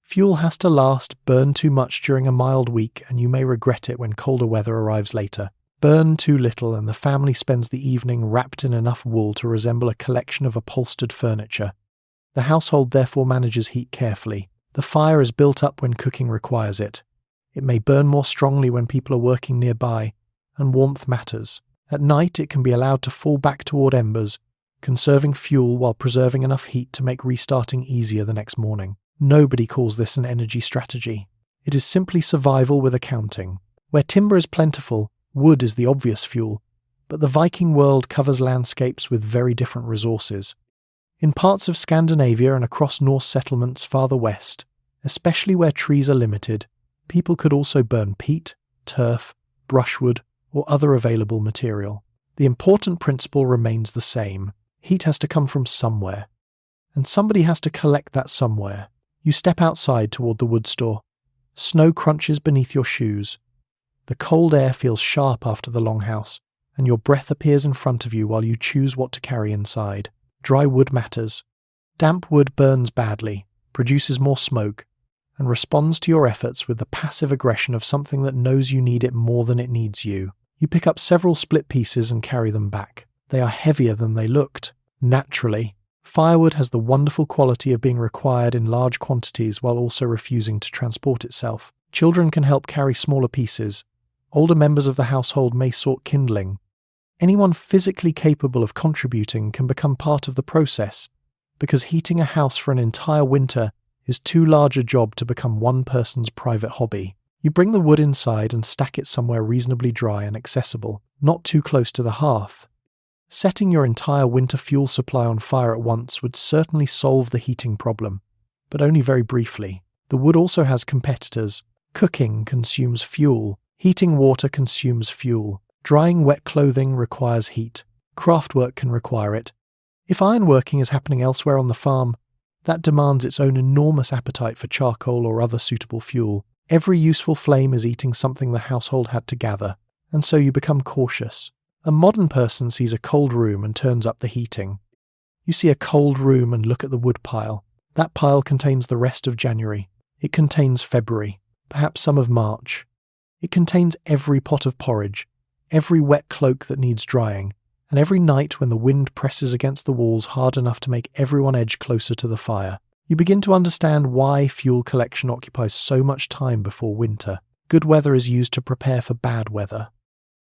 Fuel has to last, burn too much during a mild week, and you may regret it when colder weather arrives later. Burn too little, and the family spends the evening wrapped in enough wool to resemble a collection of upholstered furniture. The household therefore manages heat carefully. The fire is built up when cooking requires it. It may burn more strongly when people are working nearby, and warmth matters. At night it can be allowed to fall back toward embers, conserving fuel while preserving enough heat to make restarting easier the next morning. Nobody calls this an energy strategy. It is simply survival with accounting. Where timber is plentiful, wood is the obvious fuel, but the Viking world covers landscapes with very different resources. In parts of Scandinavia and across Norse settlements farther west, especially where trees are limited, people could also burn peat, turf, brushwood, or other available material. The important principle remains the same. Heat has to come from somewhere, and somebody has to collect that somewhere. You step outside toward the wood store. Snow crunches beneath your shoes. The cold air feels sharp after the longhouse, and your breath appears in front of you while you choose what to carry inside. Dry wood matters. Damp wood burns badly, produces more smoke, and responds to your efforts with the passive aggression of something that knows you need it more than it needs you. You pick up several split pieces and carry them back. They are heavier than they looked. Naturally, firewood has the wonderful quality of being required in large quantities while also refusing to transport itself. Children can help carry smaller pieces. Older members of the household may sort kindling. Anyone physically capable of contributing can become part of the process, because heating a house for an entire winter is too large a job to become one person's private hobby. You bring the wood inside and stack it somewhere reasonably dry and accessible, not too close to the hearth. Setting your entire winter fuel supply on fire at once would certainly solve the heating problem, but only very briefly. The wood also has competitors. Cooking consumes fuel. Heating water consumes fuel. Drying wet clothing requires heat. Craftwork can require it. If ironworking is happening elsewhere on the farm, that demands its own enormous appetite for charcoal or other suitable fuel. Every useful flame is eating something the household had to gather, and so you become cautious. A modern person sees a cold room and turns up the heating. You see a cold room and look at the wood pile. That pile contains the rest of January. It contains February, perhaps some of March. It contains every pot of porridge, every wet cloak that needs drying, and every night when the wind presses against the walls hard enough to make everyone edge closer to the fire. You begin to understand why fuel collection occupies so much time before winter. Good weather is used to prepare for bad weather.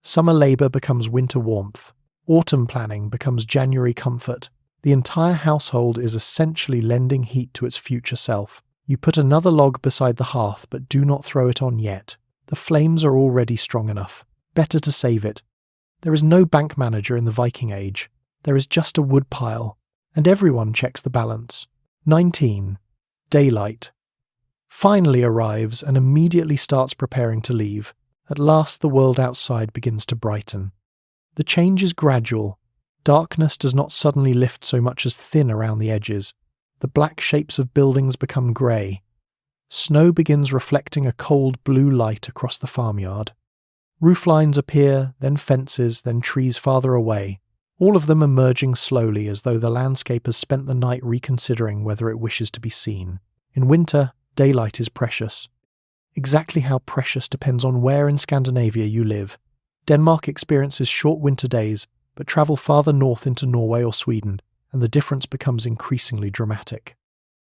Summer labour becomes winter warmth. Autumn planning becomes January comfort. The entire household is essentially lending heat to its future self. You put another log beside the hearth, but do not throw it on yet. The flames are already strong enough. Better to save it. There is no bank manager in the Viking Age. There is just a wood pile, and everyone checks the balance. 19. Daylight. Finally arrives and immediately starts preparing to leave. At last the world outside begins to brighten. The change is gradual. Darkness does not suddenly lift so much as thin around the edges. The black shapes of buildings become grey. Snow begins reflecting a cold blue light across the farmyard. Roof lines appear, then fences, then trees farther away, all of them emerging slowly as though the landscape has spent the night reconsidering whether it wishes to be seen. In winter, daylight is precious. Exactly how precious depends on where in Scandinavia you live. Denmark experiences short winter days, but travel farther north into Norway or Sweden, and the difference becomes increasingly dramatic.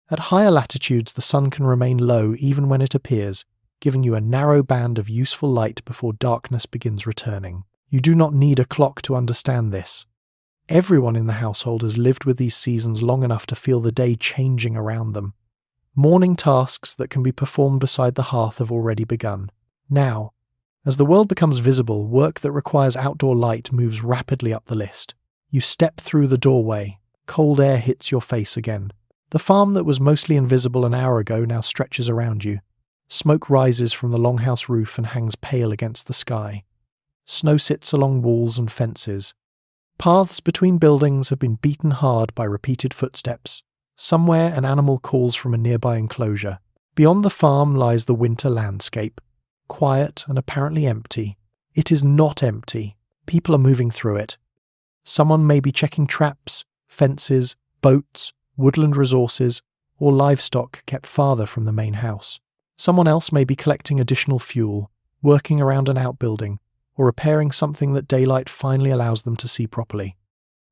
At higher latitudes, the sun can remain low even when it appears, giving you a narrow band of useful light before darkness begins returning. You do not need a clock to understand this. Everyone in the household has lived with these seasons long enough to feel the day changing around them. Morning tasks that can be performed beside the hearth have already begun. Now, as the world becomes visible, work that requires outdoor light moves rapidly up the list. You step through the doorway. Cold air hits your face again. The farm that was mostly invisible an hour ago now stretches around you. Smoke rises from the longhouse roof and hangs pale against the sky. Snow sits along walls and fences. Paths between buildings have been beaten hard by repeated footsteps. Somewhere an animal calls from a nearby enclosure. Beyond the farm lies the winter landscape, quiet and apparently empty. It is not empty. People are moving through it. Someone may be checking traps, fences, boats, woodland resources, or livestock kept farther from the main house. Someone else may be collecting additional fuel, working around an outbuilding, or repairing something that daylight finally allows them to see properly.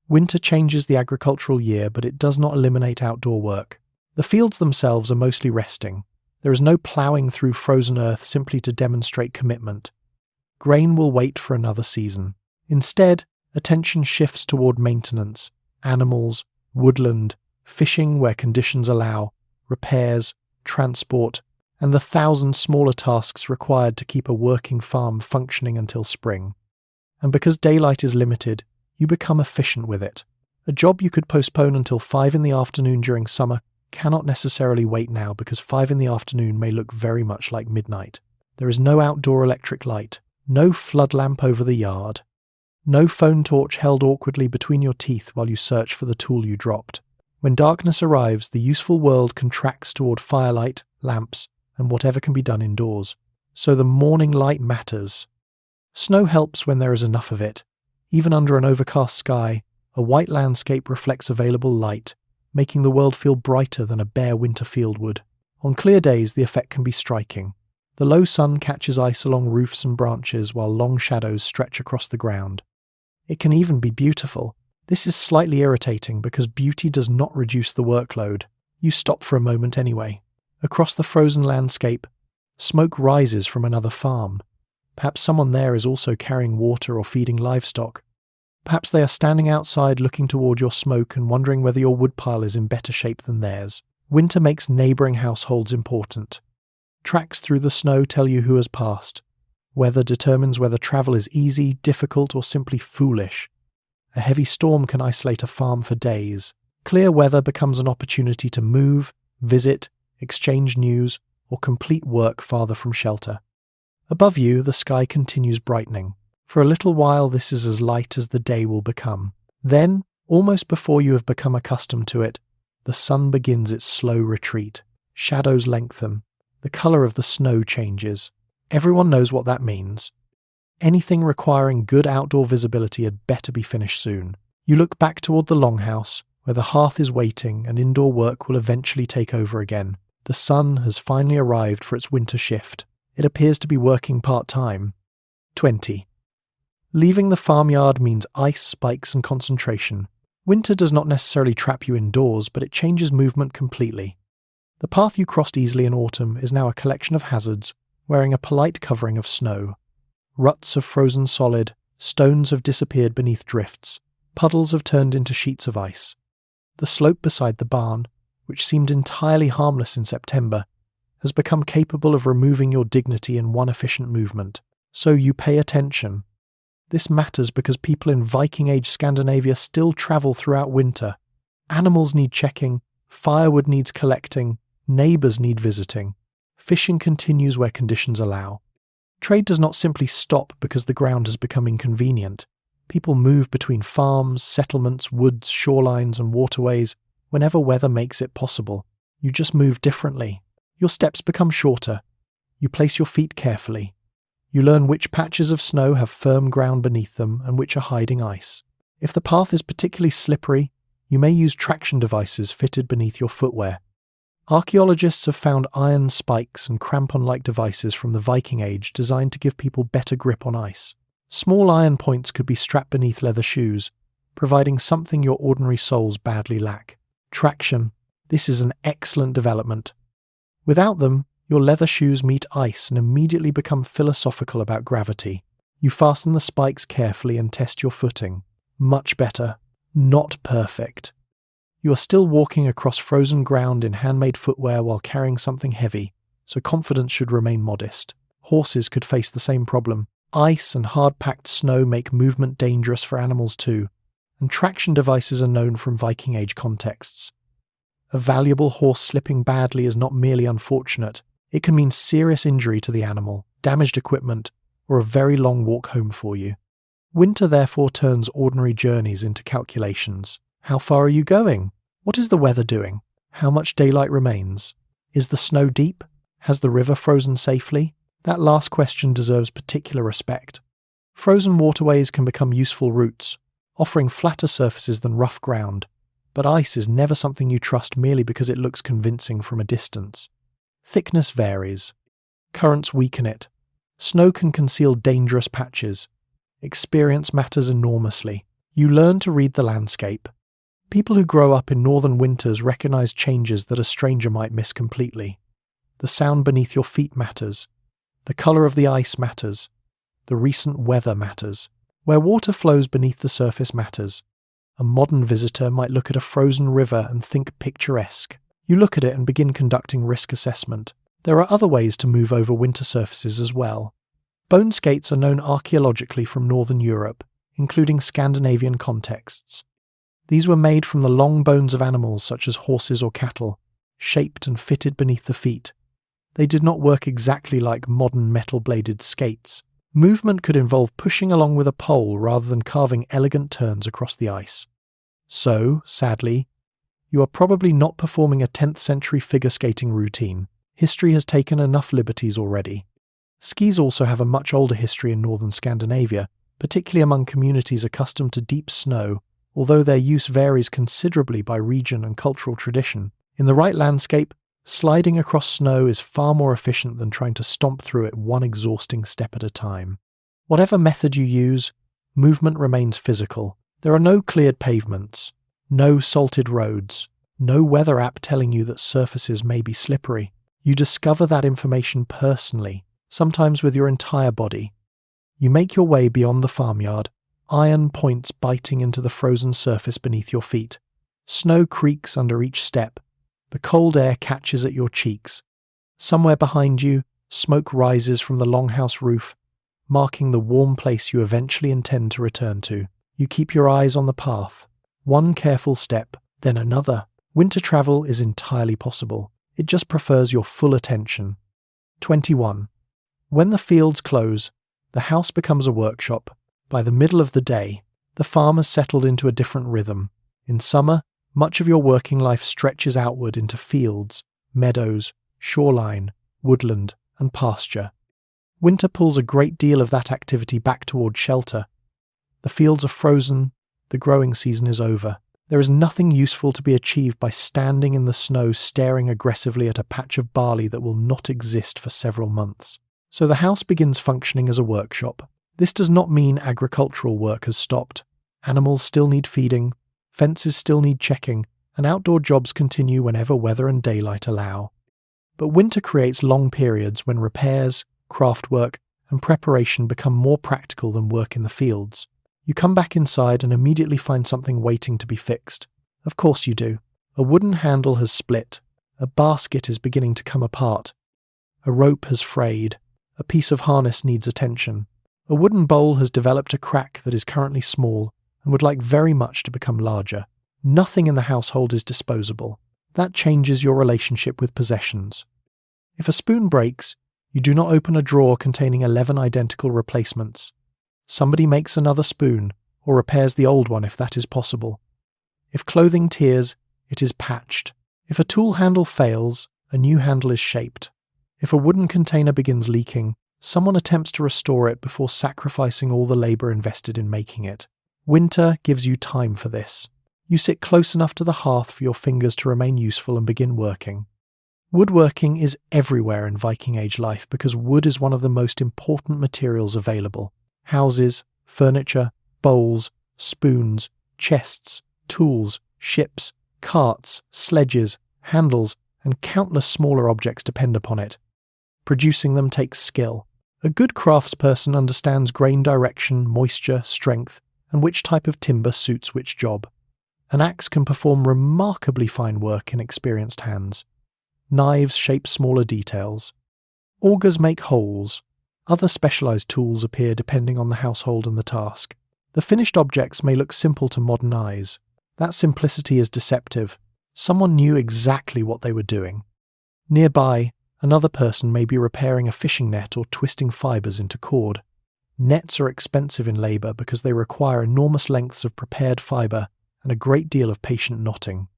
Winter changes the agricultural year, but it does not eliminate outdoor work. The fields themselves are mostly resting. There is no ploughing through frozen earth simply to demonstrate commitment. Grain will wait for another season. Instead, attention shifts toward maintenance, animals, woodland, fishing where conditions allow, repairs, transport, and the 1,000 smaller tasks required to keep a working farm functioning until spring. And because daylight is limited, you become efficient with it. A job you could postpone until 5 in the afternoon during summer cannot necessarily wait now because 5 in the afternoon may look very much like midnight. There is no outdoor electric light, no flood lamp over the yard, no phone torch held awkwardly between your teeth while you search for the tool you dropped. When darkness arrives, the useful world contracts toward firelight, lamps, and whatever can be done indoors. So the morning light matters. Snow helps when there is enough of it. Even under an overcast sky, a white landscape reflects available light, making the world feel brighter than a bare winter field would. On clear days, the effect can be striking. The low sun catches ice along roofs and branches while long shadows stretch across the ground. It can even be beautiful. This is slightly irritating because beauty does not reduce the workload. You stop for a moment anyway. Across the frozen landscape, smoke rises from another farm. Perhaps someone there is also carrying water or feeding livestock. Perhaps they are standing outside looking toward your smoke and wondering whether your woodpile is in better shape than theirs. Winter makes neighbouring households important. Tracks through the snow tell you who has passed. Weather determines whether travel is easy, difficult, or simply foolish. A heavy storm can isolate a farm for days. Clear weather becomes an opportunity to move, visit, exchange news, or complete work farther from shelter. Above you, the sky continues brightening. For a little while, this is as light as the day will become. Then, almost before you have become accustomed to it, the sun begins its slow retreat. Shadows lengthen. The colour of the snow changes. Everyone knows what that means. Anything requiring good outdoor visibility had better be finished soon. You look back toward the longhouse, where the hearth is waiting and indoor work will eventually take over again. The sun has finally arrived for its winter shift. It appears to be working part-time. 20. Leaving the farmyard means ice, spikes, and concentration. Winter does not necessarily trap you indoors, but it changes movement completely. The path you crossed easily in autumn is now a collection of hazards, wearing a polite covering of snow. Ruts have frozen solid, stones have disappeared beneath drifts, puddles have turned into sheets of ice. The slope beside the barn, which seemed entirely harmless in September, has become capable of removing your dignity in one efficient movement. So you pay attention. This matters because people in Viking Age Scandinavia still travel throughout winter. Animals need checking, firewood needs collecting, neighbours need visiting. Fishing continues where conditions allow. Trade does not simply stop because the ground has become inconvenient. People move between farms, settlements, woods, shorelines, and waterways whenever weather makes it possible. You just move differently. Your steps become shorter. You place your feet carefully. You learn which patches of snow have firm ground beneath them and which are hiding ice. If the path is particularly slippery, you may use traction devices fitted beneath your footwear. Archaeologists have found iron spikes and crampon-like devices from the Viking Age designed to give people better grip on ice. Small iron points could be strapped beneath leather shoes, providing something your ordinary soles badly lack. Traction. This is an excellent development. Without them, your leather shoes meet ice and immediately become philosophical about gravity. You fasten the spikes carefully and test your footing. Much better. Not perfect. You are still walking across frozen ground in handmade footwear while carrying something heavy, so confidence should remain modest. Horses could face the same problem. Ice and hard-packed snow make movement dangerous for animals too, and traction devices are known from Viking Age contexts. A valuable horse slipping badly is not merely unfortunate. It can mean serious injury to the animal, damaged equipment, or a very long walk home for you. Winter therefore turns ordinary journeys into calculations. How far are you going? What is the weather doing? How much daylight remains? Is the snow deep? Has the river frozen safely? That last question deserves particular respect. Frozen waterways can become useful routes, offering flatter surfaces than rough ground, but ice is never something you trust merely because it looks convincing from a distance. Thickness varies. Currents weaken it. Snow can conceal dangerous patches. Experience matters enormously. You learn to read the landscape. People who grow up in northern winters recognize changes that a stranger might miss completely. The sound beneath your feet matters. The colour of the ice matters. The recent weather matters. Where water flows beneath the surface matters. A modern visitor might look at a frozen river and think picturesque. You look at it and begin conducting risk assessment. There are other ways to move over winter surfaces as well. Bone skates are known archaeologically from northern Europe, including Scandinavian contexts. These were made from the long bones of animals such as horses or cattle, shaped and fitted beneath the feet. They did not work exactly like modern metal-bladed skates. Movement could involve pushing along with a pole rather than carving elegant turns across the ice. So, sadly, You are probably not performing a 10th century figure skating routine. History has taken enough liberties already. Skis also have a much older history in northern Scandinavia, particularly among communities accustomed to deep snow, although their use varies considerably by region and cultural tradition. In the right landscape, sliding across snow is far more efficient than trying to stomp through it one exhausting step at a time. Whatever method you use, movement remains physical. There are no cleared pavements, no salted roads, no weather app telling you that surfaces may be slippery. You discover that information personally, sometimes with your entire body. You make your way beyond the farmyard, iron points biting into the frozen surface beneath your feet. Snow creaks under each step. The cold air catches at your cheeks. Somewhere behind you, smoke rises from the longhouse roof, marking the warm place you eventually intend to return to. You keep your eyes on the path. One careful step, then another. Winter travel is entirely possible. It just prefers your full attention. 21. When the fields close, the house becomes a workshop. By the middle of the day, the farm has settled into a different rhythm. In summer, much of your working life stretches outward into fields, meadows, shoreline, woodland, and pasture. Winter pulls a great deal of that activity back toward shelter. The fields are frozen, the growing season is over. There is nothing useful to be achieved by standing in the snow staring aggressively at a patch of barley that will not exist for several months. So the house begins functioning as a workshop. This does not mean agricultural work has stopped. Animals still need feeding, fences still need checking, and outdoor jobs continue whenever weather and daylight allow. But winter creates long periods when repairs, craft work, and preparation become more practical than work in the fields. You come back inside and immediately find something waiting to be fixed. Of course you do. A wooden handle has split. A basket is beginning to come apart. A rope has frayed. A piece of harness needs attention. A wooden bowl has developed a crack that is currently small and would like very much to become larger. Nothing in the household is disposable. That changes your relationship with possessions. If a spoon breaks, you do not open a drawer containing 11 identical replacements. Somebody makes another spoon, or repairs the old one if that is possible. If clothing tears, it is patched. If a tool handle fails, a new handle is shaped. If a wooden container begins leaking, someone attempts to restore it before sacrificing all the labour invested in making it. Winter gives you time for this. You sit close enough to the hearth for your fingers to remain useful and begin working. Woodworking is everywhere in Viking Age life because wood is one of the most important materials available. Houses, furniture, bowls, spoons, chests, tools, ships, carts, sledges, handles, and countless smaller objects depend upon it. Producing them takes skill. A good craftsperson understands grain direction, moisture, strength, and which type of timber suits which job. An axe can perform remarkably fine work in experienced hands. Knives shape smaller details. Augers make holes. Other specialized tools appear depending on the household and the task. The finished objects may look simple to modern eyes. That simplicity is deceptive. Someone knew exactly what they were doing. Nearby, another person may be repairing a fishing net or twisting fibers into cord. Nets are expensive in labor because they require enormous lengths of prepared fiber and a great deal of patient knotting.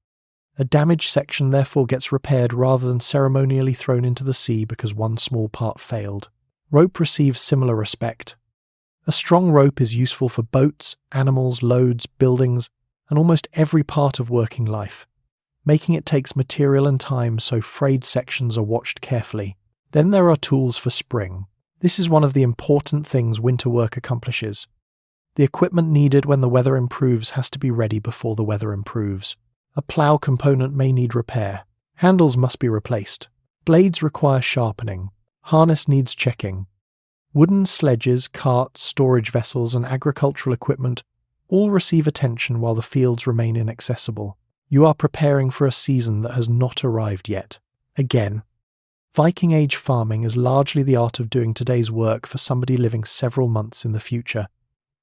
A damaged section therefore gets repaired rather than ceremonially thrown into the sea because one small part failed. Rope receives similar respect. A strong rope is useful for boats, animals, loads, buildings, and almost every part of working life. Making it takes material and time, so frayed sections are watched carefully. Then there are tools for spring. This is one of the important things winter work accomplishes. The equipment needed when the weather improves has to be ready before the weather improves. A plough component may need repair. Handles must be replaced. Blades require sharpening. Harness needs checking. Wooden sledges, carts, storage vessels, and agricultural equipment all receive attention while the fields remain inaccessible. You are preparing for a season that has not arrived yet. Again, Viking Age farming is largely the art of doing today's work for somebody living several months in the future,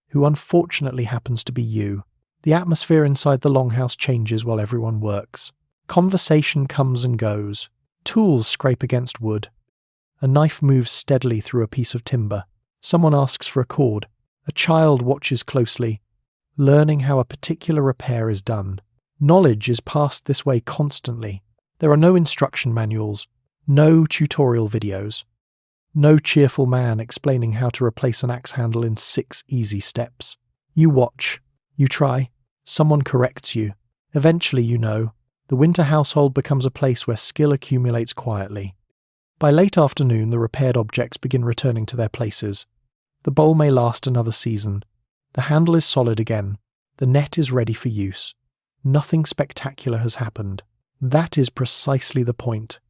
who unfortunately happens to be you. The atmosphere inside the longhouse changes while everyone works. Conversation comes and goes. Tools scrape against wood. A knife moves steadily through a piece of timber. Someone asks for a cord. A child watches closely, learning how a particular repair is done. Knowledge is passed this way constantly. There are no instruction manuals, no tutorial videos, no cheerful man explaining how to replace an axe handle in 6 easy steps. You watch, you try, someone corrects you. Eventually, the winter household becomes a place where skill accumulates quietly. By late afternoon, the repaired objects begin returning to their places. The bowl may last another season. The handle is solid again. The net is ready for use. Nothing spectacular has happened. That is precisely the point.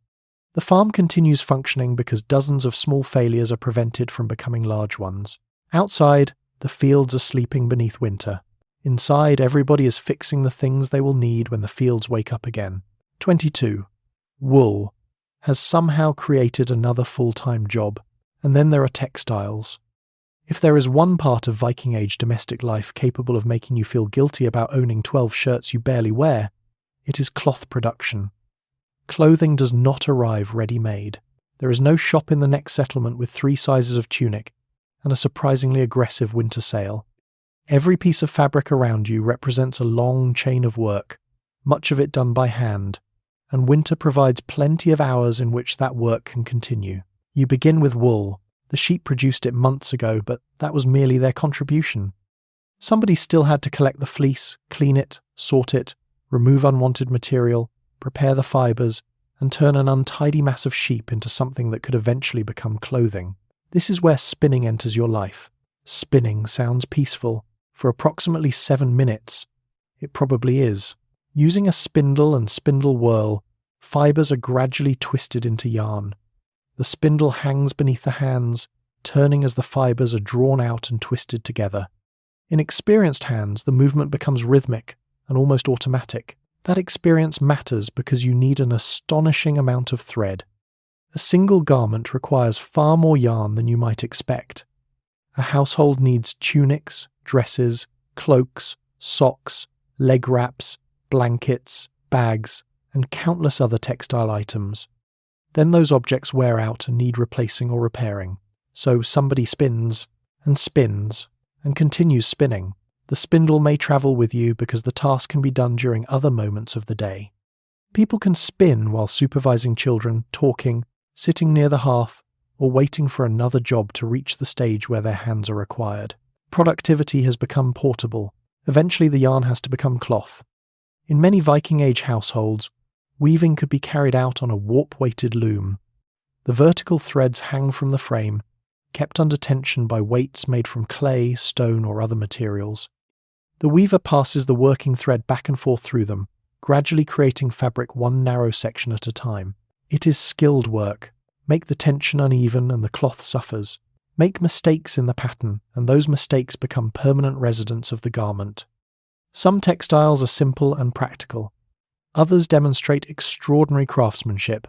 The farm continues functioning because dozens of small failures are prevented from becoming large ones. Outside, the fields are sleeping beneath winter. Inside, everybody is fixing the things they will need when the fields wake up again. 22. Wool has somehow created another full-time job. And then there are textiles. If there is one part of Viking Age domestic life capable of making you feel guilty about owning 12 shirts you barely wear, it is cloth production. Clothing does not arrive ready-made. There is no shop in the next settlement with 3 sizes of tunic and a surprisingly aggressive winter sale. Every piece of fabric around you represents a long chain of work, much of it done by hand, and winter provides plenty of hours in which that work can continue. You begin with wool. The sheep produced it months ago, but that was merely their contribution. Somebody still had to collect the fleece, clean it, sort it, remove unwanted material, prepare the fibres, and turn an untidy mass of sheep into something that could eventually become clothing. This is where spinning enters your life. Spinning sounds peaceful. For approximately 7 minutes, it probably is. Using a spindle and spindle whirl, fibres are gradually twisted into yarn. The spindle hangs beneath the hands, turning as the fibres are drawn out and twisted together. In experienced hands, the movement becomes rhythmic and almost automatic. That experience matters because you need an astonishing amount of thread. A single garment requires far more yarn than you might expect. A household needs tunics, dresses, cloaks, socks, leg wraps, blankets, bags, and countless other textile items. Then those objects wear out and need replacing or repairing. So somebody spins, and continues spinning. The spindle may travel with you because the task can be done during other moments of the day. People can spin while supervising children, talking, sitting near the hearth, or waiting for another job to reach the stage where their hands are required. Productivity has become portable. Eventually the yarn has to become cloth. In many Viking Age households, weaving could be carried out on a warp-weighted loom. The vertical threads hang from the frame, kept under tension by weights made from clay, stone, or other materials. The weaver passes the working thread back and forth through them, gradually creating fabric one narrow section at a time. It is skilled work. Make the tension uneven and the cloth suffers. Make mistakes in the pattern, and those mistakes become permanent residents of the garment. Some textiles are simple and practical. Others demonstrate extraordinary craftsmanship,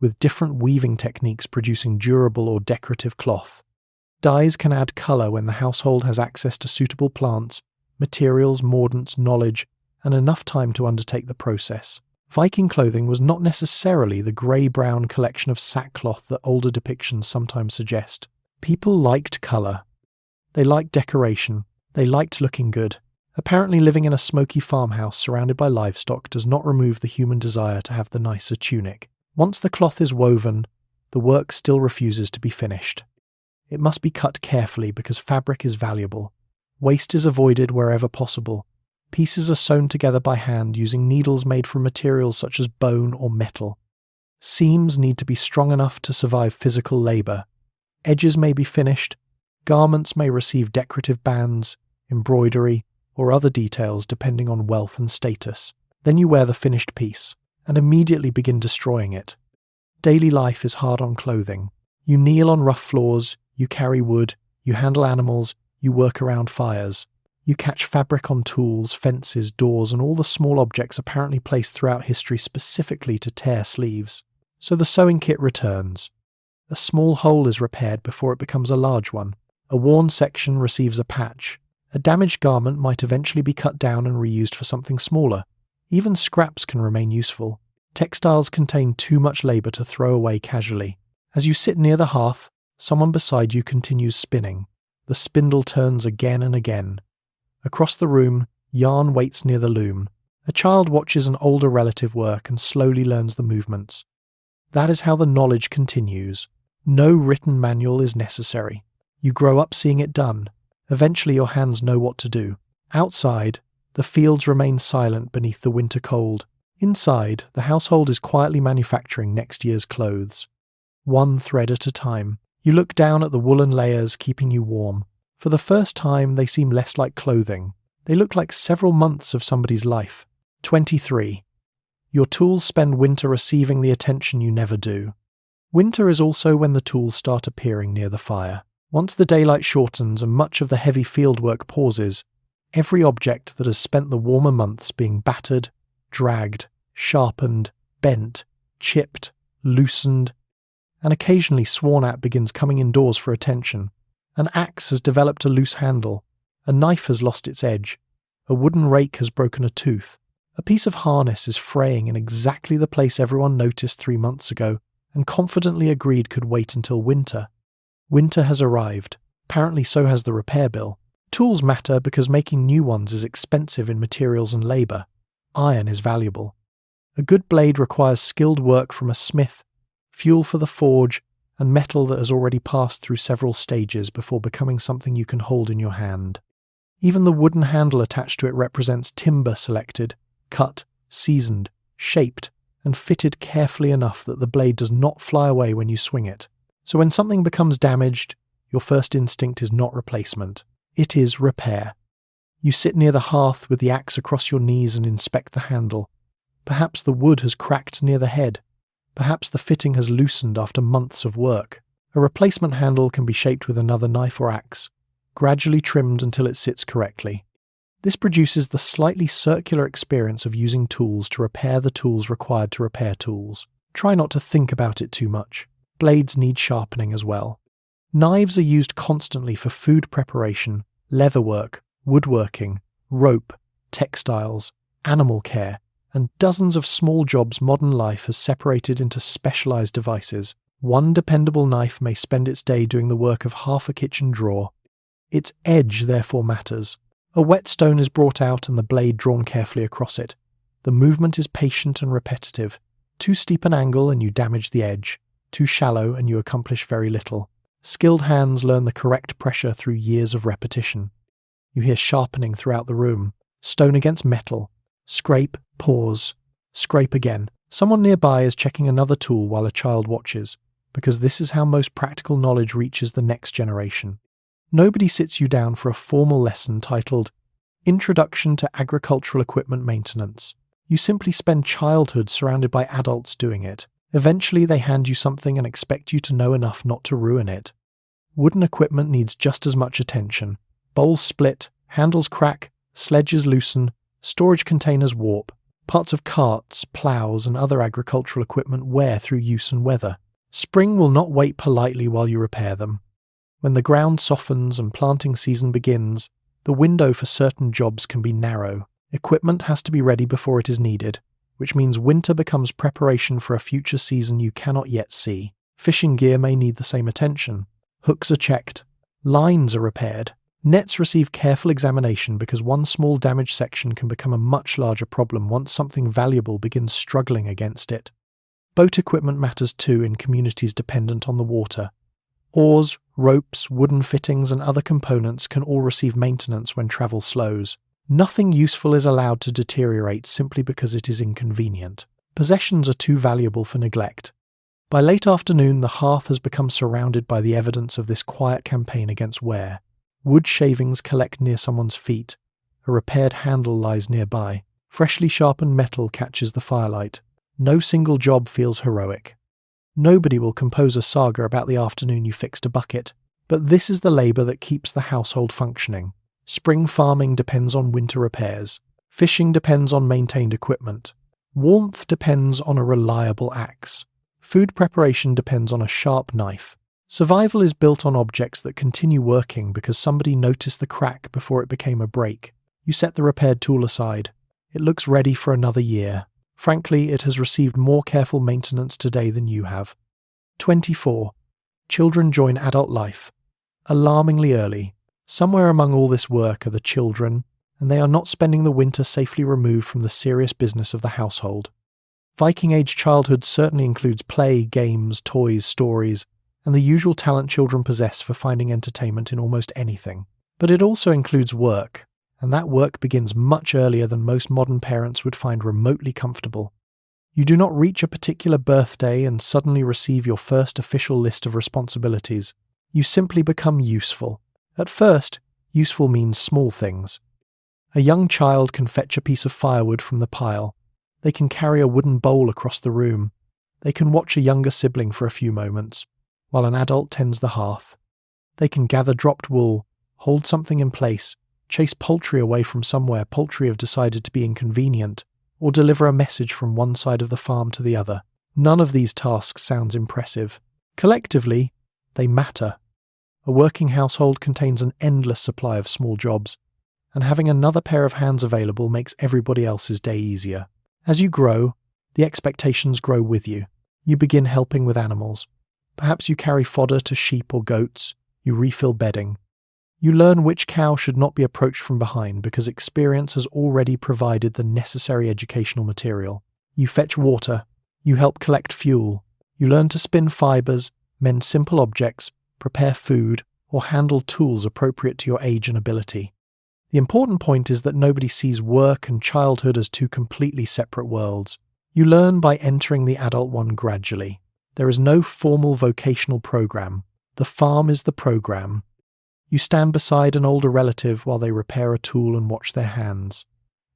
with different weaving techniques producing durable or decorative cloth. Dyes can add colour when the household has access to suitable plants, materials, mordants, knowledge, and enough time to undertake the process. Viking clothing was not necessarily the grey-brown collection of sackcloth that older depictions sometimes suggest. People liked colour. They liked decoration. They liked looking good. Apparently living in a smoky farmhouse surrounded by livestock does not remove the human desire to have the nicer tunic. Once the cloth is woven, the work still refuses to be finished. It must be cut carefully because fabric is valuable. Waste is avoided wherever possible. Pieces are sewn together by hand using needles made from materials such as bone or metal. Seams need to be strong enough to survive physical labour. Edges may be finished. Garments may receive decorative bands, embroidery, or other details depending on wealth and status. Then you wear the finished piece, and immediately begin destroying it. Daily life is hard on clothing. You kneel on rough floors, you carry wood, you handle animals, you work around fires. You catch fabric on tools, fences, doors, and all the small objects apparently placed throughout history specifically to tear sleeves. So the sewing kit returns. A small hole is repaired before it becomes a large one. A worn section receives a patch. A damaged garment might eventually be cut down and reused for something smaller. Even scraps can remain useful. Textiles contain too much labour to throw away casually. As you sit near the hearth, someone beside you continues spinning. The spindle turns again and again. Across the room, yarn waits near the loom. A child watches an older relative work and slowly learns the movements. That is how the knowledge continues. No written manual is necessary. You grow up seeing it done. Eventually your hands know what to do. Outside, the fields remain silent beneath the winter cold. Inside, the household is quietly manufacturing next year's clothes. One thread at a time. You look down at the woolen layers keeping you warm. For the first time, they seem less like clothing. They look like several months of somebody's life. 23. Your tools spend winter receiving the attention you never do. Winter is also when the tools start appearing near the fire. Once the daylight shortens and much of the heavy fieldwork pauses, every object that has spent the warmer months being battered, dragged, sharpened, bent, chipped, loosened, and occasionally sworn at begins coming indoors for attention. An axe has developed a loose handle, a knife has lost its edge, a wooden rake has broken a tooth, a piece of harness is fraying in exactly the place everyone noticed 3 months ago and confidently agreed could wait until winter. Winter has arrived. Apparently so has the repair bill. Tools matter because making new ones is expensive in materials and labour. Iron is valuable. A good blade requires skilled work from a smith, fuel for the forge, and metal that has already passed through several stages before becoming something you can hold in your hand. Even the wooden handle attached to it represents timber selected, cut, seasoned, shaped, and fitted carefully enough that the blade does not fly away when you swing it. So when something becomes damaged, your first instinct is not replacement. It is repair. You sit near the hearth with the axe across your knees and inspect the handle. Perhaps the wood has cracked near the head. Perhaps the fitting has loosened after months of work. A replacement handle can be shaped with another knife or axe, gradually trimmed until it sits correctly. This produces the slightly circular experience of using tools to repair the tools required to repair tools. Try not to think about it too much. Blades need sharpening as well. Knives are used constantly for food preparation, leatherwork, woodworking, rope, textiles, animal care, and dozens of small jobs modern life has separated into specialized devices. One dependable knife may spend its day doing the work of half a kitchen drawer. Its edge therefore matters. A whetstone is brought out and the blade drawn carefully across it. The movement is patient and repetitive. Too steep an angle and you damage the edge. Too shallow and you accomplish very little. Skilled hands learn the correct pressure through years of repetition. You hear sharpening throughout the room. Stone against metal. Scrape, pause, scrape again. Someone nearby is checking another tool while a child watches, because this is how most practical knowledge reaches the next generation. Nobody sits you down for a formal lesson titled Introduction to Agricultural Equipment Maintenance. You simply spend childhood surrounded by adults doing it. Eventually they hand you something and expect you to know enough not to ruin it. Wooden equipment needs just as much attention. Bowls split, handles crack, sledges loosen, storage containers warp. Parts of carts, ploughs, and other agricultural equipment wear through use and weather. Spring will not wait politely while you repair them. When the ground softens and planting season begins, the window for certain jobs can be narrow. Equipment has to be ready before it is needed, which means winter becomes preparation for a future season you cannot yet see. Fishing gear may need the same attention. Hooks are checked. Lines are repaired. Nets receive careful examination because one small damaged section can become a much larger problem once something valuable begins struggling against it. Boat equipment matters too in communities dependent on the water. Oars, ropes, wooden fittings and other components can all receive maintenance when travel slows. Nothing useful is allowed to deteriorate simply because it is inconvenient. Possessions are too valuable for neglect. By late afternoon, the hearth has become surrounded by the evidence of this quiet campaign against wear. Wood shavings collect near someone's feet. A repaired handle lies nearby. Freshly sharpened metal catches the firelight. No single job feels heroic. Nobody will compose a saga about the afternoon you fixed a bucket, but this is the labour that keeps the household functioning. Spring farming depends on winter repairs. Fishing depends on maintained equipment. Warmth depends on a reliable axe. Food preparation depends on a sharp knife. Survival is built on objects that continue working because somebody noticed the crack before it became a break. You set the repaired tool aside. It looks ready for another year. Frankly, it has received more careful maintenance today than you have. 24. Children join adult life. Alarmingly early. Somewhere among all this work are the children, and they are not spending the winter safely removed from the serious business of the household. Viking Age childhood certainly includes play, games, toys, stories, and the usual talent children possess for finding entertainment in almost anything. But it also includes work, and that work begins much earlier than most modern parents would find remotely comfortable. You do not reach a particular birthday and suddenly receive your first official list of responsibilities. You simply become useful. At first, useful means small things. A young child can fetch a piece of firewood from the pile. They can carry a wooden bowl across the room. They can watch a younger sibling for a few moments, while an adult tends the hearth. They can gather dropped wool, hold something in place, chase poultry away from somewhere poultry have decided to be inconvenient, or deliver a message from one side of the farm to the other. None of these tasks sounds impressive. Collectively, they matter. A working household contains an endless supply of small jobs, and having another pair of hands available makes everybody else's day easier. As you grow, the expectations grow with you. You begin helping with animals. Perhaps you carry fodder to sheep or goats. You refill bedding. You learn which cow should not be approached from behind because experience has already provided the necessary educational material. You fetch water. You help collect fuel. You learn to spin fibers, mend simple objects, prepare food, or handle tools appropriate to your age and ability. The important point is that nobody sees work and childhood as two completely separate worlds. You learn by entering the adult one gradually. There is no formal vocational program. The farm is the program. You stand beside an older relative while they repair a tool and watch their hands.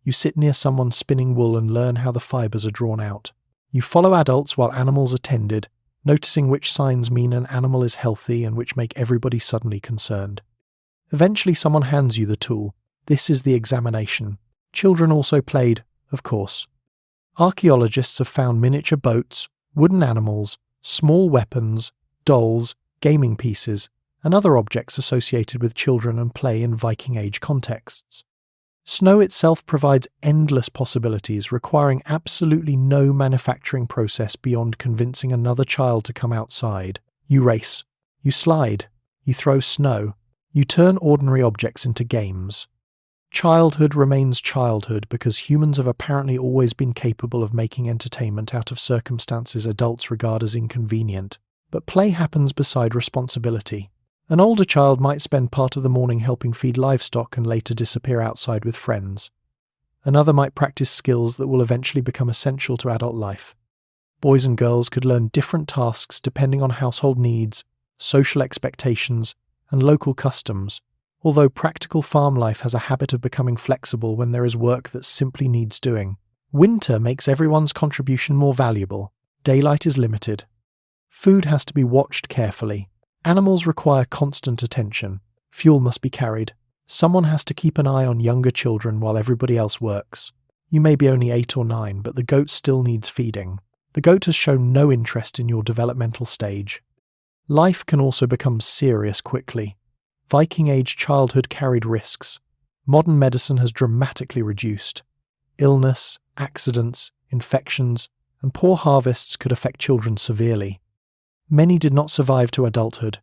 You sit near someone spinning wool and learn how the fibers are drawn out. You follow adults while animals are tended, noticing which signs mean an animal is healthy and which make everybody suddenly concerned. Eventually someone hands you the tool. This is the examination. Children also played, of course. Archaeologists have found miniature boats, wooden animals, small weapons, dolls, gaming pieces, and other objects associated with children and play in Viking Age contexts. Snow itself provides endless possibilities, requiring absolutely no manufacturing process beyond convincing another child to come outside. You race, you slide, you throw snow, you turn ordinary objects into games. Childhood remains childhood because humans have apparently always been capable of making entertainment out of circumstances adults regard as inconvenient. But play happens beside responsibility. An older child might spend part of the morning helping feed livestock and later disappear outside with friends. Another might practice skills that will eventually become essential to adult life. Boys and girls could learn different tasks depending on household needs, social expectations, and local customs, although practical farm life has a habit of becoming flexible when there is work that simply needs doing. Winter makes everyone's contribution more valuable. Daylight is limited. Food has to be watched carefully. Animals require constant attention. Fuel must be carried. Someone has to keep an eye on younger children while everybody else works. You may be only 8 or 9, but the goat still needs feeding. The goat has shown no interest in your developmental stage. Life can also become serious quickly. Viking Age childhood carried risks. Modern medicine has dramatically reduced. Illness, accidents, infections, and poor harvests could affect children severely. Many did not survive to adulthood.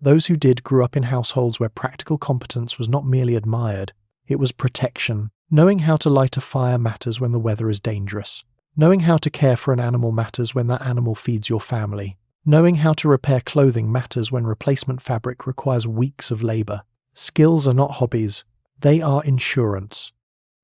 Those who did grew up in households where practical competence was not merely admired, it was protection. Knowing how to light a fire matters when the weather is dangerous. Knowing how to care for an animal matters when that animal feeds your family. Knowing how to repair clothing matters when replacement fabric requires weeks of labour. Skills are not hobbies, they are insurance.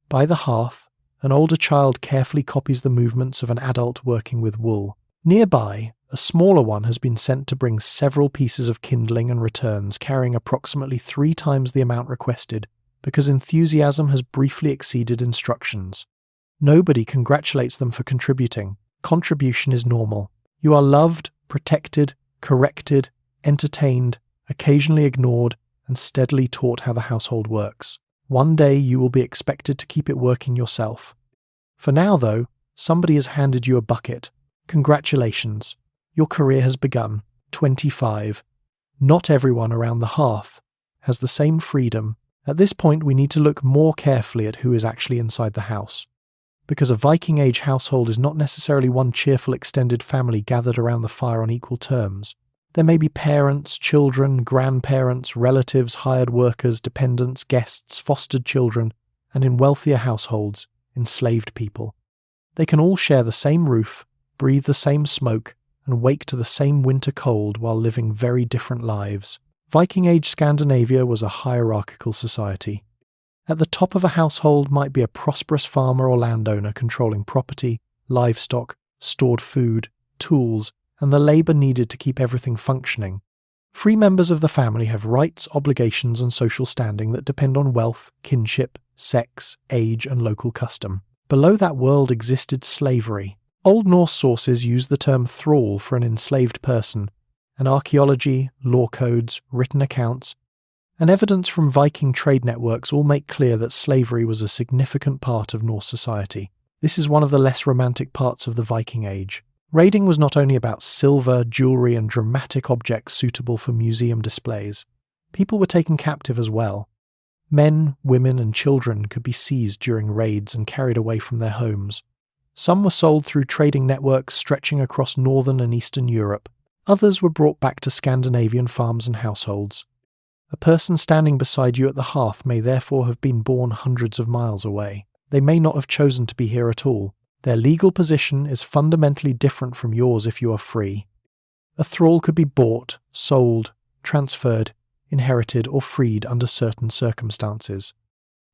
By the hearth, an older child carefully copies the movements of an adult working with wool. Nearby, a smaller one has been sent to bring several pieces of kindling and returns, carrying approximately 3 times the amount requested, because enthusiasm has briefly exceeded instructions. Nobody congratulates them for contributing. Contribution is normal. You are loved, protected, corrected, entertained, occasionally ignored, and steadily taught how the household works. One day you will be expected to keep it working yourself. For now, though, somebody has handed you a bucket. Congratulations. Your career has begun. 25. Not everyone around the hearth has the same freedom. At this point, we need to look more carefully at who is actually inside the house. Because a Viking Age household is not necessarily one cheerful extended family gathered around the fire on equal terms. There may be parents, children, grandparents, relatives, hired workers, dependents, guests, fostered children, and in wealthier households, enslaved people. They can all share the same roof, breathe the same smoke, and wake to the same winter cold while living very different lives. Viking Age Scandinavia was a hierarchical society. At the top of a household might be a prosperous farmer or landowner controlling property, livestock, stored food, tools, and the labour needed to keep everything functioning. Free members of the family have rights, obligations, and social standing that depend on wealth, kinship, sex, age, and local custom. Below that world existed slavery. Old Norse sources use the term thrall for an enslaved person, and archaeology, law codes, written accounts, and evidence from Viking trade networks all make clear that slavery was a significant part of Norse society. This is one of the less romantic parts of the Viking Age. Raiding was not only about silver, jewellery, and dramatic objects suitable for museum displays. People were taken captive as well. Men, women, and children could be seized during raids and carried away from their homes. Some were sold through trading networks stretching across northern and eastern Europe. Others were brought back to Scandinavian farms and households. A person standing beside you at the hearth may therefore have been born hundreds of miles away. They may not have chosen to be here at all. Their legal position is fundamentally different from yours if you are free. A thrall could be bought, sold, transferred, inherited, or freed under certain circumstances.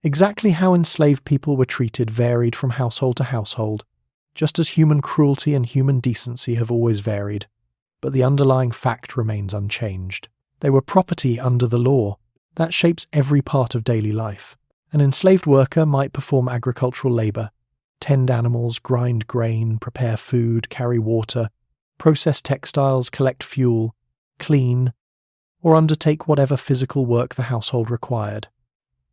Exactly how enslaved people were treated varied from household to household, just as human cruelty and human decency have always varied, but the underlying fact remains unchanged. They were property under the law. That shapes every part of daily life. An enslaved worker might perform agricultural labour, tend animals, grind grain, prepare food, carry water, process textiles, collect fuel, clean, or undertake whatever physical work the household required.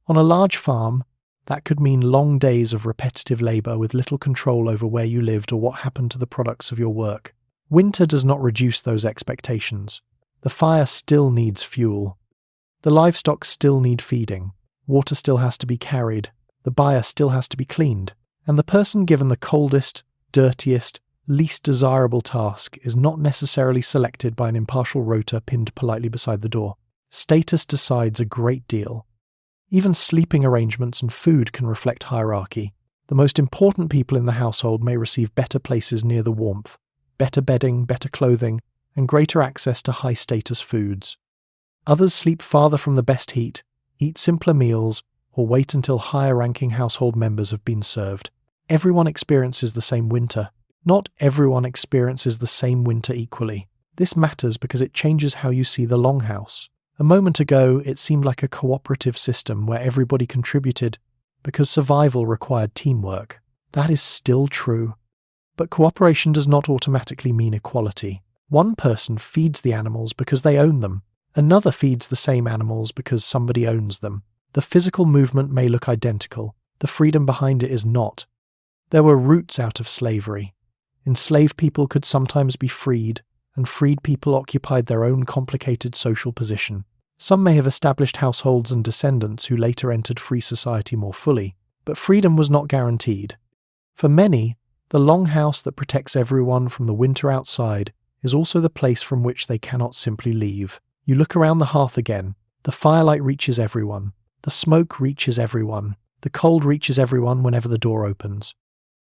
On a large farm, that could mean long days of repetitive labour with little control over where you lived or what happened to the products of your work. Winter does not reduce those expectations. The fire still needs fuel. The livestock still need feeding. Water still has to be carried. The byre still has to be cleaned. And the person given the coldest, dirtiest, least desirable task is not necessarily selected by an impartial rota pinned politely beside the door. Status decides a great deal. Even sleeping arrangements and food can reflect hierarchy. The most important people in the household may receive better places near the warmth, better bedding, better clothing, and greater access to high-status foods. Others sleep farther from the best heat, eat simpler meals, or wait until higher-ranking household members have been served. Everyone experiences the same winter. Not everyone experiences the same winter equally. This matters because it changes how you see the longhouse. A moment ago, it seemed like a cooperative system where everybody contributed because survival required teamwork. That is still true. But cooperation does not automatically mean equality. One person feeds the animals because they own them. Another feeds the same animals because somebody owns them. The physical movement may look identical. The freedom behind it is not. There were roots out of slavery. Enslaved people could sometimes be freed, and freed people occupied their own complicated social position. Some may have established households and descendants who later entered free society more fully, but freedom was not guaranteed. For many, the longhouse that protects everyone from the winter outside is also the place from which they cannot simply leave. You look around the hearth again. The firelight reaches everyone. The smoke reaches everyone. The cold reaches everyone whenever the door opens.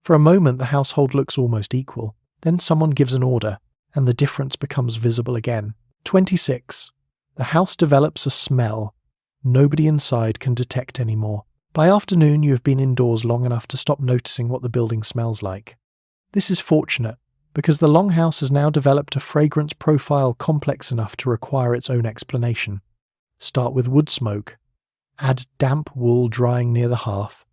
For a moment, the household looks almost equal. Then someone gives an order, and the difference becomes visible again. 26. The house develops a smell. Nobody inside can detect anymore. By afternoon, you have been indoors long enough to stop noticing what the building smells like. This is fortunate, because the longhouse has now developed a fragrance profile complex enough to require its own explanation. Start with wood smoke. Add damp wool drying near the hearth.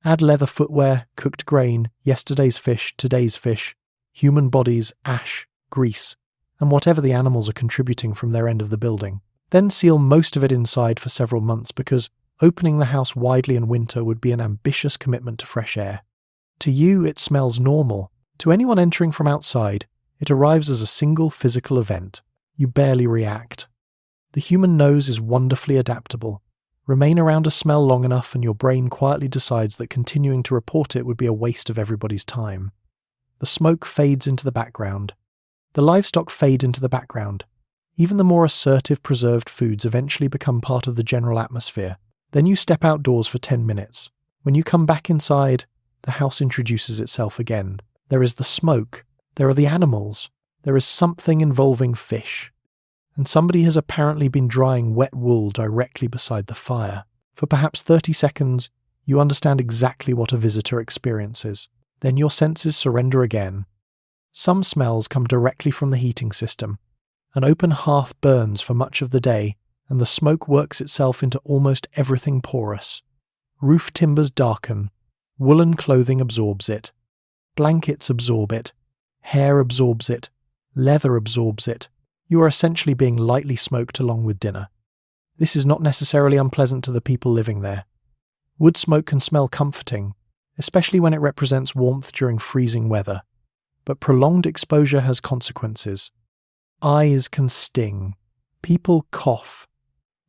Add leather footwear, cooked grain, yesterday's fish, today's fish, human bodies, ash, grease, and whatever the animals are contributing from their end of the building. Then seal most of it inside for several months because opening the house widely in winter would be an ambitious commitment to fresh air. To you, it smells normal. To anyone entering from outside, it arrives as a single physical event. You barely react. The human nose is wonderfully adaptable. Remain around a smell long enough and your brain quietly decides that continuing to report it would be a waste of everybody's time. The smoke fades into the background. The livestock fade into the background. Even the more assertive preserved foods eventually become part of the general atmosphere. Then you step outdoors for 10 minutes. When you come back inside, the house introduces itself again. There is the smoke, there are the animals, there is something involving fish. And somebody has apparently been drying wet wool directly beside the fire. For perhaps 30 seconds, you understand exactly what a visitor experiences. Then your senses surrender again. Some smells come directly from the heating system. An open hearth burns for much of the day, and the smoke works itself into almost everything porous. Roof timbers darken. Woolen clothing absorbs it. Blankets absorb it. Hair absorbs it. Leather absorbs it. You are essentially being lightly smoked along with dinner. This is not necessarily unpleasant to the people living there. Wood smoke can smell comforting, especially when it represents warmth during freezing weather. But prolonged exposure has consequences. Eyes can sting. People cough.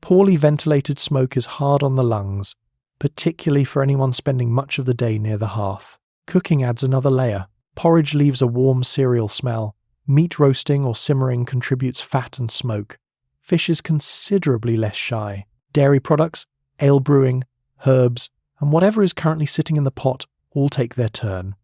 Poorly ventilated smoke is hard on the lungs, particularly for anyone spending much of the day near the hearth. Cooking adds another layer. Porridge leaves a warm cereal smell. Meat roasting or simmering contributes fat and smoke. Fish is considerably less shy. Dairy products, ale brewing, herbs, and whatever is currently sitting in the pot all take their turn.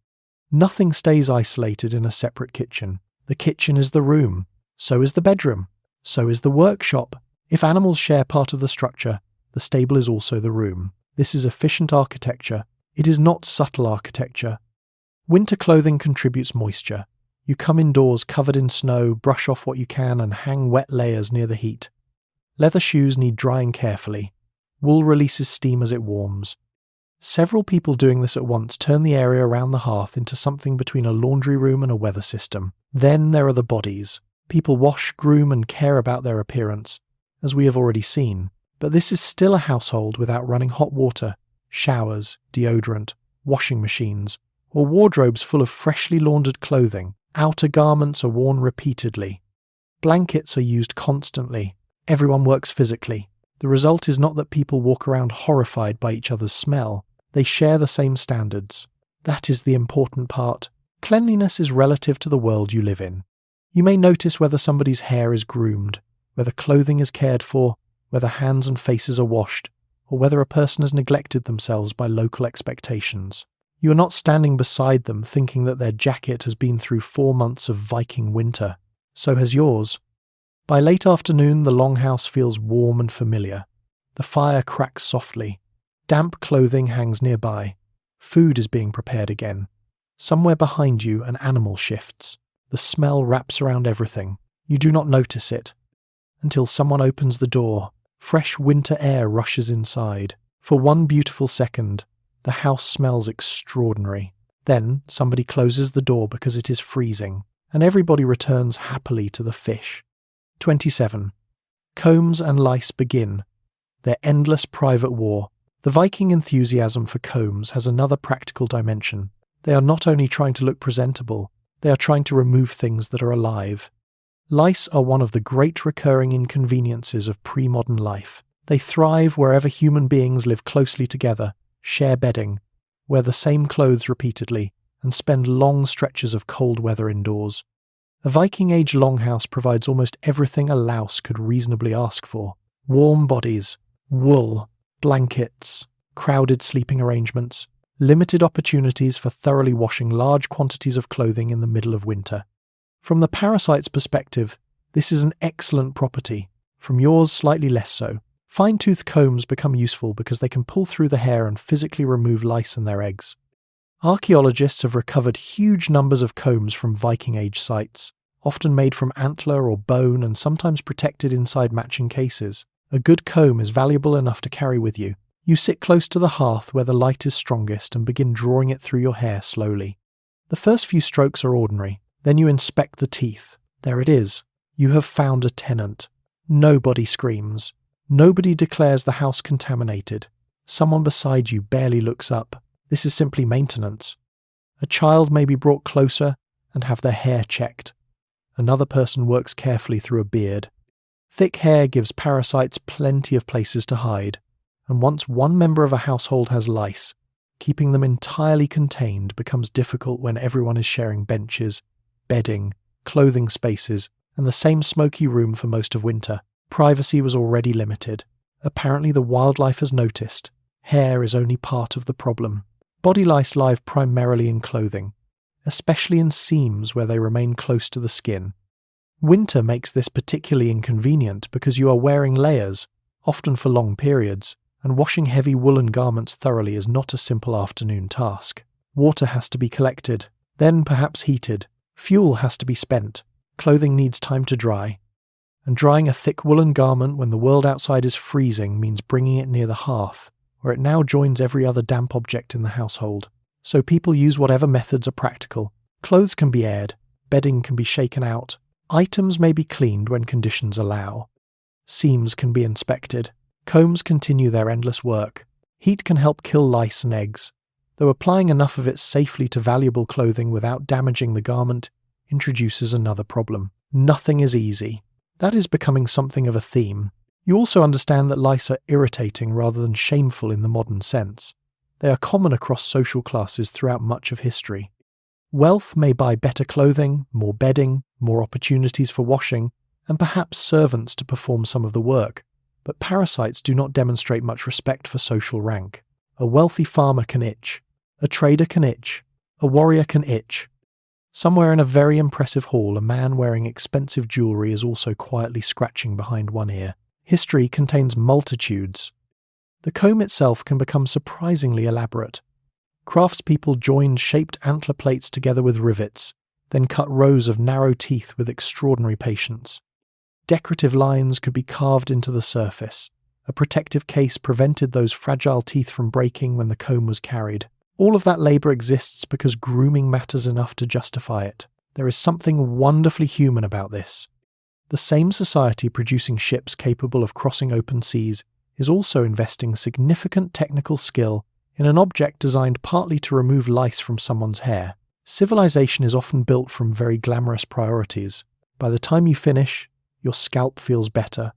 Nothing stays isolated in a separate kitchen. The kitchen is the room. So is the bedroom. So is the workshop. If animals share part of the structure, the stable is also the room. This is efficient architecture. It is not subtle architecture. Winter clothing contributes moisture. You come indoors covered in snow, brush off what you can, and hang wet layers near the heat. Leather shoes need drying carefully. Wool releases steam as it warms. Several people doing this at once turn the area around the hearth into something between a laundry room and a weather system. Then there are the bodies. People wash, groom, and care about their appearance, as we have already seen. But this is still a household without running hot water, showers, deodorant, washing machines, or wardrobes full of freshly laundered clothing. Outer garments are worn repeatedly. Blankets are used constantly. Everyone works physically. The result is not that people walk around horrified by each other's smell. They share the same standards. That is the important part. Cleanliness is relative to the world you live in. You may notice whether somebody's hair is groomed, whether clothing is cared for, whether hands and faces are washed, or whether a person has neglected themselves by local expectations. You are not standing beside them thinking that their jacket has been through 4 months of Viking winter. So has yours. By late afternoon, the longhouse feels warm and familiar. The fire cracks softly. Damp clothing hangs nearby. Food is being prepared again. Somewhere behind you, an animal shifts. The smell wraps around everything. You do not notice it. Until someone opens the door. Fresh winter air rushes inside. For one beautiful second, the house smells extraordinary. Then somebody closes the door because it is freezing, and everybody returns happily to the fish. 27. Combs and lice begin. Their endless private war. The Viking enthusiasm for combs has another practical dimension. They are not only trying to look presentable, they are trying to remove things that are alive. Lice are one of the great recurring inconveniences of pre-modern life. They thrive wherever human beings live closely together, share bedding, wear the same clothes repeatedly, and spend long stretches of cold weather indoors. A Viking Age longhouse provides almost everything a louse could reasonably ask for. Warm bodies, wool, blankets, crowded sleeping arrangements, limited opportunities for thoroughly washing large quantities of clothing in the middle of winter. From the parasite's perspective, this is an excellent property. From yours, slightly less so. Fine-toothed combs become useful because they can pull through the hair and physically remove lice and their eggs. Archaeologists have recovered huge numbers of combs from Viking Age sites, often made from antler or bone and sometimes protected inside matching cases. A good comb is valuable enough to carry with you. You sit close to the hearth where the light is strongest and begin drawing it through your hair slowly. The first few strokes are ordinary. Then you inspect the teeth. There it is. You have found a tenant. Nobody screams. Nobody declares the house contaminated. Someone beside you barely looks up. This is simply maintenance. A child may be brought closer and have their hair checked. Another person works carefully through a beard. Thick hair gives parasites plenty of places to hide, and once one member of a household has lice, keeping them entirely contained becomes difficult when everyone is sharing benches, bedding, clothing spaces, and the same smoky room for most of winter. Privacy was already limited. Apparently the wildlife has noticed. Hair is only part of the problem. Body lice live primarily in clothing, especially in seams where they remain close to the skin. Winter makes this particularly inconvenient because you are wearing layers, often for long periods, and washing heavy woolen garments thoroughly is not a simple afternoon task. Water has to be collected, then perhaps heated. Fuel has to be spent. Clothing needs time to dry. And drying a thick woolen garment when the world outside is freezing means bringing it near the hearth, where it now joins every other damp object in the household. So people use whatever methods are practical. Clothes can be aired, bedding can be shaken out, items may be cleaned when conditions allow. Seams can be inspected. Combs continue their endless work. Heat can help kill lice and eggs, though applying enough of it safely to valuable clothing without damaging the garment introduces another problem. Nothing is easy. That is becoming something of a theme. You also understand that lice are irritating rather than shameful in the modern sense. They are common across social classes throughout much of history. Wealth may buy better clothing, more bedding, more opportunities for washing, and perhaps servants to perform some of the work, but parasites do not demonstrate much respect for social rank. A wealthy farmer can itch. A trader can itch. A warrior can itch. Somewhere in a very impressive hall, a man wearing expensive jewellery is also quietly scratching behind one ear. History contains multitudes. The comb itself can become surprisingly elaborate. Craftspeople joined shaped antler plates together with rivets, then cut rows of narrow teeth with extraordinary patience. Decorative lines could be carved into the surface. A protective case prevented those fragile teeth from breaking when the comb was carried. All of that labour exists because grooming matters enough to justify it. There is something wonderfully human about this. The same society producing ships capable of crossing open seas is also investing significant technical skill in an object designed partly to remove lice from someone's hair. Civilization is often built from very glamorous priorities. By the time you finish, your scalp feels better.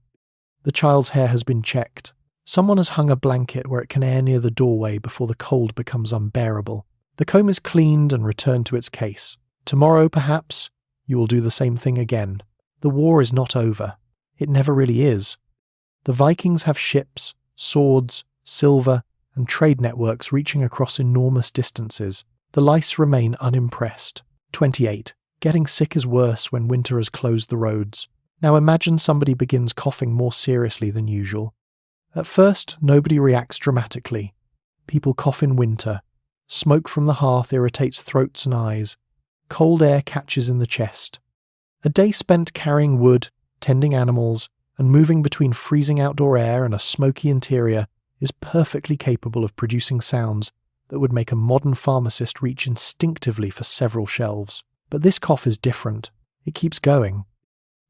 The child's hair has been checked. Someone has hung a blanket where it can air near the doorway before the cold becomes unbearable. The comb is cleaned and returned to its case. Tomorrow, perhaps, you will do the same thing again. The war is not over. It never really is. The Vikings have ships, swords, silver, and trade networks reaching across enormous distances. The lice remain unimpressed. 28. Getting sick is worse when winter has closed the roads. Now imagine somebody begins coughing more seriously than usual. At first, nobody reacts dramatically. People cough in winter. Smoke from the hearth irritates throats and eyes. Cold air catches in the chest. A day spent carrying wood, tending animals, and moving between freezing outdoor air and a smoky interior is perfectly capable of producing sounds that would make a modern pharmacist reach instinctively for several shelves. But this cough is different. It keeps going.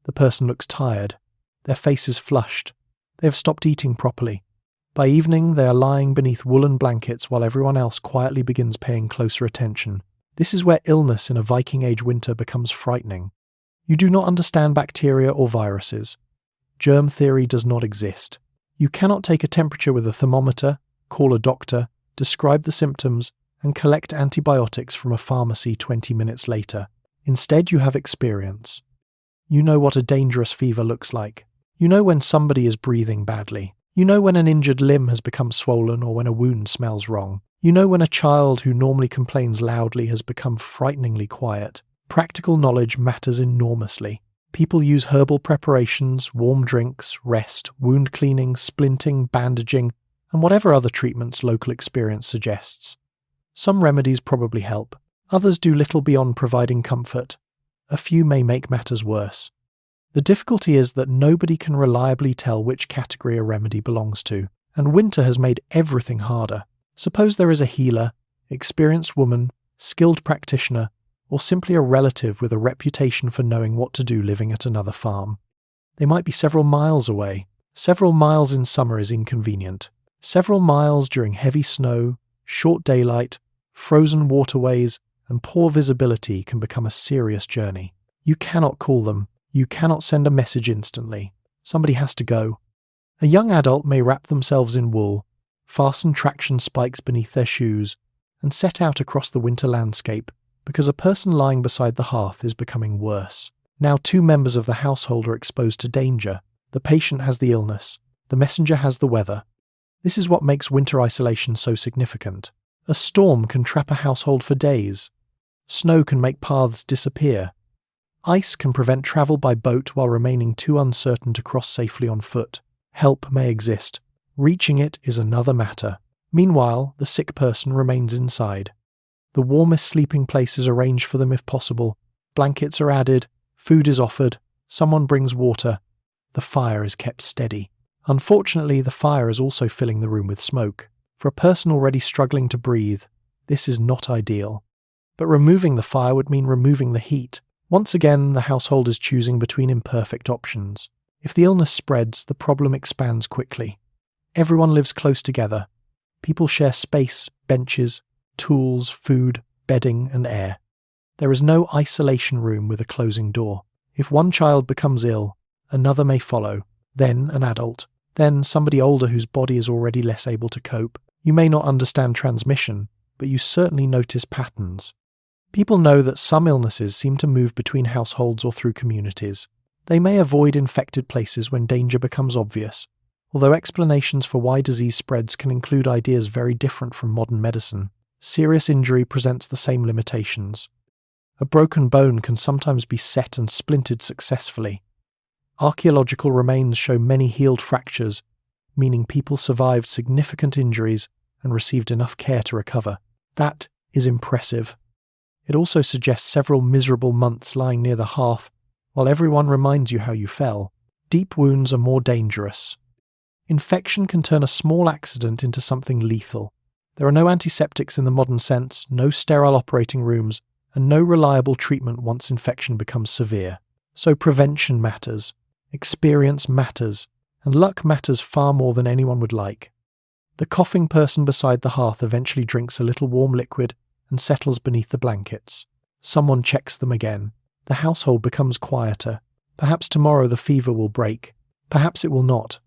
The person looks tired. Their face is flushed. They have stopped eating properly. By evening, they are lying beneath woolen blankets while everyone else quietly begins paying closer attention. This is where illness in a Viking Age winter becomes frightening. You do not understand bacteria or viruses. Germ theory does not exist. You cannot take a temperature with a thermometer, call a doctor, describe the symptoms, and collect antibiotics from a pharmacy 20 minutes later. Instead, you have experience. You know what a dangerous fever looks like. You know when somebody is breathing badly. You know when an injured limb has become swollen or when a wound smells wrong. You know when a child who normally complains loudly has become frighteningly quiet. Practical knowledge matters enormously. People use herbal preparations, warm drinks, rest, wound cleaning, splinting, bandaging, and whatever other treatments local experience suggests. Some remedies probably help. Others do little beyond providing comfort. A few may make matters worse. The difficulty is that nobody can reliably tell which category a remedy belongs to, and winter has made everything harder. Suppose there is a healer, experienced woman, skilled practitioner, or simply a relative with a reputation for knowing what to do living at another farm. They might be several miles away. Several miles in summer is inconvenient. Several miles during heavy snow, short daylight, frozen waterways, and poor visibility can become a serious journey. You cannot call them. You cannot send a message instantly. Somebody has to go. A young adult may wrap themselves in wool, fasten traction spikes beneath their shoes, and set out across the winter landscape, because a person lying beside the hearth is becoming worse. Now 2 members of the household are exposed to danger. The patient has the illness. The messenger has the weather. This is what makes winter isolation so significant. A storm can trap a household for days. Snow can make paths disappear. Ice can prevent travel by boat while remaining too uncertain to cross safely on foot. Help may exist. Reaching it is another matter. Meanwhile, the sick person remains inside. The warmest sleeping place is arranged for them if possible. Blankets are added, food is offered, someone brings water. The fire is kept steady. Unfortunately, the fire is also filling the room with smoke. For a person already struggling to breathe, this is not ideal. But removing the fire would mean removing the heat. Once again, the household is choosing between imperfect options. If the illness spreads, the problem expands quickly. Everyone lives close together. People share space, benches, tools, food, bedding, and air. There is no isolation room with a closing door. If one child becomes ill, another may follow, then an adult, then somebody older whose body is already less able to cope. You may not understand transmission, but you certainly notice patterns. People know that some illnesses seem to move between households or through communities. They may avoid infected places when danger becomes obvious, although explanations for why disease spreads can include ideas very different from modern medicine. Serious injury presents the same limitations. A broken bone can sometimes be set and splintered successfully. Archaeological remains show many healed fractures, meaning people survived significant injuries and received enough care to recover. That is impressive. It also suggests several miserable months lying near the hearth, while everyone reminds you how you fell. Deep wounds are more dangerous. Infection can turn a small accident into something lethal. There are no antiseptics in the modern sense, no sterile operating rooms, and no reliable treatment once infection becomes severe. So prevention matters, experience matters, and luck matters far more than anyone would like. The coughing person beside the hearth eventually drinks a little warm liquid and settles beneath the blankets. Someone checks them again. The household becomes quieter. Perhaps tomorrow the fever will break. Perhaps it will not.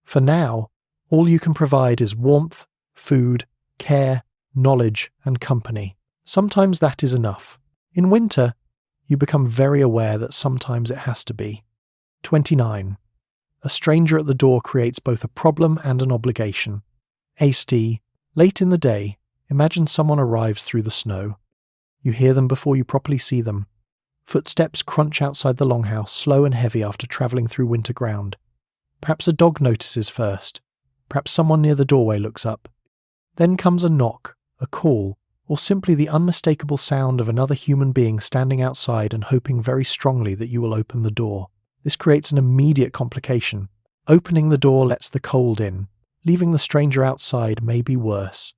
For now, all you can provide is warmth, food, care, knowledge, and company. Sometimes that is enough. In winter, you become very aware that sometimes it has to be. 29. A stranger at the door creates both a problem and an obligation. Hasty. Late in the day, imagine someone arrives through the snow. You hear them before you properly see them. Footsteps crunch outside the longhouse, slow and heavy after travelling through winter ground. Perhaps a dog notices first. Perhaps someone near the doorway looks up. Then comes a knock, a call, or simply the unmistakable sound of another human being standing outside and hoping very strongly that you will open the door. This creates an immediate complication. Opening the door lets the cold in. Leaving the stranger outside may be worse.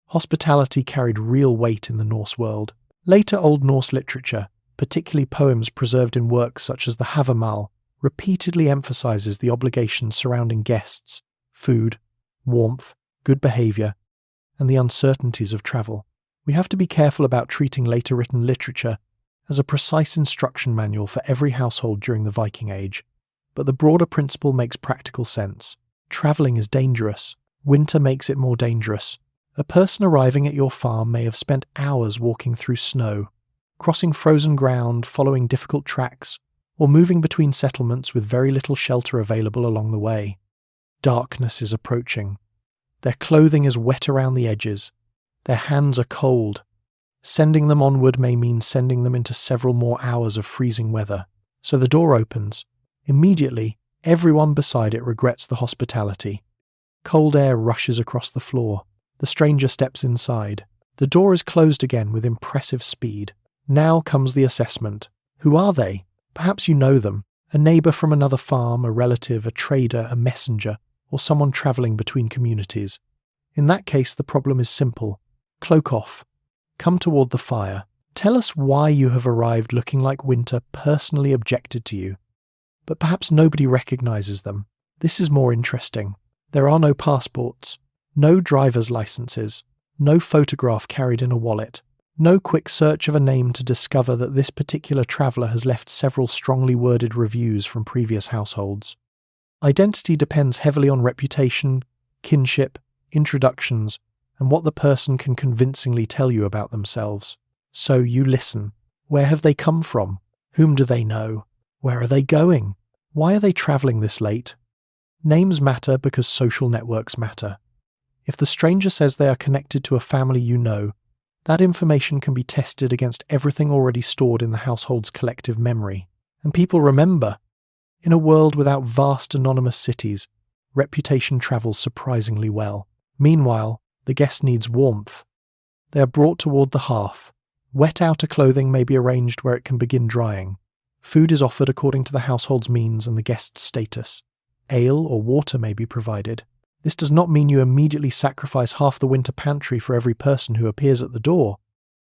Hospitality carried real weight in the Norse world. Later Old Norse literature, particularly poems preserved in works such as the Havamal, repeatedly emphasizes the obligations surrounding guests, food, warmth, good behavior, and the uncertainties of travel. We have to be careful about treating later written literature as a precise instruction manual for every household during the Viking Age, but the broader principle makes practical sense. Travelling is dangerous. Winter makes it more dangerous. A person arriving at your farm may have spent hours walking through snow, crossing frozen ground, following difficult tracks, or moving between settlements with very little shelter available along the way. Darkness is approaching. Their clothing is wet around the edges. Their hands are cold. Sending them onward may mean sending them into several more hours of freezing weather. So the door opens. Immediately, everyone beside it regrets the hospitality. Cold air rushes across the floor. The stranger steps inside. The door is closed again with impressive speed. Now comes the assessment. Who are they? Perhaps you know them. A neighbour from another farm, a relative, a trader, a messenger, or someone travelling between communities. In that case, the problem is simple. Cloak off. Come toward the fire. Tell us why you have arrived looking like winter personally objected to you. But perhaps nobody recognises them. This is more interesting. There are no passports, no driver's licenses, no photograph carried in a wallet, no quick search of a name to discover that this particular traveller has left several strongly worded reviews from previous households. Identity depends heavily on reputation, kinship, introductions, and what the person can convincingly tell you about themselves. So you listen. Where have they come from? Whom do they know? Where are they going? Why are they travelling this late? Names matter because social networks matter. If the stranger says they are connected to a family you know, that information can be tested against everything already stored in the household's collective memory. And people remember. In a world without vast anonymous cities, reputation travels surprisingly well. Meanwhile, the guest needs warmth. They are brought toward the hearth. Wet outer clothing may be arranged where it can begin drying. Food is offered according to the household's means and the guest's status. Ale or water may be provided. This does not mean you immediately sacrifice half the winter pantry for every person who appears at the door.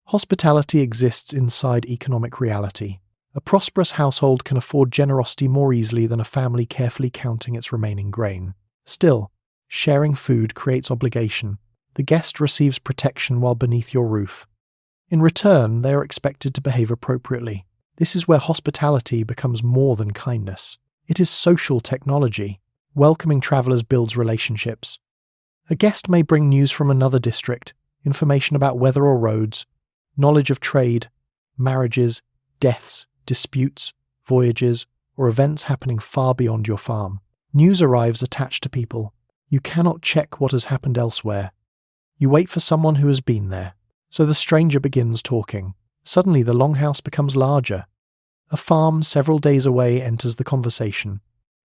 Hospitality exists inside economic reality. A prosperous household can afford generosity more easily than a family carefully counting its remaining grain. Still, sharing food creates obligation. The guest receives protection while beneath your roof. In return, they are expected to behave appropriately. This is where hospitality becomes more than kindness. It is social technology. Welcoming travelers builds relationships. A guest may bring news from another district, information about weather or roads, knowledge of trade, marriages, deaths, disputes, voyages, or events happening far beyond your farm. News arrives attached to people. You cannot check what has happened elsewhere. You wait for someone who has been there. So the stranger begins talking. Suddenly the longhouse becomes larger. A farm several days away enters the conversation.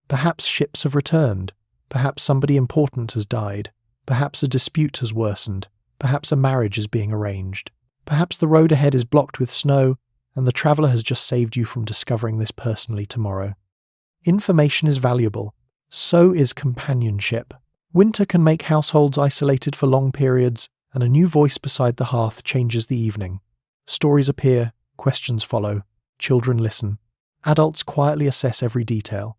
Perhaps ships have returned. Perhaps somebody important has died. Perhaps a dispute has worsened. Perhaps a marriage is being arranged. Perhaps the road ahead is blocked with snow, and the traveller has just saved you from discovering this personally tomorrow. Information is valuable. So is companionship. Winter can make households isolated for long periods, and a new voice beside the hearth changes the evening. Stories appear, questions follow, children listen. Adults quietly assess every detail.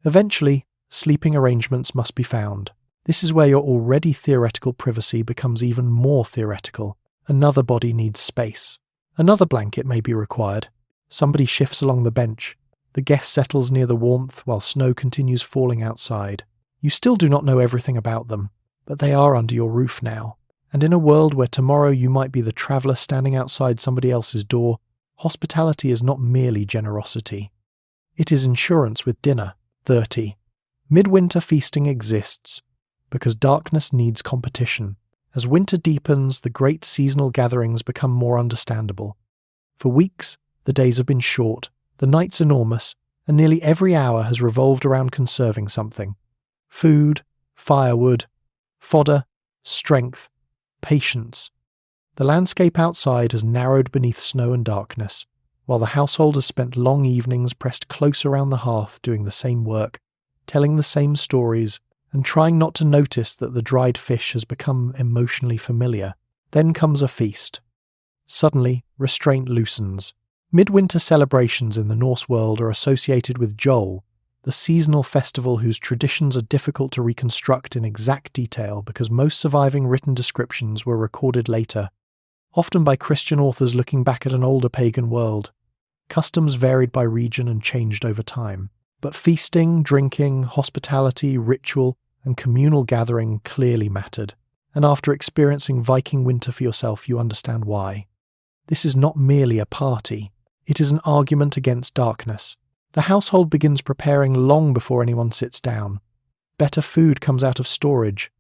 Eventually, sleeping arrangements must be found. This is where your already theoretical privacy becomes even more theoretical. Another body needs space. Another blanket may be required. Somebody shifts along the bench. The guest settles near the warmth while snow continues falling outside. You still do not know everything about them, but they are under your roof now. And in a world where tomorrow you might be the traveller standing outside somebody else's door, hospitality is not merely generosity. It is insurance with dinner. 30. Midwinter feasting exists because darkness needs competition. As winter deepens, the great seasonal gatherings become more understandable. For weeks, the days have been short, the nights enormous, and nearly every hour has revolved around conserving something. Food, firewood, fodder, strength, patience. The landscape outside has narrowed beneath snow and darkness, while the household has spent long evenings pressed close around the hearth doing the same work, telling the same stories, and trying not to notice that the dried fish has become emotionally familiar. Then comes a feast. Suddenly, restraint loosens. Midwinter celebrations in the Norse world are associated with Jol, the seasonal festival whose traditions are difficult to reconstruct in exact detail because most surviving written descriptions were recorded later, often by Christian authors looking back at an older pagan world. Customs varied by region and changed over time. But feasting, drinking, hospitality, ritual, and communal gathering clearly mattered. And after experiencing Viking winter for yourself, you understand why. This is not merely a party. It is an argument against darkness. The household begins preparing long before anyone sits down. Better food comes out of storage.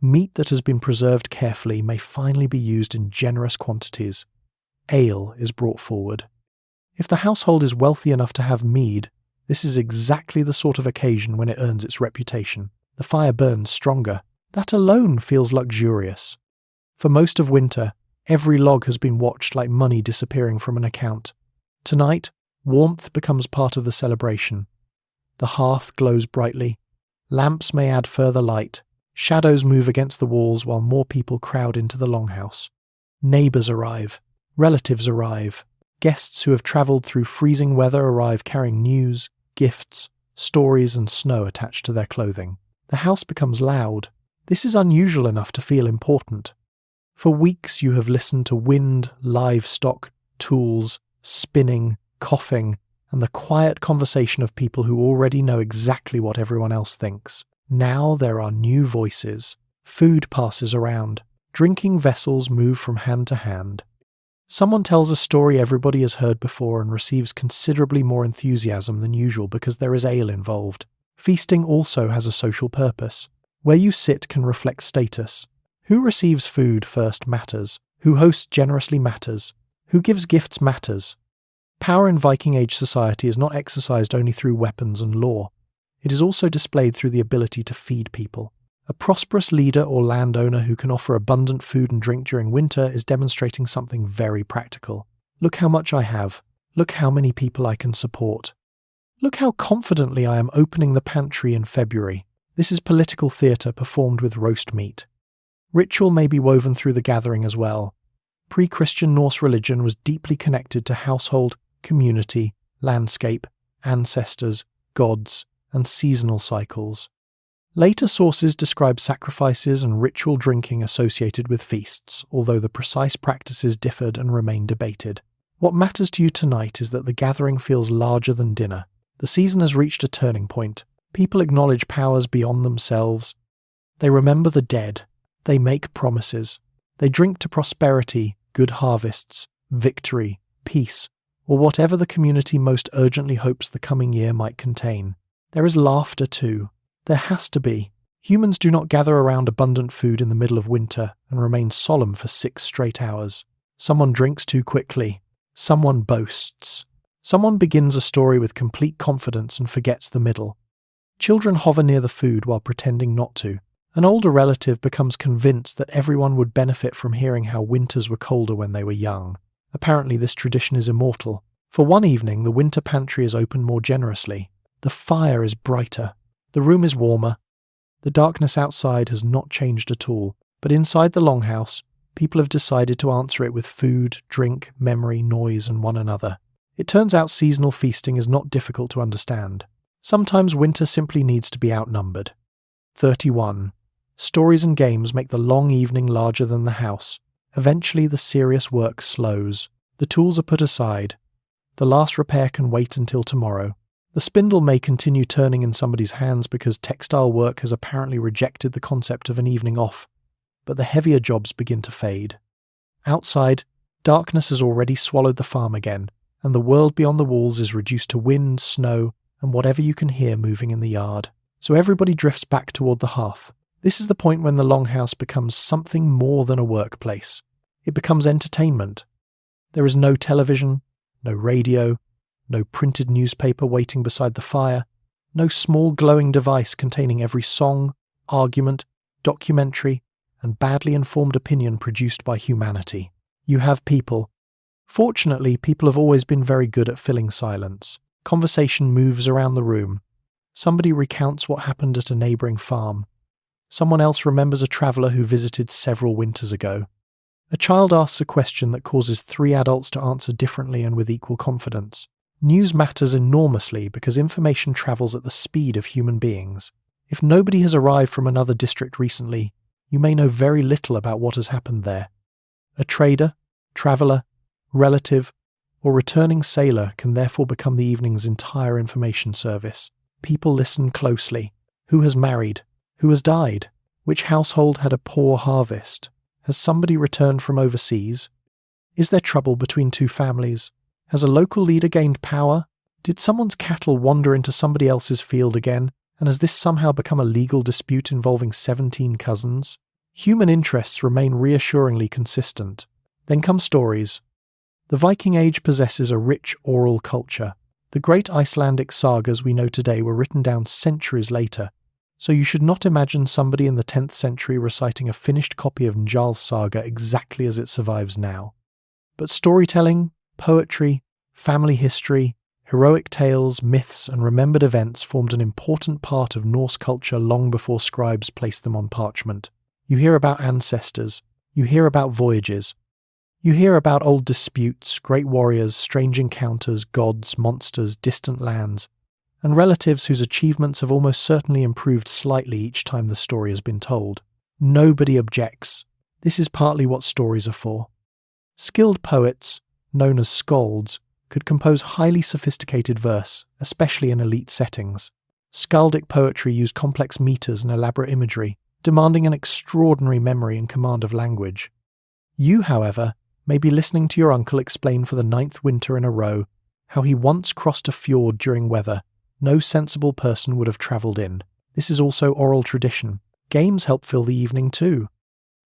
Meat that has been preserved carefully may finally be used in generous quantities. Ale is brought forward. If the household is wealthy enough to have mead, this is exactly the sort of occasion when it earns its reputation. The fire burns stronger. That alone feels luxurious. For most of winter, every log has been watched like money disappearing from an account. Tonight, warmth becomes part of the celebration. The hearth glows brightly. Lamps may add further light. Shadows move against the walls while more people crowd into the longhouse. Neighbours arrive. Relatives arrive. Guests who have travelled through freezing weather arrive carrying news, gifts, stories and snow attached to their clothing. The house becomes loud. This is unusual enough to feel important. For weeks you have listened to wind, livestock, tools, spinning, coughing, and the quiet conversation of people who already know exactly what everyone else thinks. Now there are new voices. Food passes around. Drinking vessels move from hand to hand. Someone tells a story everybody has heard before and receives considerably more enthusiasm than usual because there is ale involved. Feasting also has a social purpose. Where you sit can reflect status. Who receives food first matters. Who hosts generously matters. Who gives gifts matters. Power in Viking Age society is not exercised only through weapons and law. It is also displayed through the ability to feed people. A prosperous leader or landowner who can offer abundant food and drink during winter is demonstrating something very practical. Look how much I have. Look how many people I can support. Look how confidently I am opening the pantry in February. This is political theatre performed with roast meat. Ritual may be woven through the gathering as well. Pre-Christian Norse religion was deeply connected to household, community, landscape, ancestors, gods, and seasonal cycles. Later sources describe sacrifices and ritual drinking associated with feasts, although the precise practices differed and remain debated. What matters to you tonight is that the gathering feels larger than dinner. The season has reached a turning point. People acknowledge powers beyond themselves. They remember the dead. They make promises. They drink to prosperity, good harvests, victory, peace, or whatever the community most urgently hopes the coming year might contain. There is laughter too. There has to be. Humans do not gather around abundant food in the middle of winter and remain solemn for 6 straight hours. Someone drinks too quickly. Someone boasts. Someone begins a story with complete confidence and forgets the middle. Children hover near the food while pretending not to. An older relative becomes convinced that everyone would benefit from hearing how winters were colder when they were young. Apparently this tradition is immortal. For one evening, the winter pantry is opened more generously. The fire is brighter. The room is warmer. The darkness outside has not changed at all, but inside the longhouse, people have decided to answer it with food, drink, memory, noise, and one another. It turns out seasonal feasting is not difficult to understand. Sometimes winter simply needs to be outnumbered. 31. Stories and games make the long evening larger than the house. Eventually the serious work slows. The tools are put aside. The last repair can wait until tomorrow. The spindle may continue turning in somebody's hands because textile work has apparently rejected the concept of an evening off, but the heavier jobs begin to fade. Outside, darkness has already swallowed the farm again, and the world beyond the walls is reduced to wind, snow, and whatever you can hear moving in the yard. So everybody drifts back toward the hearth. This is the point when the longhouse becomes something more than a workplace. It becomes entertainment. There is no television, no radio, no printed newspaper waiting beside the fire, no small glowing device containing every song, argument, documentary, and badly informed opinion produced by humanity. You have people. Fortunately, people have always been very good at filling silence. Conversation moves around the room. Somebody recounts what happened at a neighbouring farm. Someone else remembers a traveller who visited several winters ago. A child asks a question that causes 3 adults to answer differently and with equal confidence. News matters enormously because information travels at the speed of human beings. If nobody has arrived from another district recently, you may know very little about what has happened there. A trader, traveller, relative, or returning sailor can therefore become the evening's entire information service. People listen closely. Who has married? Who has died? Which household had a poor harvest? Has somebody returned from overseas? Is there trouble between 2 families? Has a local leader gained power? Did someone's cattle wander into somebody else's field again? And has this somehow become a legal dispute involving 17 cousins? Human interests remain reassuringly consistent. Then come stories. The Viking Age possesses a rich oral culture. The great Icelandic sagas we know today were written down centuries later, so you should not imagine somebody in the 10th century reciting a finished copy of Njal's saga exactly as it survives now. But storytelling, poetry, family history, heroic tales, myths, and remembered events formed an important part of Norse culture long before scribes placed them on parchment. You hear about ancestors, you hear about voyages, you hear about old disputes, great warriors, strange encounters, gods, monsters, distant lands, and relatives whose achievements have almost certainly improved slightly each time the story has been told. Nobody objects. This is partly what stories are for. Skilled poets, known as skalds, could compose highly sophisticated verse, especially in elite settings. Skaldic poetry used complex meters and elaborate imagery, demanding an extraordinary memory and command of language. You, however, may be listening to your uncle explain for the 9th winter in a row how he once crossed a fjord during weather no sensible person would have travelled in. This is also oral tradition. Games help fill the evening too.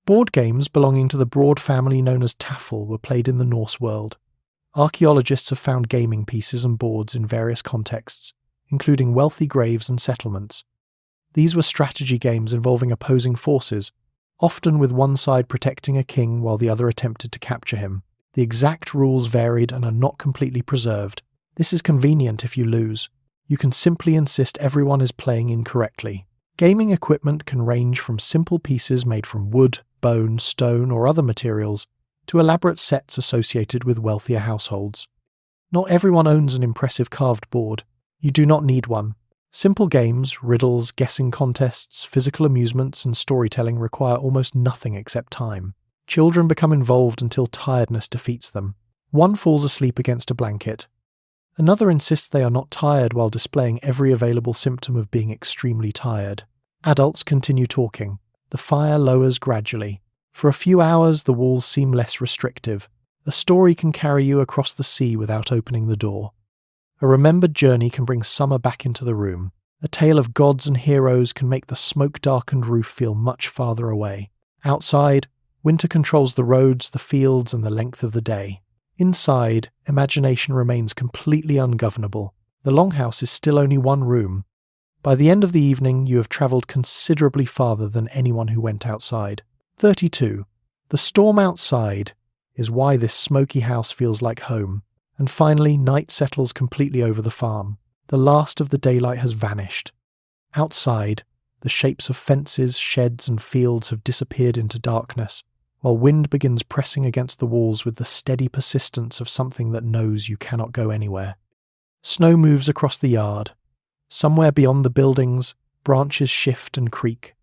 Board games belonging to the broad family known as Taffel were played in the Norse world. Archaeologists have found gaming pieces and boards in various contexts, including wealthy graves and settlements. These were strategy games involving opposing forces, often with one side protecting a king while the other attempted to capture him. The exact rules varied and are not completely preserved. This is convenient if you lose. You can simply insist everyone is playing incorrectly. Gaming equipment can range from simple pieces made from wood, bone, stone, or other materials to elaborate sets associated with wealthier households. Not everyone owns an impressive carved board. You do not need one. Simple games, riddles, guessing contests, physical amusements, and storytelling require almost nothing except time. Children become involved until tiredness defeats them. One falls asleep against a blanket. Another insists they are not tired while displaying every available symptom of being extremely tired. Adults continue talking. The fire lowers gradually. For a few hours, the walls seem less restrictive. A story can carry you across the sea without opening the door. A remembered journey can bring summer back into the room. A tale of gods and heroes can make the smoke-darkened roof feel much farther away. Outside, winter controls the roads, the fields, and the length of the day. Inside, imagination remains completely ungovernable. The longhouse is still only one room. By the end of the evening, you have travelled considerably farther than anyone who went outside. 32. The storm outside is why this smoky house feels like home. And finally, night settles completely over the farm. The last of the daylight has vanished. Outside, the shapes of fences, sheds, and fields have disappeared into darkness, while wind begins pressing against the walls with the steady persistence of something that knows you cannot go anywhere. Snow moves across the yard. Somewhere beyond the buildings, branches shift and creak.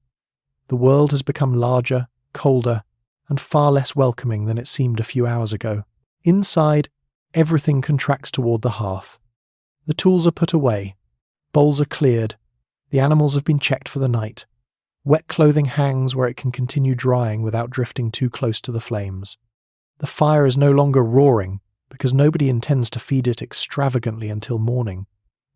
The world has become larger, colder, and far less welcoming than it seemed a few hours ago. Inside, everything contracts toward the hearth. The tools are put away. Bowls are cleared. The animals have been checked for the night. Wet clothing hangs where it can continue drying without drifting too close to the flames. The fire is no longer roaring because nobody intends to feed it extravagantly until morning.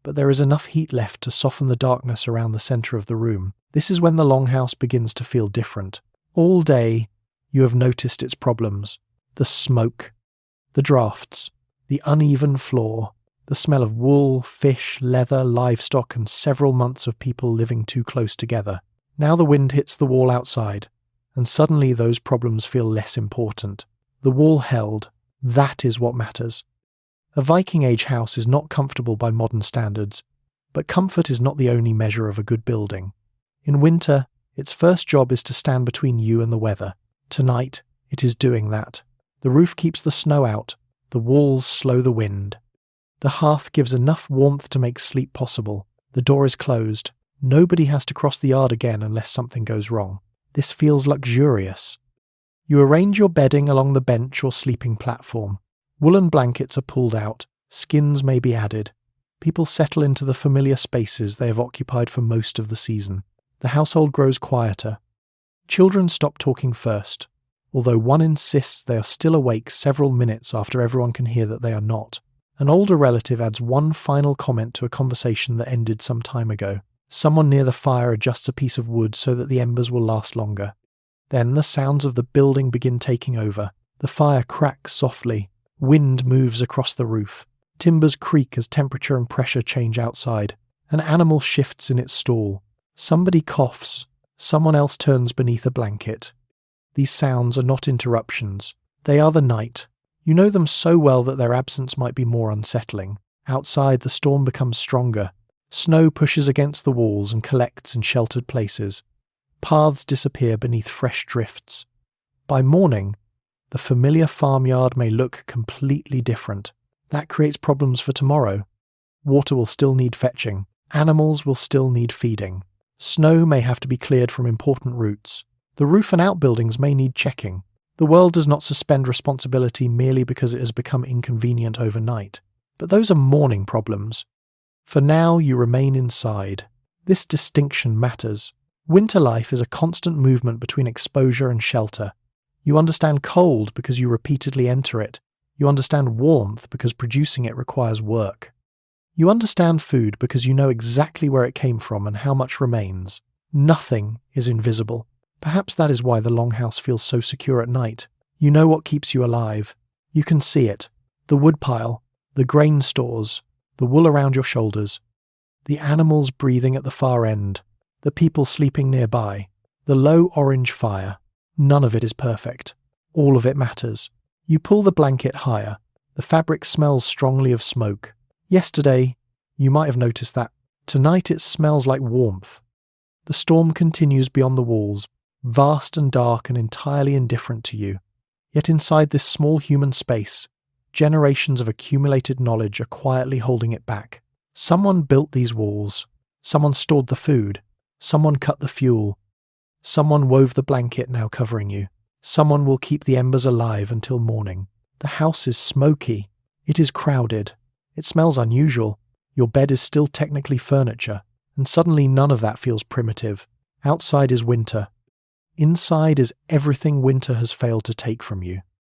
But there is enough heat left to soften the darkness around the centre of the room. This is when the longhouse begins to feel different. All day, you have noticed its problems. The smoke, the drafts, the uneven floor, the smell of wool, fish, leather, livestock, and several months of people living too close together. Now the wind hits the wall outside, and suddenly those problems feel less important. The wall held. That is what matters. A Viking Age house is not comfortable by modern standards, but comfort is not the only measure of a good building. In winter, its first job is to stand between you and the weather. Tonight, it is doing that. The roof keeps the snow out. The walls slow the wind. The hearth gives enough warmth to make sleep possible. The door is closed. Nobody has to cross the yard again unless something goes wrong. This feels luxurious. You arrange your bedding along the bench or sleeping platform. Woolen blankets are pulled out. Skins may be added. People settle into the familiar spaces they have occupied for most of the season. The household grows quieter. Children stop talking first, although one insists they are still awake several minutes after everyone can hear that they are not. An older relative adds one final comment to a conversation that ended some time ago. Someone near the fire adjusts a piece of wood so that the embers will last longer. Then the sounds of the building begin taking over. The fire cracks softly. Wind moves across the roof. Timbers creak as temperature and pressure change outside. An animal shifts in its stall. Somebody coughs. Someone else turns beneath a blanket. These sounds are not interruptions. They are the night. You know them so well that their absence might be more unsettling. Outside, the storm becomes stronger. Snow pushes against the walls and collects in sheltered places. Paths disappear beneath fresh drifts. By morning, the familiar farmyard may look completely different. That creates problems for tomorrow. Water will still need fetching. Animals will still need feeding. Snow may have to be cleared from important routes. The roof and outbuildings may need checking. The world does not suspend responsibility merely because it has become inconvenient overnight. But those are morning problems. For now, you remain inside. This distinction matters. Winter life is a constant movement between exposure and shelter. You understand cold because you repeatedly enter it. You understand warmth because producing it requires work. You understand food because you know exactly where it came from and how much remains. Nothing is invisible. Perhaps that is why the longhouse feels so secure at night. You know what keeps you alive. You can see it. The woodpile, the grain stores, the wool around your shoulders, the animals breathing at the far end, the people sleeping nearby, the low orange fire. None of it is perfect. All of it matters. You pull the blanket higher. The fabric smells strongly of smoke. Yesterday, you might have noticed that. Tonight it smells like warmth. The storm continues beyond the walls, vast and dark and entirely indifferent to you. Yet inside this small human space, generations of accumulated knowledge are quietly holding it back. Someone built these walls. Someone stored the food. Someone cut the fuel. Someone wove the blanket now covering you. Someone will keep the embers alive until morning. The house is smoky. It is crowded. It smells unusual. Your bed is still technically furniture, and suddenly none of that feels primitive. Outside is winter. Inside is everything winter has failed to take from you.